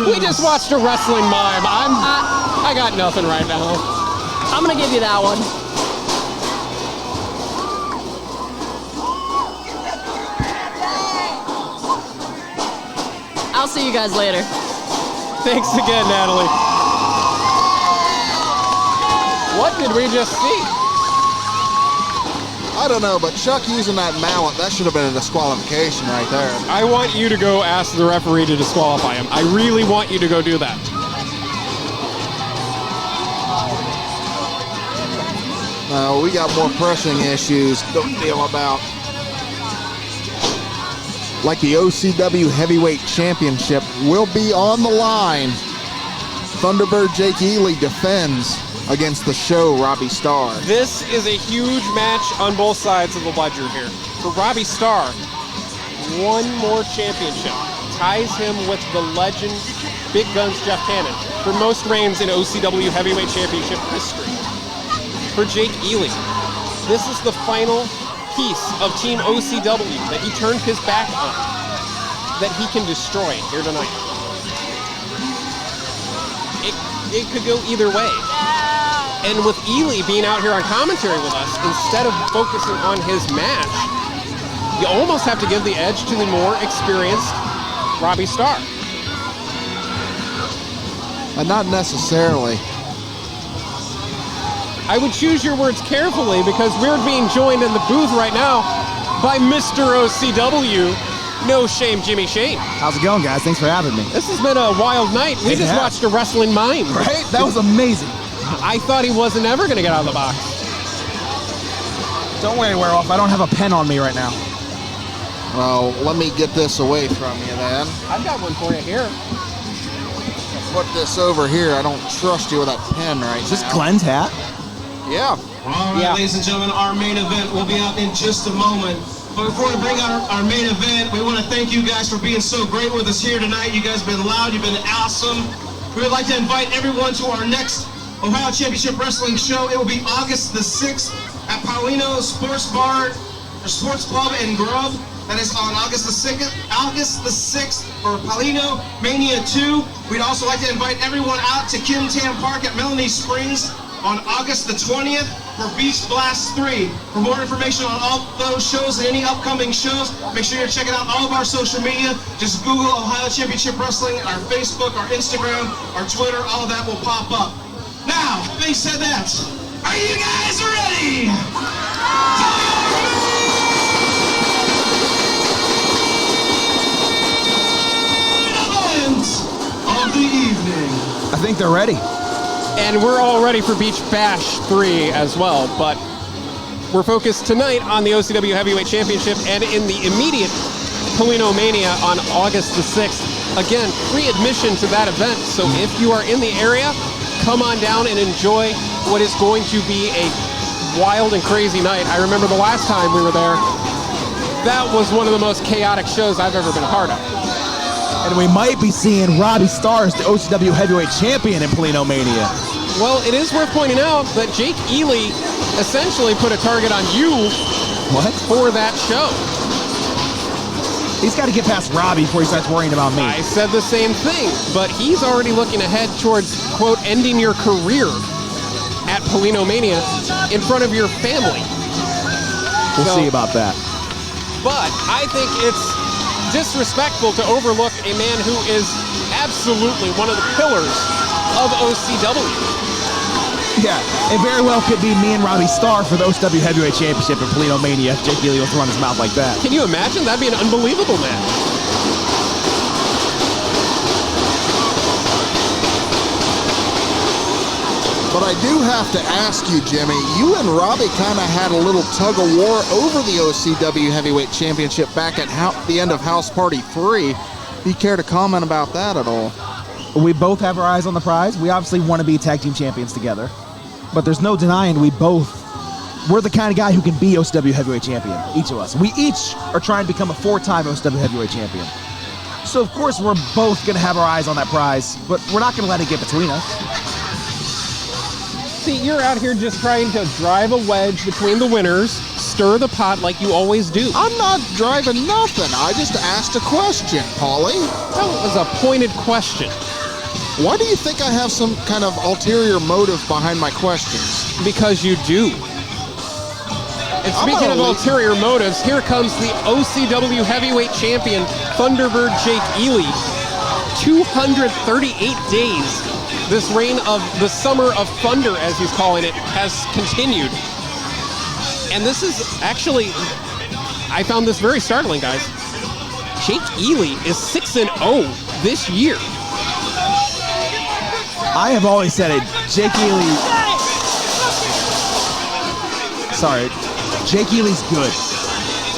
Speaker 9: We just watched a wrestling mime. I got nothing right now.
Speaker 15: I'm gonna give you that one. I'll see you guys later.
Speaker 9: Thanks again, Natalie. What did we just see?
Speaker 10: I don't know, but Chuck using that mallet, that should have been a disqualification right there.
Speaker 9: I want you to go ask the referee to disqualify him. I really want you to go do that.
Speaker 10: No, we got more pressing issues to deal about. Like the OCW Heavyweight Championship will be on the line. Thunderbird Jake Ely defends against the Show Robbie Starr.
Speaker 9: This is a huge match on both sides of the ledger here. For Robbie Starr, one more championship ties him with the legend Big Guns Jeff Cannon for most reigns in OCW Heavyweight Championship history. For Jake Ely, this is the final piece of Team OCW that he turned his back on, that he can destroy here tonight. It could go either way. And with Ely being out here on commentary with us, instead of focusing on his match, you almost have to give the edge to the more experienced Robbie Starr.
Speaker 10: Not necessarily.
Speaker 9: I would choose your words carefully because we're being joined in the booth right now by Mr. OCW, No Shame Jimmy Shane.
Speaker 16: How's it going, guys? Thanks for having me.
Speaker 9: This has been a wild night. We just watched a wrestling mime.
Speaker 16: Right? That was amazing.
Speaker 9: I thought he wasn't ever going to get out of the box.
Speaker 16: Don't worry, Werewolf. I don't have a pen on me right now.
Speaker 10: Well, let me get this away from you then.
Speaker 9: I've got one for you here.
Speaker 10: Put this over here. I don't trust you with that pen right now.
Speaker 16: Is this Glenn's hat?
Speaker 10: Yeah.
Speaker 11: All right, ladies and gentlemen, our main event will be out in just a moment. But before we bring out our main event, we want to thank you guys for being so great with us here tonight. You guys have been loud. You've been awesome. We would like to invite everyone to our next Ohio Championship Wrestling show. It will be August the 6th at Paulino Sports Bar, or Sports Club and Grove. That is on August the 6th for Paulino Mania 2. We'd also like to invite everyone out to Kim Tam Park at Melanie Springs on August the 20th for Beach Blast 3. For more information on all those shows and any upcoming shows, make sure you're checking out all of our social media. Just Google Ohio Championship Wrestling, our Facebook, our Instagram, our Twitter, all of that will pop up. Now, having said that, are you guys ready? Of the evening.
Speaker 16: I think they're ready.
Speaker 9: And we're all ready for Beach Bash 3 as well, but we're focused tonight on the OCW Heavyweight Championship and in the immediate Paulino Mania on August the 6th. Again, free admission to that event, so if you are in the area, come on down and enjoy what is going to be a wild and crazy night. I remember the last time we were there, that was one of the most chaotic shows I've ever been a part of.
Speaker 16: And we might be seeing Robbie Starr as the OCW Heavyweight Champion in Paulino Mania.
Speaker 9: Well, it is worth pointing out that Jake Ely essentially put a target on you for that show.
Speaker 16: He's got to get past Robbie before he starts worrying about me.
Speaker 9: I said the same thing, but he's already looking ahead towards, quote, ending your career at Paulino Mania in front of your family.
Speaker 16: We'll see about that.
Speaker 9: But I think it's disrespectful to overlook a man who is absolutely one of the pillars of OCW.
Speaker 16: Yeah, it very well could be me and Robbie Starr for the OCW Heavyweight Championship in Paulino Mania if Jake Ely was to run his mouth like that.
Speaker 9: Can you imagine? That'd be an unbelievable match.
Speaker 10: But I do have to ask you, Jimmy, you and Robbie kind of had a little tug of war over the OCW Heavyweight Championship back at the end of House Party 3. Do you care to comment about that at all?
Speaker 16: We both have our eyes on the prize. We obviously want to be tag team champions together. but there's no denying we're the kind of guy who can be OCW heavyweight champion, each of us. We each are trying to become a 4-time OCW heavyweight champion. So of course we're both going to have our eyes on that prize, but we're not going to let it get between us.
Speaker 9: See, you're out here just trying to drive a wedge between the winners, stir the pot like you always do.
Speaker 10: I'm not driving nothing. I just asked a question, Paulie.
Speaker 9: That was a pointed question.
Speaker 10: Why do you think I have some kind of ulterior motive behind my questions?
Speaker 9: Because you do. And speaking of ulterior motives, here comes the OCW heavyweight champion, Thunderbird Jake Ely. 238 days. This reign of the Summer of Thunder, as he's calling it, has continued. And this is actually, I found this very startling, guys. Jake Ely is 6-0 this year.
Speaker 16: I have always said it, Jake Ely's good.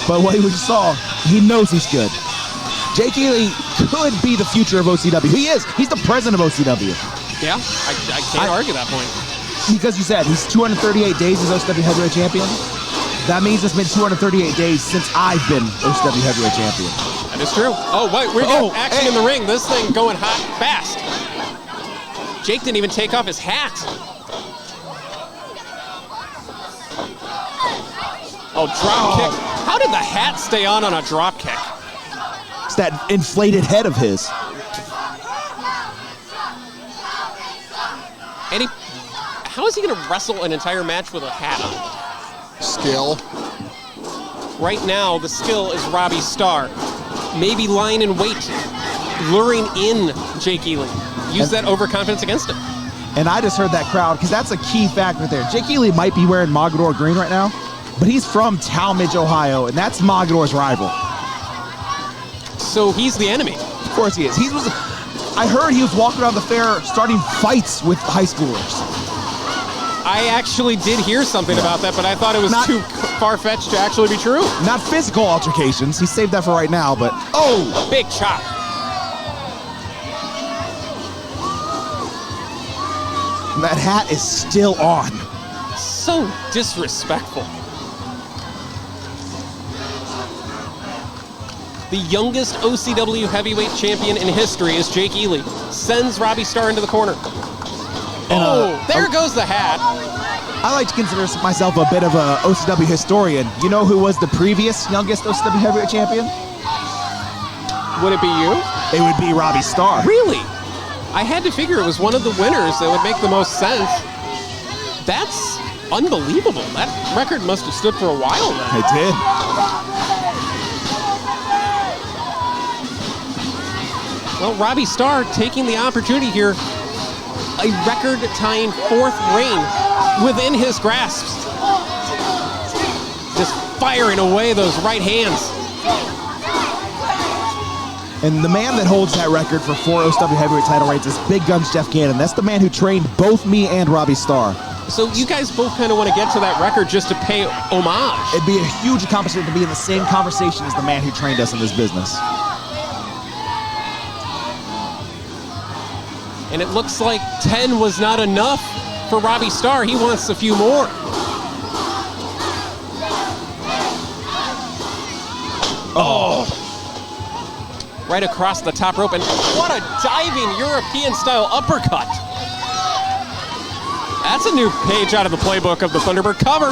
Speaker 16: But what we just saw, he knows he's good. Jake Ely could be the future of OCW. He is. He's the president of OCW.
Speaker 9: Yeah, I can't argue that point.
Speaker 16: Because you said he's 238 days as OCW heavyweight champion. That means it's been 238 days since I've been OCW heavyweight champion.
Speaker 9: That is true. Oh, wait, we got action in the ring. This thing going hot fast. Jake didn't even take off his hat. Oh, drop kick. How did the hat stay on a drop kick?
Speaker 16: It's that inflated head of his.
Speaker 9: And how is he going to wrestle an entire match with a hat on?
Speaker 10: Skill.
Speaker 9: Right now, the skill is Robbie Starr. Maybe lying in wait, luring in Jake Ely. Use that overconfidence against him.
Speaker 16: And I just heard that crowd, because that's a key factor there. Jake Ely might be wearing Mogadore green right now, but he's from Talmadge, Ohio, and that's Mogadore's rival.
Speaker 9: So he's the enemy.
Speaker 16: Of course he is. I heard he was walking around the fair starting fights with high schoolers.
Speaker 9: I actually did hear something about that, but I thought it was too far-fetched to actually be true.
Speaker 16: Not physical altercations. He saved that for right now, but...
Speaker 9: Oh! Big chop.
Speaker 16: That hat is still on.
Speaker 9: So disrespectful. The youngest OCW heavyweight champion in history is Jake Ely. Sends Robbie Starr into the corner. And, there goes the hat.
Speaker 16: I like to consider myself a bit of a OCW historian. You know who was the previous youngest OCW heavyweight champion?
Speaker 9: Would it be you?
Speaker 16: It would be Robbie Starr.
Speaker 9: Really? I had to figure it was one of the winners that would make the most sense. That's unbelievable. That record must have stood for a while then.
Speaker 16: It did.
Speaker 9: Well, Robbie Starr taking the opportunity here. A record-tying 4th reign within his grasp. Just firing away those right hands.
Speaker 16: And the man that holds that record for 4 OCW heavyweight title reigns is Big Guns Jeff Cannon. That's the man who trained both me and Robbie Starr.
Speaker 9: So you guys both kind of want to get to that record just to pay homage.
Speaker 16: It'd be a huge accomplishment to be in the same conversation as the man who trained us in this business.
Speaker 9: And it looks like 10 was not enough for Robbie Starr. He wants a few more. Oh! Right across the top rope, and what a diving European-style uppercut. That's a new page out of the playbook of the Thunderbird. Cover,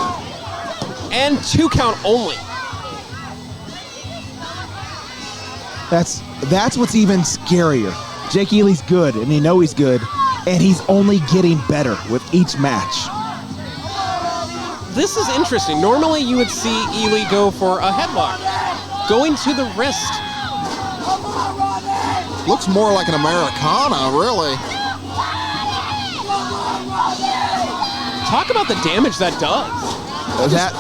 Speaker 9: and 2 count only.
Speaker 16: That's what's even scarier. Jake Ely's good, and you know he's good, and he's only getting better with each match.
Speaker 9: This is interesting. Normally you would see Ely go for a headlock. Going to the wrist.
Speaker 10: Looks more like an Americana, really.
Speaker 9: Talk about the damage that does.
Speaker 10: That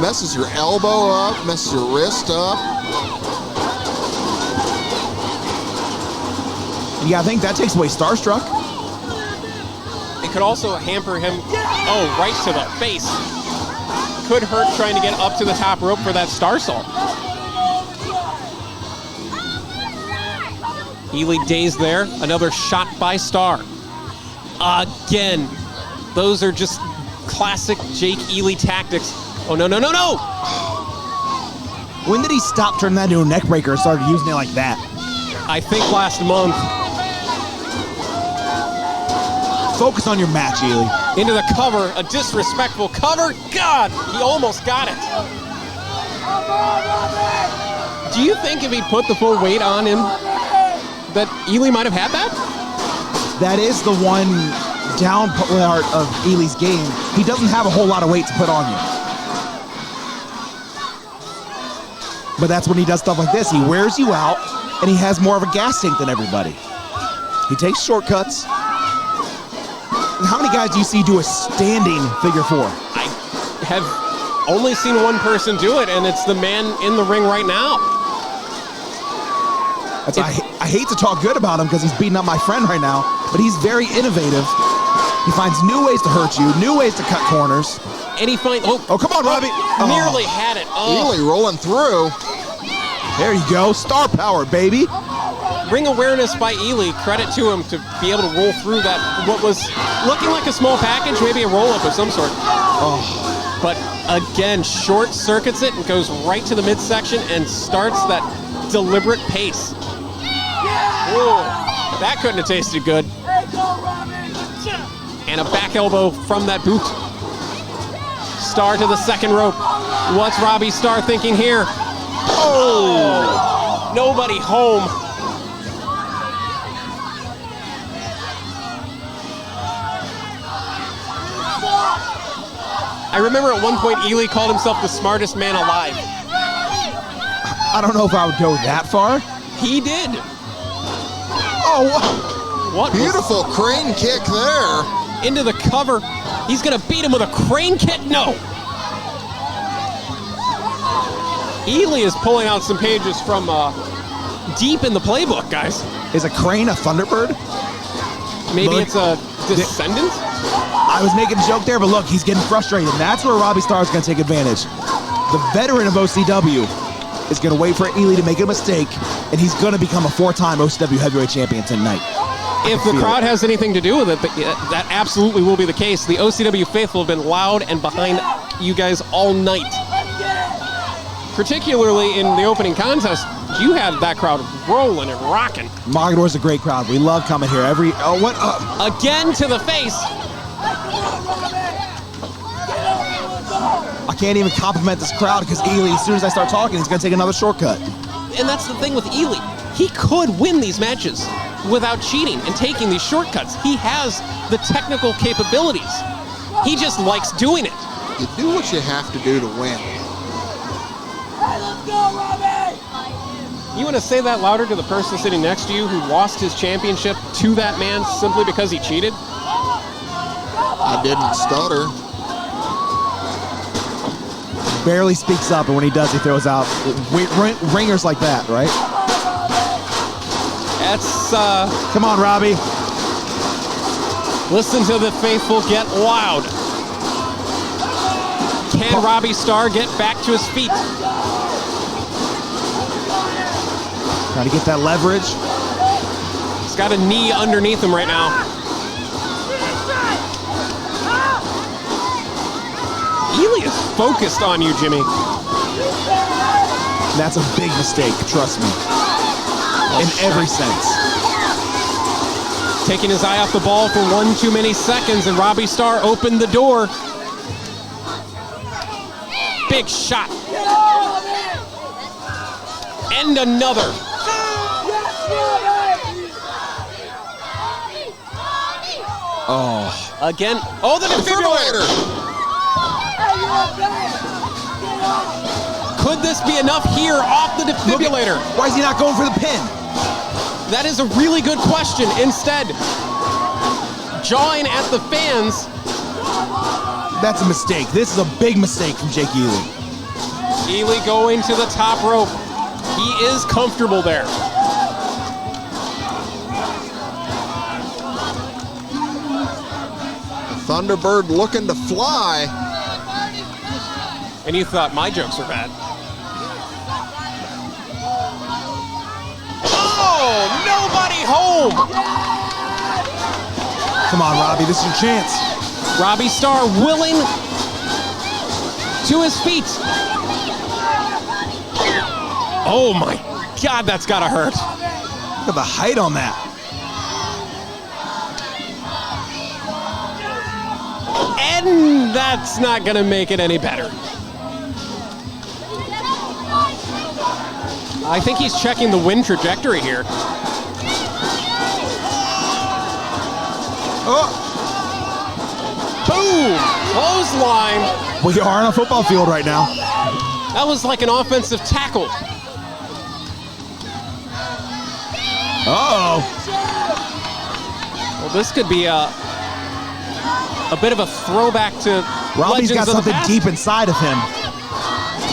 Speaker 10: messes your elbow up, messes your wrist up.
Speaker 16: Yeah, I think that takes away Starstruck.
Speaker 9: It could also hamper him, right to the face. Could hurt trying to get up to the top rope for that Star Salt. Ely dazed there. Another shot by Starr. Again. Those are just classic Jake Ely tactics. Oh, no, no, no, no!
Speaker 16: When did he stop turning that into a neck breaker and started using it like that?
Speaker 9: I think last month.
Speaker 16: Focus on your match, Ely.
Speaker 9: Into the cover, a disrespectful cover. God, he almost got it. Do you think if he put the full weight on him, that Ely might have had that?
Speaker 16: That is the one down part of Ely's game. He doesn't have a whole lot of weight to put on you. But that's when he does stuff like this. He wears you out, and he has more of a gas tank than everybody. He takes shortcuts. How many guys do you see do a standing figure four?
Speaker 9: I have only seen one person do it, and it's the man in the ring right now.
Speaker 16: I hate to talk good about him because he's beating up my friend right now, but he's very innovative. He finds new ways to hurt you, new ways to cut corners.
Speaker 9: And he finds...
Speaker 16: Oh, come on, Robbie.
Speaker 9: Nearly had it. Oh.
Speaker 10: Ely rolling through.
Speaker 16: There you go. Star power, baby.
Speaker 9: Ring awareness by Ely. Credit to him to be able to roll through that, what was looking like a small package, maybe a roll-up of some sort.
Speaker 16: Oh.
Speaker 9: But again, short circuits it and goes right to the midsection and starts that deliberate pace. Whoa, that couldn't have tasted good. And a back elbow from that boot. Star to the second rope. What's Robbie Starr thinking here? Oh! Nobody home. I remember at one point Ely called himself the smartest man alive.
Speaker 16: I don't know if I would go that far.
Speaker 9: He did.
Speaker 16: Oh,
Speaker 9: what?
Speaker 10: Beautiful crane kick there.
Speaker 9: Into the cover. He's going to beat him with a crane kick? No. Ely is pulling out some pages from deep in the playbook, guys.
Speaker 16: Is a crane a Thunderbird?
Speaker 9: Maybe it's a descendant?
Speaker 16: I was making a joke there, but look, he's getting frustrated. And that's where Robbie Starr is going to take advantage. The veteran of OCW is going to wait for Ely to make a mistake, and he's going to become a 4-time OCW heavyweight champion tonight.
Speaker 9: If the crowd has anything to do with it, that absolutely will be the case. The OCW faithful have been loud and behind you guys all night. Particularly in the opening contest, you had that crowd rolling and rocking.
Speaker 16: Mogadore's a great crowd. We love coming here.
Speaker 9: Again to the face.
Speaker 16: I can't even compliment this crowd because Ely, as soon as I start talking, he's going to take another shortcut.
Speaker 9: And that's the thing with Ely. He could win these matches without cheating and taking these shortcuts. He has the technical capabilities. He just likes doing it.
Speaker 10: You do what you have to do to win.
Speaker 9: You want to say that louder to the person sitting next to you who lost his championship to that man simply because he cheated?
Speaker 10: I didn't stutter.
Speaker 16: Barely speaks up, and when he does, he throws out ringers like that, right?
Speaker 9: That's,
Speaker 16: Come on, Robbie.
Speaker 9: Listen to the faithful get loud. Can Robbie Starr get back to his feet?
Speaker 16: Trying to get that leverage.
Speaker 9: He's got a knee underneath him right now. Ely is focused on you, Jimmy.
Speaker 16: That's a big mistake, trust me. In every sense.
Speaker 9: Taking his eye off the ball for one too many seconds, and Robbie Starr opened the door. Big shot. And another.
Speaker 16: Oh.
Speaker 9: Again. Oh, the defibrillator. Could this be enough here off the defibrillator?
Speaker 16: Why is he not going for the pin?
Speaker 9: That is a really good question. Instead, jawing at the fans.
Speaker 16: That's a mistake. This is a big mistake from Jake Ely.
Speaker 9: Ely going to the top rope. He is comfortable there.
Speaker 10: Thunderbird looking to fly.
Speaker 9: And you thought my jokes were bad. Oh, nobody home.
Speaker 16: Come on, Robbie, this is your chance.
Speaker 9: Robbie Starr willing to his feet. Oh my God, that's gotta hurt.
Speaker 16: Look at the height on that.
Speaker 9: And that's not gonna make it any better. I think he's checking the win trajectory here.
Speaker 16: Oh.
Speaker 9: Boom! Clothesline.
Speaker 16: We are on a football field right now.
Speaker 9: That was like an offensive tackle.
Speaker 16: Uh-oh.
Speaker 9: Well, this could be a bit of a throwback to
Speaker 16: Robbie's got
Speaker 9: Legends of the
Speaker 16: something
Speaker 9: past.
Speaker 16: deep inside of him.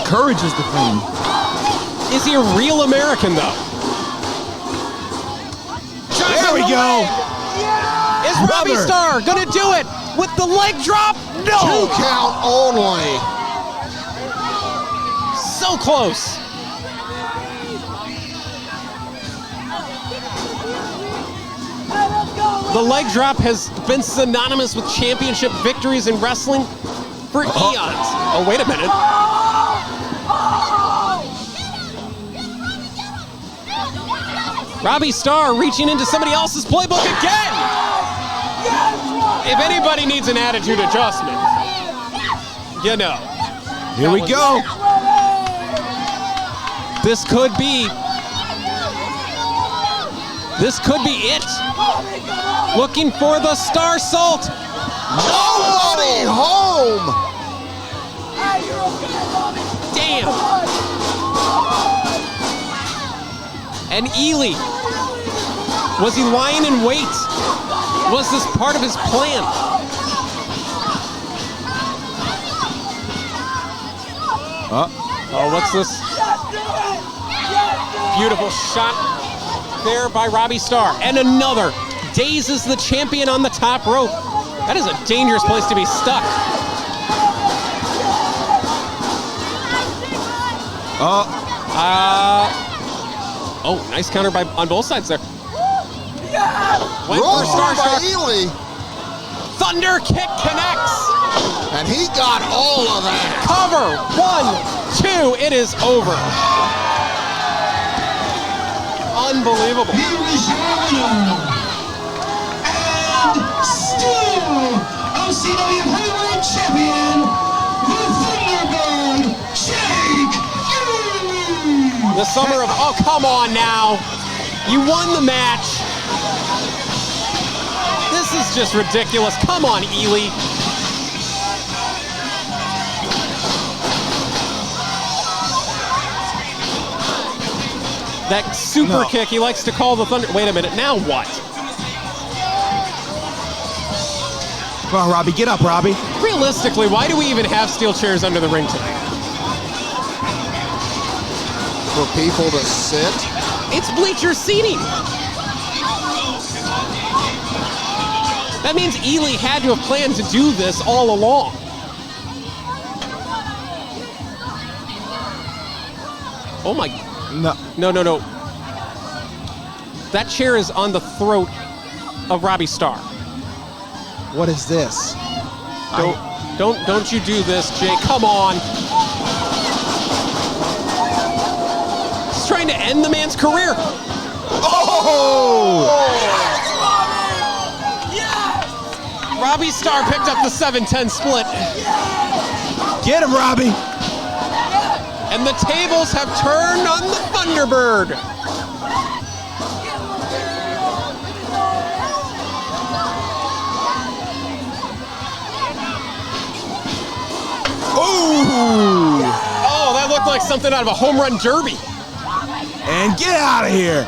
Speaker 16: Courage is the thing.
Speaker 9: Is he a real American, though?
Speaker 16: There we go.
Speaker 9: Is Robbie
Speaker 16: Brother.
Speaker 9: Starr gonna do it with the leg drop? No!
Speaker 10: 2 count only.
Speaker 9: So close. The leg drop has been synonymous with championship victories in wrestling for eons. Oh, wait a minute. Robbie Starr reaching into somebody else's playbook again. If anybody needs an attitude adjustment, you know.
Speaker 16: Here we go.
Speaker 9: This could be it. Looking for the Star Salt.
Speaker 10: Nobody home.
Speaker 9: Damn. And Ely, was he lying in wait? Was this part of his plan? Oh, what's this? Beautiful shot there by Robbie Starr. And another. Dazes the champion on the top rope. That is a dangerous place to be stuck. Oh, nice counter on both sides there. Went
Speaker 10: Roll
Speaker 9: for Star
Speaker 10: by
Speaker 9: Shark.
Speaker 10: Ely.
Speaker 9: Thunder kick connects.
Speaker 10: And he got all of that.
Speaker 9: Cover. 1, 2. It is over. Unbelievable.
Speaker 11: Here is your winner. And still OCW Heavyweight Champion, the Thunderbird, Jake Ely.
Speaker 9: The summer of, oh, come on now. You won the match. This is just ridiculous. Come on, Ely. That super kick he likes to call the Thunder. Wait a minute, now what?
Speaker 16: Come on, Robbie, get up, Robbie.
Speaker 9: Realistically, why do we even have steel chairs under the ring tonight?
Speaker 10: For people to sit.
Speaker 9: It's bleacher seating. That means Ely had to have planned to do this all along. Oh my. No. That chair is on the throat of Robbie Starr.
Speaker 16: What is this?
Speaker 9: Don't you do this, Jake. Come on. He's trying to end the man's career.
Speaker 16: Oh!
Speaker 9: Robbie Starr picked up the 7-10 split.
Speaker 16: Get him, Robbie.
Speaker 9: And the tables have turned on the Thunderbird.
Speaker 16: Ooh!
Speaker 9: Oh, that looked like something out of a home run derby.
Speaker 16: And get out of here.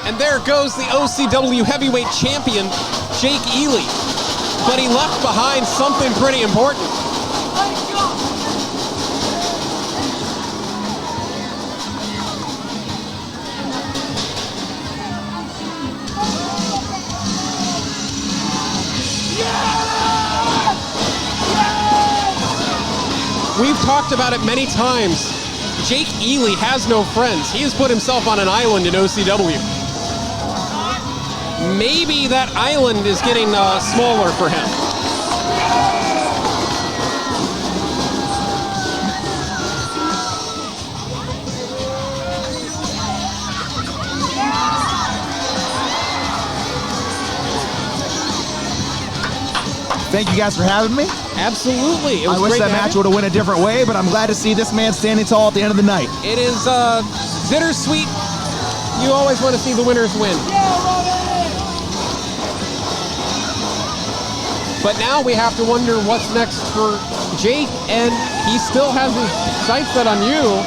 Speaker 9: And there goes the OCW heavyweight champion, Jake Ely. But he left behind something pretty important. We've talked about it many times. Jake Ely has no friends. He has put himself on an island in OCW. maybe that island is getting smaller for him.
Speaker 16: Thank you guys for having me.
Speaker 9: Absolutely. It was
Speaker 16: I wish
Speaker 9: great
Speaker 16: that
Speaker 9: to have
Speaker 16: match
Speaker 9: you.
Speaker 16: would have went a different way, but I'm glad to see this man standing tall at the end of the night.
Speaker 9: It is bittersweet. You always want to see the winners win. But now we have to wonder what's next for Jake, and he still has his sights set on you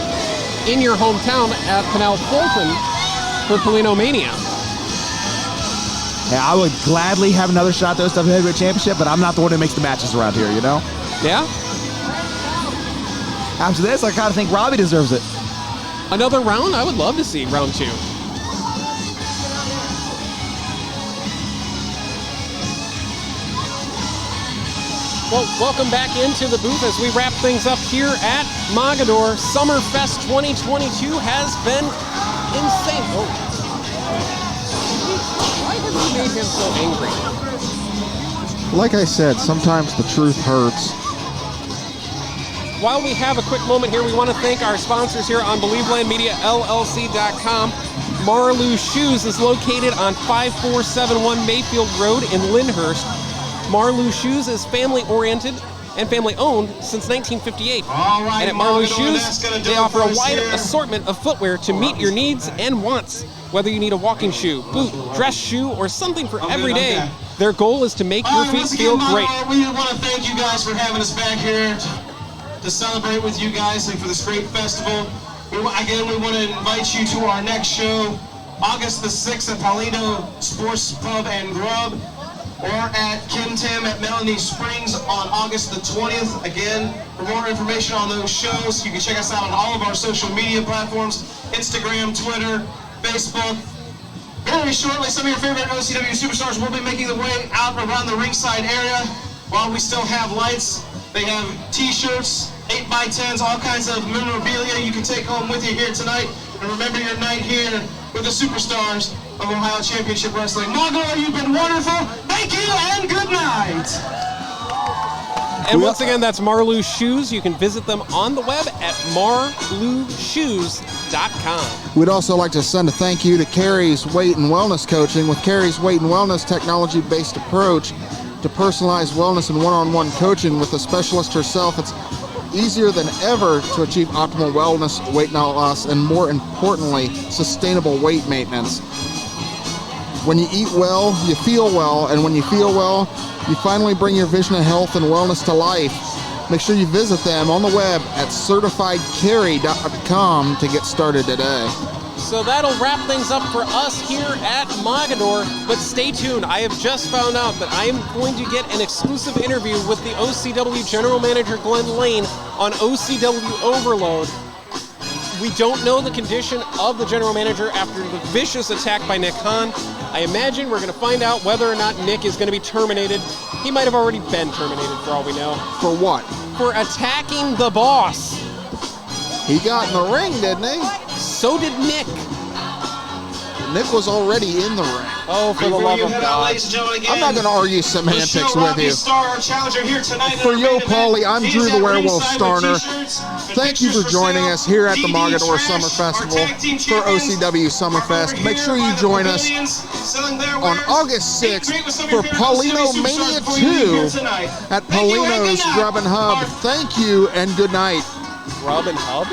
Speaker 9: in your hometown at Canal Fulton for Polino Mania.
Speaker 16: Yeah, I would gladly have another shot at the OCW Heavyweight Championship, but I'm not the one who makes the matches around here, you know?
Speaker 9: Yeah?
Speaker 16: After this, I kind of think Robbie deserves it.
Speaker 9: Another round? I would love to see round 2. Well, welcome back into the booth as we wrap things up here at Mogadore. Summerfest 2022 has been insane. Oh. Why have you made him so angry?
Speaker 10: Like I said, sometimes the truth hurts.
Speaker 9: While we have a quick moment here, we want to thank our sponsors here on BelieveLandMediaLLC.com. Marlou Shoes is located on 5471 Mayfield Road in Lyndhurst. Marlou Shoes is family-oriented and family-owned since 1958.
Speaker 11: Right,
Speaker 9: and at Marlou
Speaker 11: Mogadore,
Speaker 9: Shoes, they offer a wide assortment of footwear to meet your needs and wants. Whether you need a walking shoe, boot, dress shoe, or something for every day, their goal is to make your feet feel great.
Speaker 11: We want to thank you guys for having us back here to celebrate with you guys and for this great festival. We want to invite you to our next show, August the 6th at Paulino Sports Pub and Grub, or at Kim Tam at Melanie Springs on August the 20th. Again, for more information on those shows, you can check us out on all of our social media platforms, Instagram, Twitter, Facebook. Very shortly, some of your favorite OCW superstars will be making their way out around the ringside area. While we still have lights, they have t-shirts, 8x10s, all kinds of memorabilia you can take home with you here tonight. And remember your night here with the superstars of Ohio Championship Wrestling. Mogadore, you've been wonderful. Thank you and good night.
Speaker 9: And once again, that's Marlou Shoes. You can visit them on the web at marloushoes.com.
Speaker 10: We'd also like to send a thank you to Carrie's Weight and Wellness Coaching. With Carrie's Weight and Wellness technology-based approach to personalized wellness and one-on-one coaching with the specialist herself, it's easier than ever to achieve optimal wellness, weight loss, and more importantly, sustainable weight maintenance. When you eat well, you feel well, and when you feel well, you finally bring your vision of health and wellness to life. Make sure you visit them on the web at certifiedcarry.com to get started today.
Speaker 9: So that'll wrap things up for us here at Mogadore, but stay tuned. I have just found out that I am going to get an exclusive interview with the OCW General Manager Glenn Lane on OCW Overload. We don't know the condition of the General Manager after the vicious attack by Nick Khan. I imagine we're going to find out whether or not Nick is going to be terminated. He might have already been terminated for all we know.
Speaker 10: For what?
Speaker 9: For attacking the boss.
Speaker 10: He got in the ring, didn't he?
Speaker 9: So did Nick.
Speaker 10: Nick was already in the ring.
Speaker 9: Oh, for the love of God.
Speaker 10: I'm not going to argue semantics with you. For Yo Paulie, I'm Drew the Werewolf Starner. Thank you for joining us here at the Mogadore Summer Festival for OCW Summerfest. Make sure you join us on August 6th for Paulino Mania 2 at Paulino's Grub and Hub. Thank you and good night.
Speaker 9: Grub and Hub?